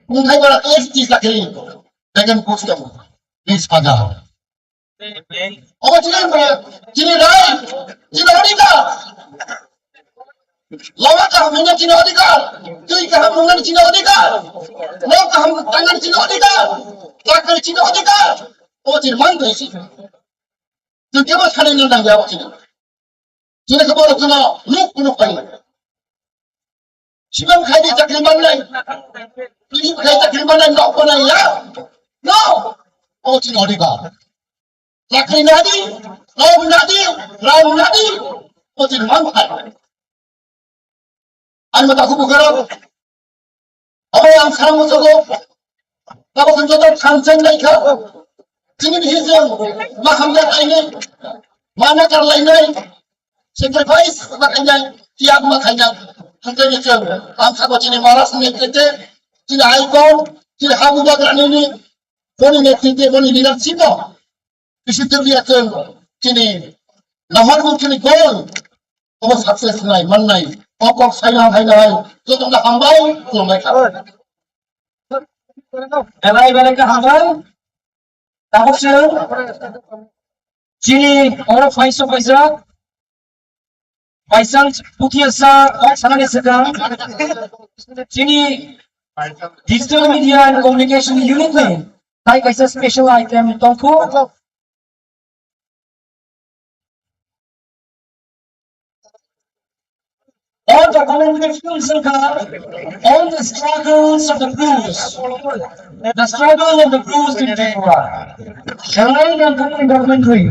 S7: Mungkin kalau ST tak kiri, dengan poster, please pada. Oh jadi rai, jadi adikar. Lawa kah mungkin jadi adikar, tuh kah mungkin jadi adikar. Lawa kah tangan jadi adikar, takkan jadi adikar. Oh jadi mana sih? Tuh siapa sekarang yang dah jawab sini? Jadi kepada kena look kali. Siapa kaya tak kiriman lain? Pilih kaya tak kiriman lain tak pernah ya? No. Oh jadi adikar. Lakri nadi, ram nadi, oh tidak mampu. Anda tak kubu kerap. Apa yang sekarang musuh? Kalau kenjodoh kansen lagi kau, sini dihitung, mahamnya ini, mana cara lainnya, sacrifice makanya, tiap makanya, hendak itu, angsa kau sini malas ni kita, tidak ikon, tidak hamu bageran ini, boni nekti, boni leadership. Isitu dia tu, kini, nampak kini gol, apa sukses nai, mana nai, apa sayang nai, tu tu dah hambai, tu mereka.
S6: Erai mereka hamil, tahap sel, kini orang Faisal, putih sana ni sedang, kini digital media and communication unit ni, tai kaisa special item tongfu. On the communications on the struggles of the crews, the struggle of the crews in Tripura, Chennai and Tamil governmentary.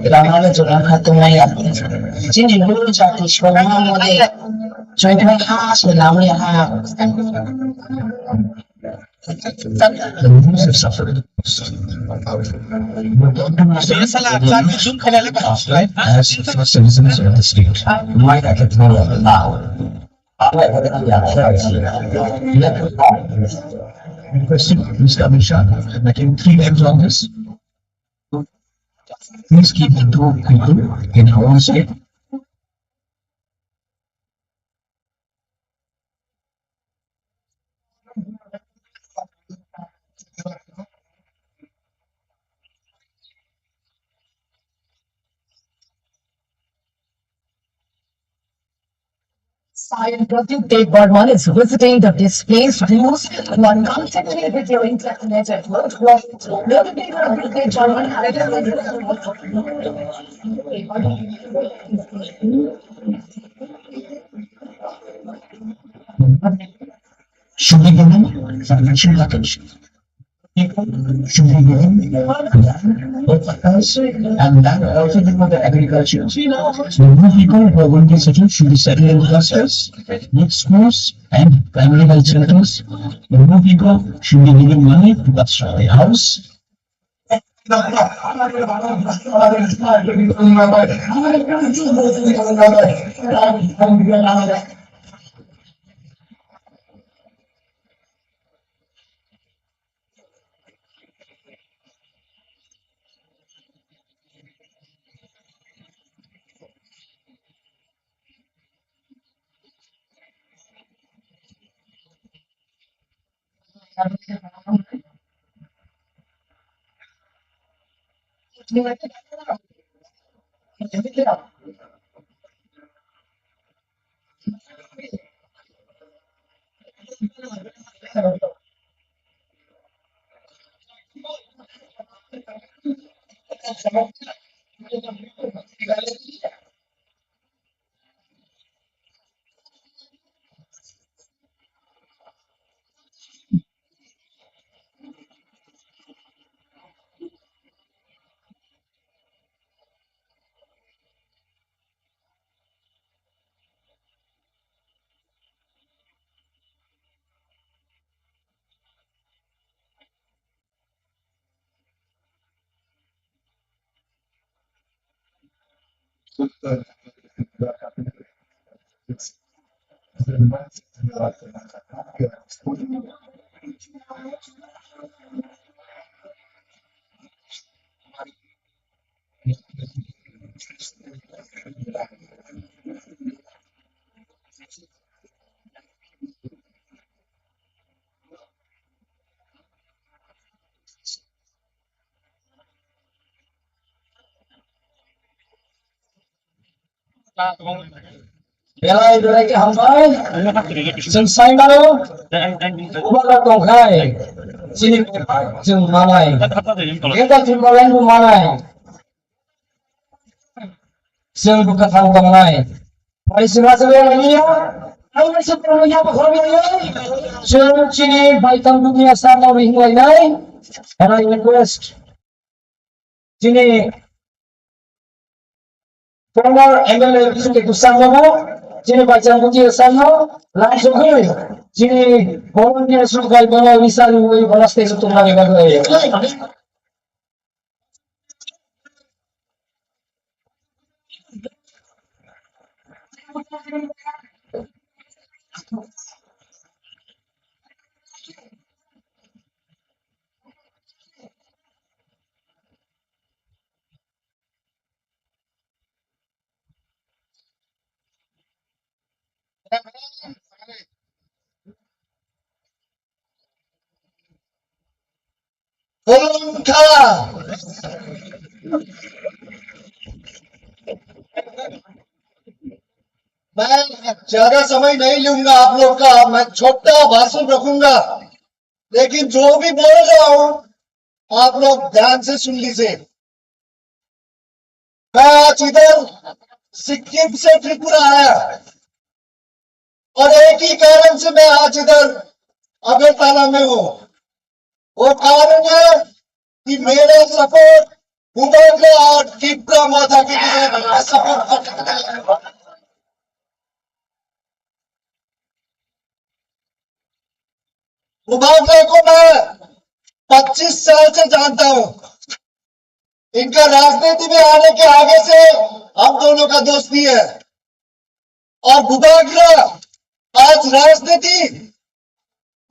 S8: Ramana Juran Hatumaya. Jini Guru Jatish Ramamode. Join my house with Lamia. The Muslims have suffered. As first citizens of the state, might I get more of the power? Requesting Mr. Amit Shah, making 3 names on this. Please keep the 2 people in our own state.
S5: Scientific Dave Burman is visiting the displaced views one constantly with your internet at work. Dave Burman
S8: Should be given financial attention. People should be given land, workers, and land also given the agriculture. The new people who are going to settle should be settled in clusters, with schools and primary health centers. The new people should be given money to construct a house.
S6: Belai belai ke hambai, selesai malu, ubah tongkai, sini jeng malai, kita timbalan bu malai, sel buka tangkong lai, mari selesai ini ya, ayo sepenuhnya berkorban ya, sel sini baik dunia sama ringlai lai, and I request sini former MLA Bisute Kusangomo, sini bacaan kunci sana langsung ke sini volunteer sukai bawa misal woi balas tes untuk lagi bagai.
S7: मैं ज्यादा समय नहीं लूंगा आप लोग का, मैं छोटा भाषण रखूंगा, लेकिन जो भी बोल रहा हूं आप लोग ध्यान से सुन लीजिए। मैं आज इधर सिक्किम से त्रिपुरा आया और एक ही कारण से मैं आज इधर अगरतला में हूं। वो कारण है कि मेरा सपोर्ट भूभागले और त्रिपुरा माता के लिए मैं सपोर्ट करता हूं। भूभागले को मैं 25 साल से जानता हूं। इनका राजनीति में आने के आगे से हम दोनों का दोस्ती है। और भूभागले आज राजनीति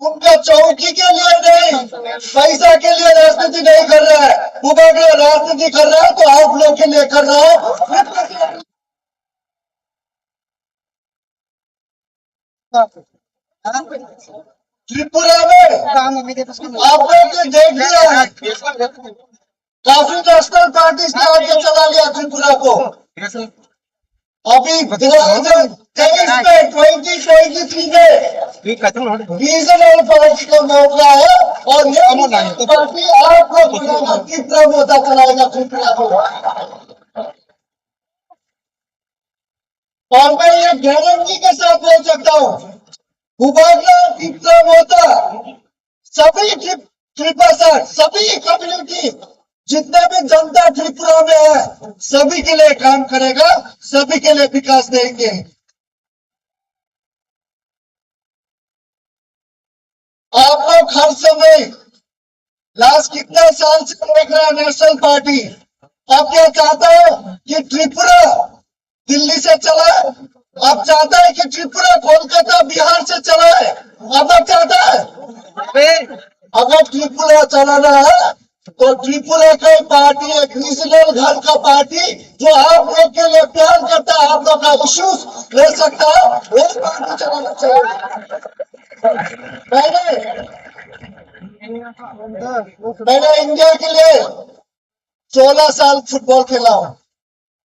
S7: उनका चौकी के लिए नहीं, पैसा के लिए राजनीति नहीं कर रहा है। भूभागले राजनीति कर रहा है तो आप लोग के लिए कर रहा है। त्रिपुरा में आप लोग ने देख लिया है, काफी नेशनल पार्टी ने आगे चला लिया त्रिपुरा को। अभी 2023 में 2023 में रीजनल पार्टी को मौका है और ये पार्टी आप लोग त्रिपुरा मोदा चलाएगा त्रिपुरा को। और मैं ये गारंटी के साथ बोल सकता हूँ, भूभागले त्रिपुरा मोदा सभी त्रिपुरा सभी कम्युनिटी जितने भी जनता त्रिपुरा में है सभी के लिए काम करेगा, सभी के लिए विकास देंगे। आप लोग हर समय लास्ट कितने साल से देख रहा है नेशनल पार्टी। अब क्या चाहता है कि त्रिपुरा दिल्ली से चला है, अब चाहता है कि त्रिपुरा कोलकाता बिहार से चला है, अब चाहता है अगर त्रिपुरा चलाना है तो त्रिपुरा का पार्टी एक रीजनल घर का पार्टी जो आप लोग के लिए प्यार करता है, आप लोग का इश्यूज ले सकता है, वो पार्टी चलाना चाहिए। मैंने इंडिया के लिए 16 साल फुटबॉल खेला हूँ,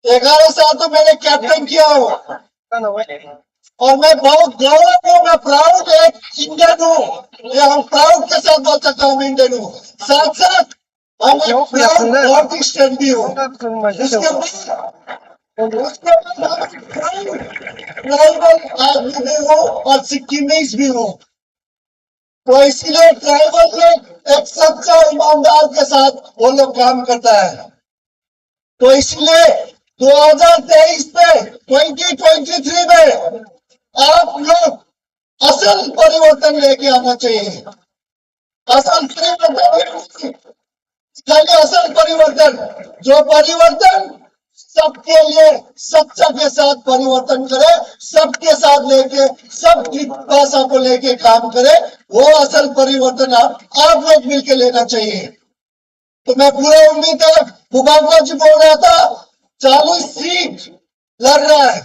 S7: 11 साल तो मैंने कैप्टन किया हूँ और मैं बहुत गौरव हूँ, मैं प्राउड एक इंडियन हूँ। ये हम प्राउड के साथ बोल सकता हूँ मैं इंडियन हूँ। साथ साथ हम एक प्राउड नॉर्थ ईस्टर्न भी हूँ। उसके बाद ट्राइबल आदमी भी हूँ और सिक्किमीज भी हूँ। तो इसलिए ट्राइबल लोग एक सच्चा ईमानदार के साथ वो लोग काम करता है। तो इसलिए 2023 में 2023 में आप लोग असल परिवर्तन लेके आना चाहिए। असल परिवर्तन, खाली असल परिवर्तन, जो परिवर्तन सबके लिए सच्चा के साथ परिवर्तन करे, सबके साथ लेके सबकी भाषा को लेके काम करे, वो असल परिवर्तन आप लोग मिलके लेना चाहिए। तो मैं पूरा उम्मीद है, भूभागवा जी बोल रहा था 40 सीट लड़ रहा है,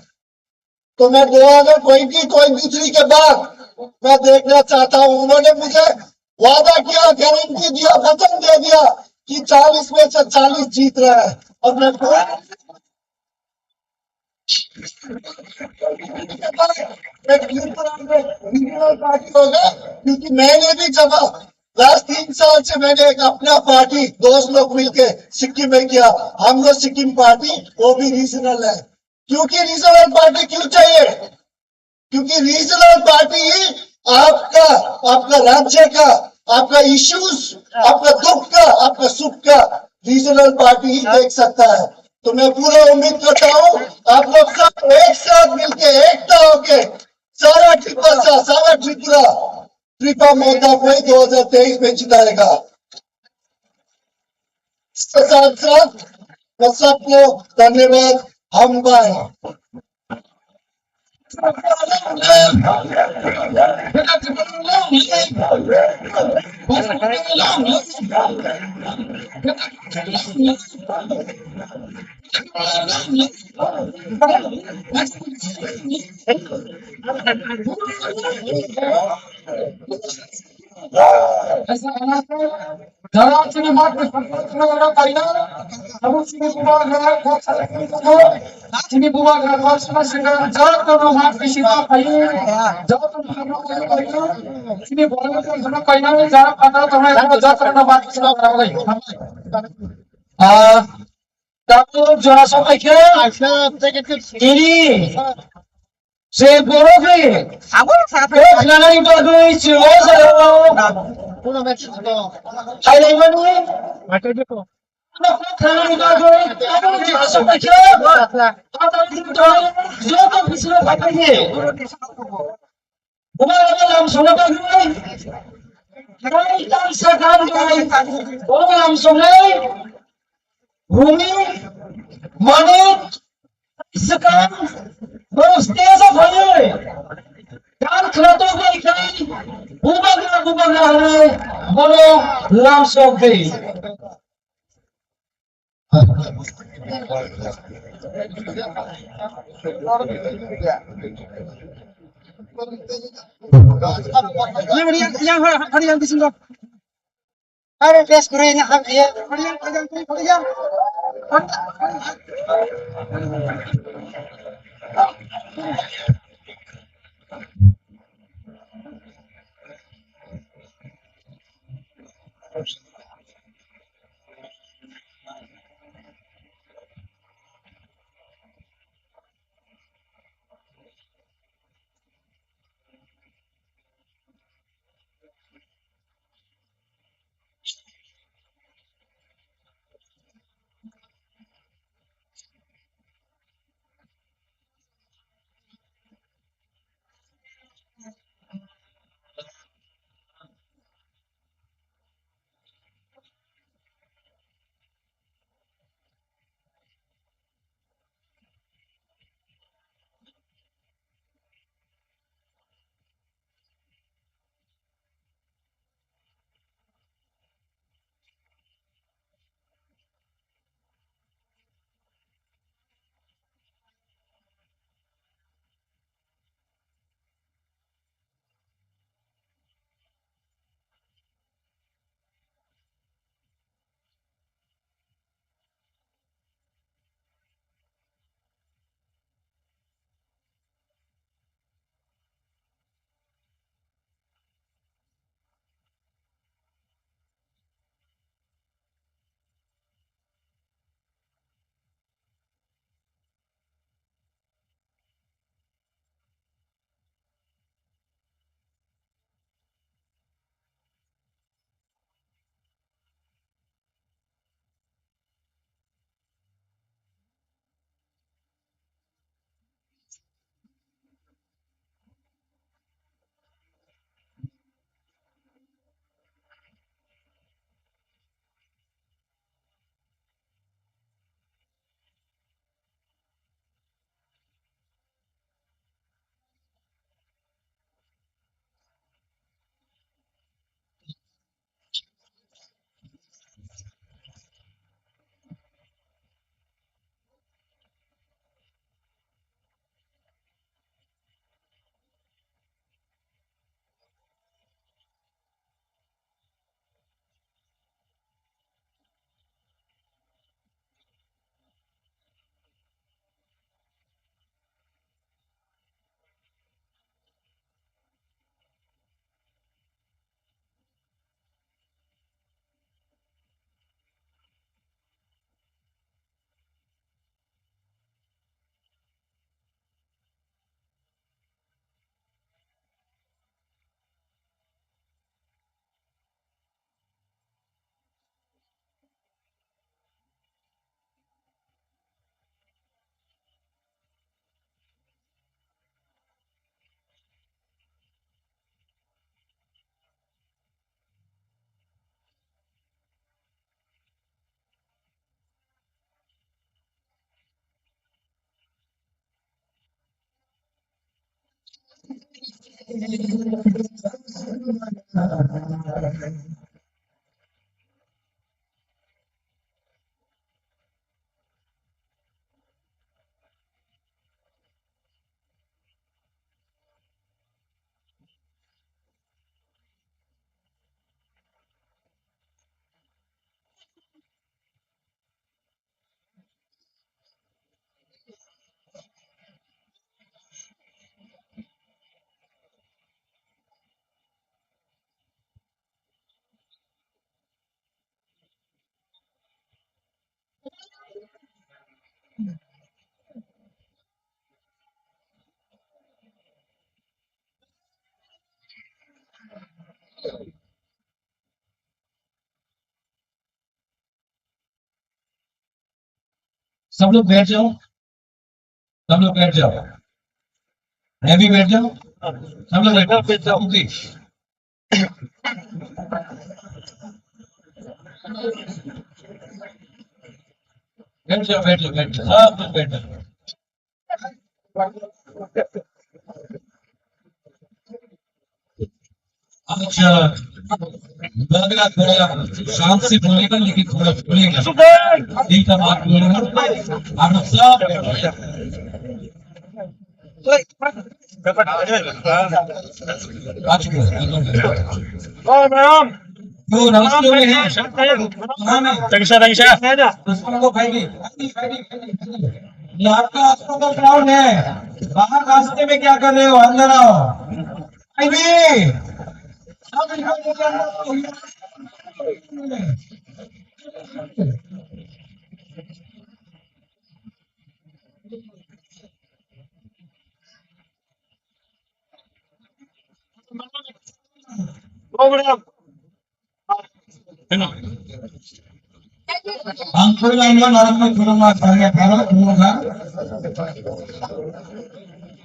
S7: तो मैं 2023 के बाद मैं देखना चाहता हूं। उन्होंने मुझे वादा किया, गारंटी दिया, वचन दे दिया कि 40 में से 40 जीत रहा है और मैं पार्टी होगा, क्योंकि मैंने भी जब लास्ट 3 साल से मैंने एक अपना पार्टी दोस्त लोग मिलके सिक्किम में किया, हम लोग सिक्किम पार्टी, वो भी रीजनल है। क्योंकि रीजनल पार्टी क्यों चाहिए? क्योंकि रीजनल पार्टी ही आपका राज्य का, आपका इश्यूज, आपका दुख का, आपका सुख का रीजनल पार्टी ही देख सकता है। तो मैं पूरा उम्मीद करता हूँ आप लोग सब एक साथ मिलके एकता होके सारा त्रिपुरा मोदा को 2023 में जिताएगा। इसके साथ साथ मैं सबको धन्यवाद हम पाए।
S6: जरा सा ini saya boroki nana itu aduh cilo saya hai mani Bumi, money, sekarang baru setiap hari. Dan kereta ini, ubah hari, baru langsung deh. Yang di sini. Ada tes kurangnya ya. Yang. सब लोग बैठ जाओ, सब लोग बैठ जाओ, मैं भी बैठ जाओ, सब लोग बैठ जाओ प्लीज। बैठ जाओ, बैठ जाओ, बैठ जाओ, सब लोग बैठ जाओ। अच्छा, लग रहा थोड़ा शांत से बोलेगा, लेकिन थोड़ा बोलेगा, ठीक है, बात बोलेगा, आप लोग सब बैठ जाओ। आ चुके हैं। तो रास्ते में है, उसको भाई ये आपका अस्पताल ग्राउंड है, बाहर रास्ते में क्या कर रहे हो, अंदर आओ। भाई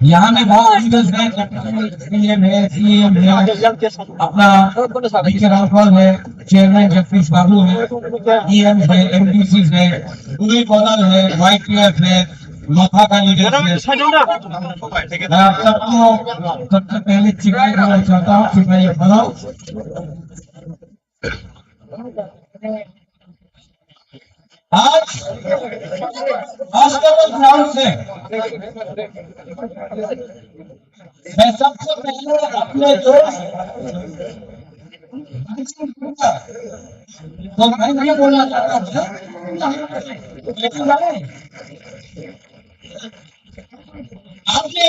S6: यहाँ में बहुत लीडर्स हैं, CM है, CM है, अपना विजय रामपाल है, चेयरमैन जगदीश बाबू है, EM है, MDC है, पूरी बॉलर है, वाइट प्लेयर है, मथा का लीडर है। मैं आप सबको सबसे पहले चिकाई करना चाहता हूँ कि मैं ये बनाओ। आज हॉस्पिटल ग्राउंड से मैं सबसे पहले अपने दोस्त तो मैं नहीं बोलना चाहता था, लेकिन भाई आपने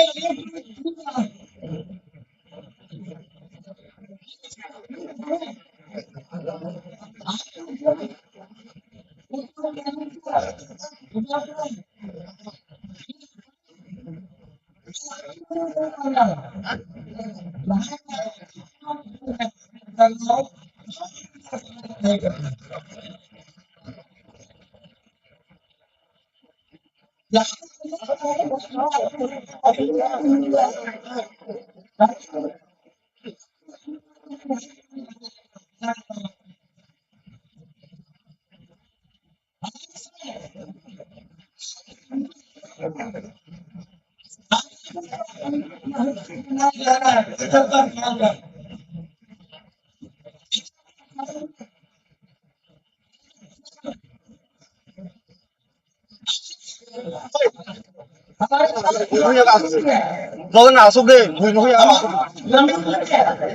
S7: Rồi nào xuống đi, người nói gì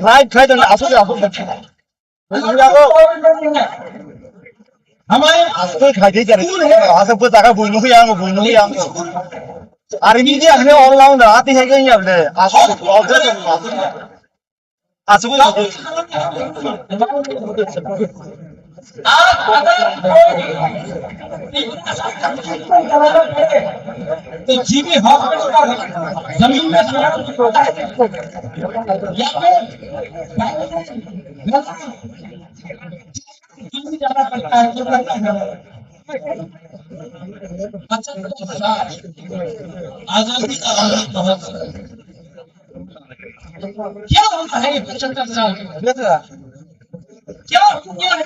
S7: hai khai từng nào xuống đi,
S6: हमारे
S7: tôi khai thế giờ này सब कुछ आका बुई नहीं आंग आर्मी जी आखने ऑलराउंड आती है कहीं अब ले आसु
S6: तो जीबी हॉस्पिटल जमीन में जाना पड़ता है, आजादी का अमृत महोत्सव क्या होता है? 75 साल क्या है?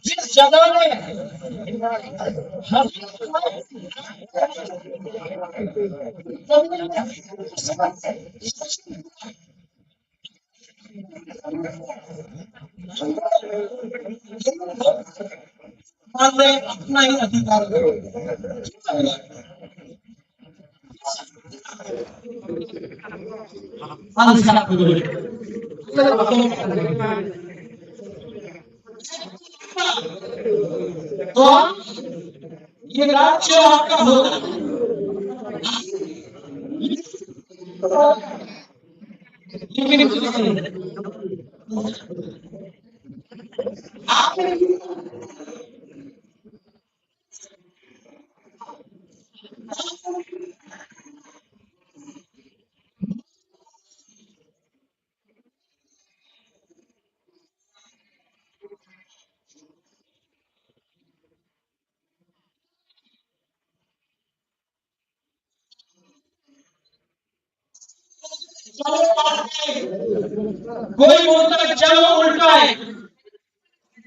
S6: जिस जगह में अपना ही अधिकार तो ये राज्य आपका होगा कोई बोलता है चलो उल्टा है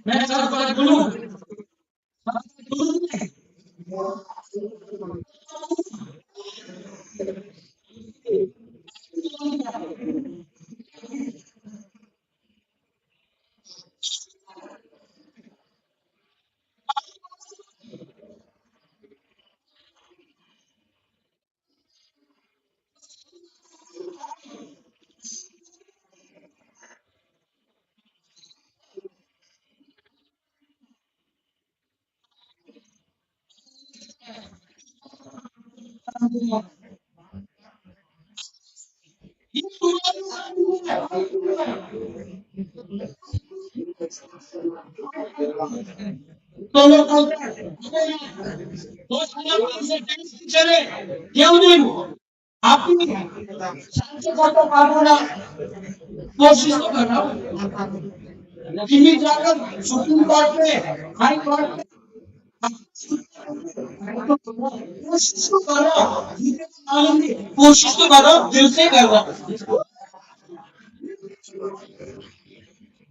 S6: मैं सबका गुरु तो लोग चले क्यों नहीं आपकी कोशिश तो करना जाकर सुप्रीम कोर्ट में हाई कोर्ट में कोशिश तो करो दिल से करो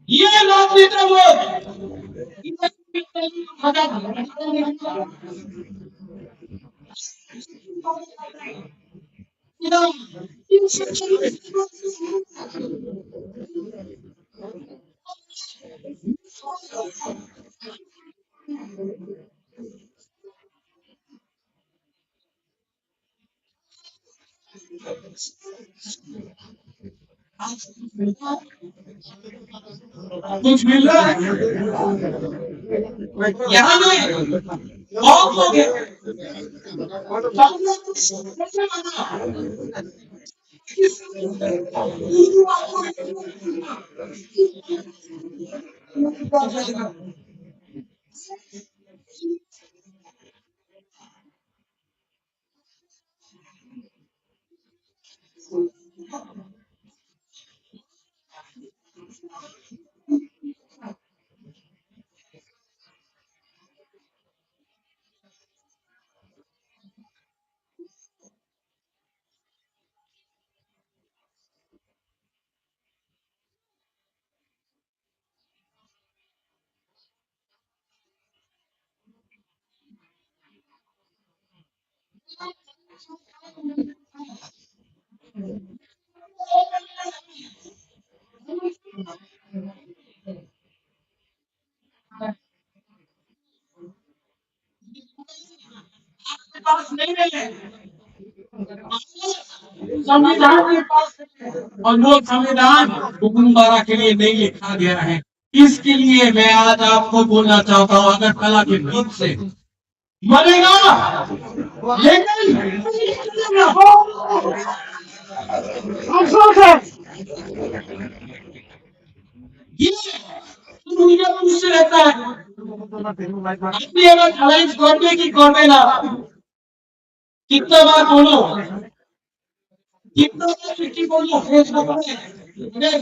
S6: ये लोग नेता वो कुछ मिल रहा है यहाँ में बहुत लोग हैं पास नहीं है संविधान के पास और वो संविधान हुकुमदारा के लिए नहीं लिखा गया है। इसके लिए मैं आज आपको बोलना चाहता हूँ अगर कला के बीच से मरेगा लेकिन ये दुनिया मुझसे रहता है अपनी अगर अलायंस करने की करने ना कितना बार बोलो कितना बार चिट्ठी बोलो फेसबुक में